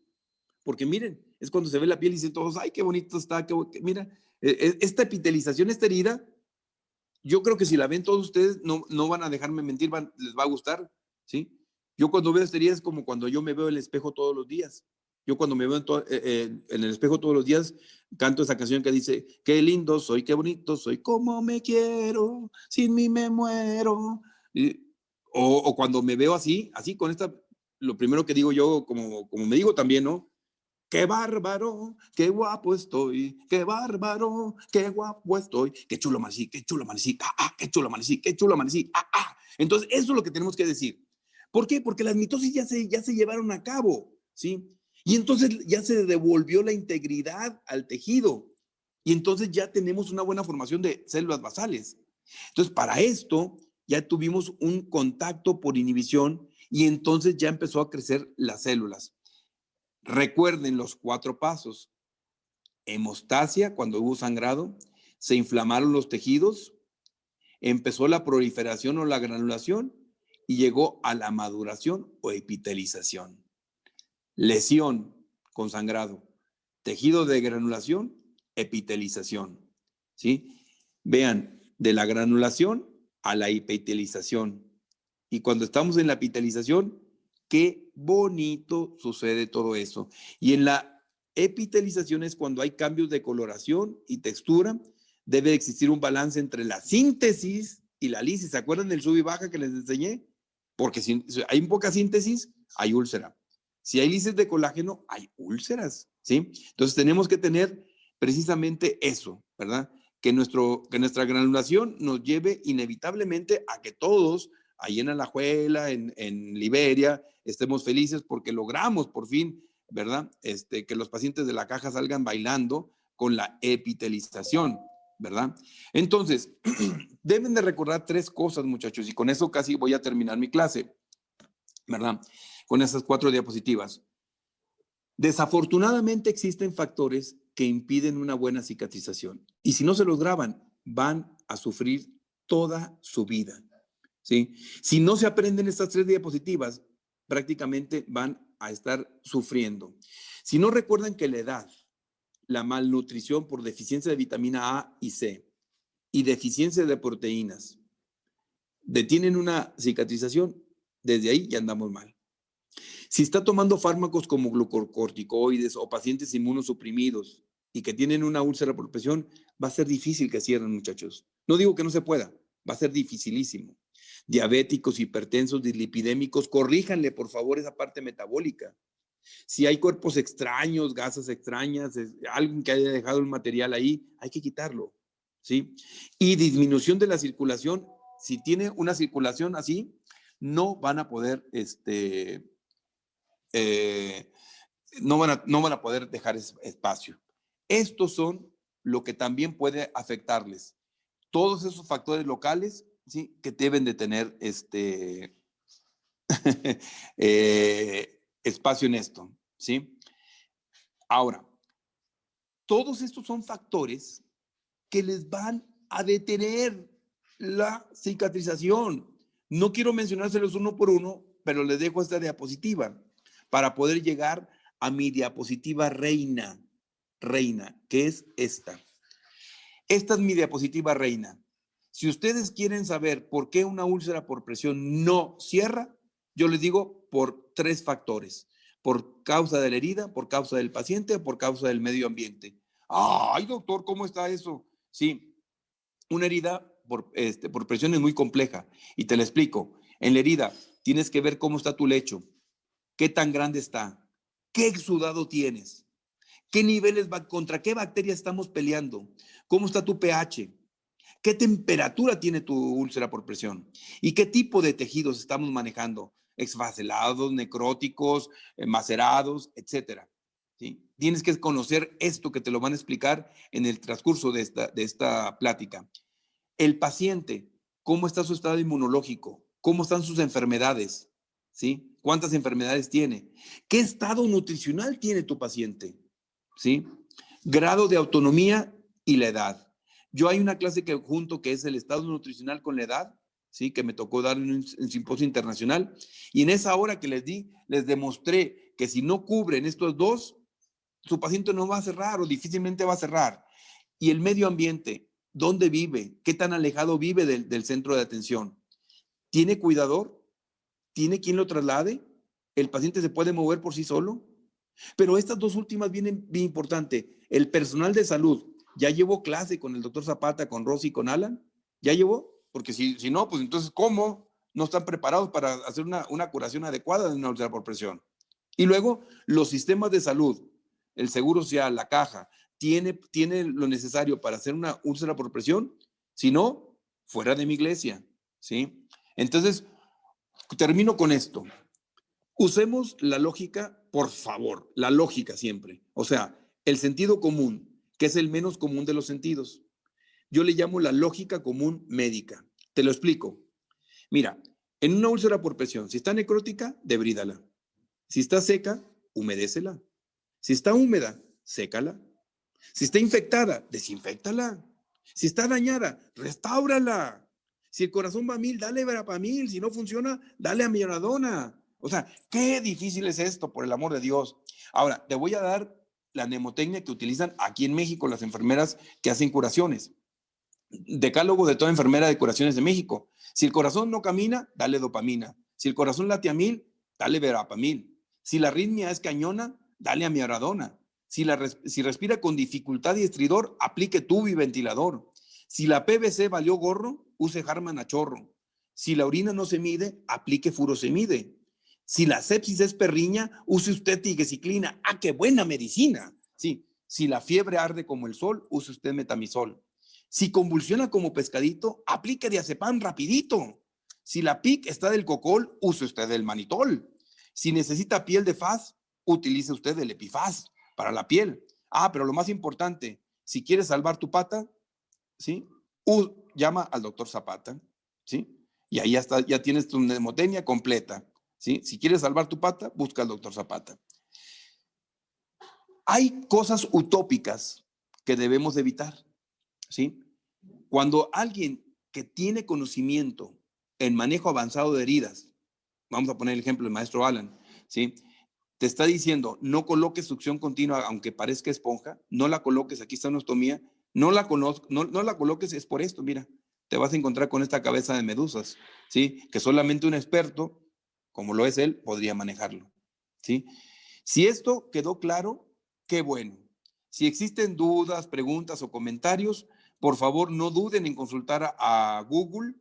porque miren, es cuando se ve la piel y dicen todos, ay, qué bonito está, mira, esta epitelización, esta herida, yo creo que si la ven todos ustedes, no van a dejarme mentir, les va a gustar, ¿sí? Yo cuando veo esta herida es como cuando yo me veo en el espejo todos los días. Yo cuando me veo en el espejo todos los días, canto esa canción que dice, qué lindo soy, qué bonito soy, cómo me quiero, sin mí me muero. Y, o cuando me veo así con esta, lo primero que digo yo, como me digo también, ¿no? Qué bárbaro, qué guapo estoy, qué bárbaro, qué guapo estoy, qué chulo amanecí, qué chulo amanecí, qué chulo amanecí, qué chulo amanecí, Entonces, eso es lo que tenemos que decir. ¿Por qué? Porque las mitosis ya se llevaron a cabo, ¿sí? Y entonces ya se devolvió la integridad al tejido. Y entonces ya tenemos una buena formación de células basales. Entonces, para esto ya tuvimos un contacto por inhibición y entonces ya empezó a crecer las células. Recuerden los 4 pasos. Hemostasia, cuando hubo sangrado, se inflamaron los tejidos, empezó la proliferación o la granulación y llegó a la maduración o epitelización. Lesión con sangrado, tejido de granulación, epitelización. ¿Sí? Vean, de la granulación a la epitelización. Y cuando estamos en la epitelización, qué bonito sucede todo eso. Y en la epitelización es cuando hay cambios de coloración y textura. Debe existir un balance entre la síntesis y la lisis. ¿Se acuerdan del sub y baja que les enseñé? Porque si hay poca síntesis, hay úlcera. Si hay lisis de colágeno, hay úlceras, ¿sí? Entonces tenemos que tener precisamente eso, ¿verdad? Que nuestra granulación nos lleve inevitablemente a que todos, ahí en Alajuela, en Liberia, estemos felices porque logramos por fin, ¿verdad? Que los pacientes de la caja salgan bailando con la epitelización, ¿verdad? Entonces, deben de recordar 3 cosas, muchachos, y con eso casi voy a terminar mi clase, ¿verdad? Con esas 4 diapositivas. Desafortunadamente existen factores que impiden una buena cicatrización y si no se los graban, van a sufrir toda su vida, ¿sí? Si no se aprenden estas 3 diapositivas, prácticamente van a estar sufriendo. Si no recuerdan que la edad, la malnutrición por deficiencia de vitamina A y C y deficiencia de proteínas detienen una cicatrización, desde ahí ya andamos mal. Si está tomando fármacos como glucocorticoides o pacientes inmunosuprimidos y que tienen una úlcera por presión, va a ser difícil que cierren, muchachos. No digo que no se pueda, va a ser dificilísimo. Diabéticos, hipertensos, dislipidémicos, corríjanle por favor esa parte metabólica. Si hay cuerpos extraños, gasas extrañas, alguien que haya dejado el material ahí, hay que quitarlo, ¿sí? Y disminución de la circulación, si tiene una circulación así, no van a poder, no van a poder dejar espacio. Estos son lo que también puede afectarles. Todos esos factores locales, ¿sí? Que deben de tener espacio en esto, ¿sí? Ahora, todos estos son factores que les van a detener la cicatrización. No quiero mencionárselos uno por uno, pero les dejo esta diapositiva para poder llegar a mi diapositiva reina, que es esta. Esta es mi diapositiva reina. Si ustedes quieren saber por qué una úlcera por presión no cierra, yo les digo por 3 factores. Por causa de la herida, por causa del paciente, por causa del medio ambiente. Ay, doctor, ¿cómo está eso? Sí, una herida por presión es muy compleja y te la explico. En la herida tienes que ver cómo está tu lecho, qué tan grande está, qué exudado tienes, qué niveles, contra qué bacterias estamos peleando, cómo está tu pH, qué temperatura tiene tu úlcera por presión y qué tipo de tejidos estamos manejando, exfaselados, necróticos, macerados, etcétera. ¿Sí? Tienes que conocer esto que te lo van a explicar en el transcurso de esta plática. El paciente, ¿cómo está su estado inmunológico? ¿Cómo están sus enfermedades? ¿Sí? ¿Cuántas enfermedades tiene? ¿Qué estado nutricional tiene tu paciente? ¿Sí? Grado de autonomía y la edad. Yo hay una clase que junto que es el estado nutricional con la edad, ¿sí? Que me tocó dar en un simposio internacional. Y en esa hora que les di, les demostré que si no cubren estos 2, su paciente no va a cerrar o difícilmente va a cerrar. Y el medio ambiente, ¿dónde vive? ¿Qué tan alejado vive del centro de atención? ¿Tiene cuidador? ¿Tiene quien lo traslade? ¿El paciente se puede mover por sí solo? Pero estas 2 últimas vienen bien importante. El personal de salud, ¿ya llevó clase con el doctor Zapata, con Rosy, con Alan? ¿Ya llevó? Porque si no, pues entonces, ¿cómo? no están preparados para hacer una curación adecuada de una úlcera por presión. Y luego, los sistemas de salud, el Seguro Social, la Caja, ¿tiene lo necesario para hacer una úlcera por presión? Si no, fuera de mi iglesia, ¿sí? Entonces, termino con esto. Usemos la lógica, por favor, la lógica siempre. O sea, el sentido común, que es el menos común de los sentidos. Yo le llamo la lógica común médica. Te lo explico. Mira, en una úlcera por presión, si está necrótica, debrídala. Si está seca, humedécela. Si está húmeda, sécala. Si está infectada, desinféctala. Si está dañada, restáurala. Si el corazón va a 1000, dale verapamil. Si no funciona, dale amiodarona. O sea, qué difícil es esto, por el amor de Dios. Ahora, te voy a dar la mnemotecnia que utilizan aquí en México las enfermeras que hacen curaciones. Decálogo de toda enfermera de curaciones de México. Si el corazón no camina, dale dopamina. Si el corazón late a 1000, dale verapamil. Si la arritmia es cañona, dale amiodarona. Si respira con dificultad y estridor, aplique tubo y ventilador. Si la PVC valió gorro, use Harman a chorro. Si la orina no se mide, aplique furosemide. Si la sepsis es perriña, use usted tigecyclina. ¡Ah, qué buena medicina! Sí. Si la fiebre arde como el sol, use usted metamizol. Si convulsiona como pescadito, aplique diazepam rapidito. Si la PIC está del cocol, use usted el manitol. Si necesita piel de faz, utilice usted el epifaz para la piel. Ah, pero lo más importante, si quieres salvar tu pata, ¿sí? Llama al doctor Zapata, ¿sí? Y ahí ya tienes tu mnemotecnia completa, ¿sí? Si quieres salvar tu pata, busca al doctor Zapata. Hay cosas utópicas que debemos evitar, ¿sí? Cuando alguien que tiene conocimiento en manejo avanzado de heridas, vamos a poner el ejemplo del maestro Alan, ¿sí? Te está diciendo, no coloques succión continua, aunque parezca esponja, no la coloques, aquí está una ostomía, no la coloques, es por esto, mira, te vas a encontrar con esta cabeza de medusas, ¿sí? Que solamente un experto, como lo es él, podría manejarlo, ¿sí? Si esto quedó claro, qué bueno. Si existen dudas, preguntas o comentarios, por favor no duden en consultar a Google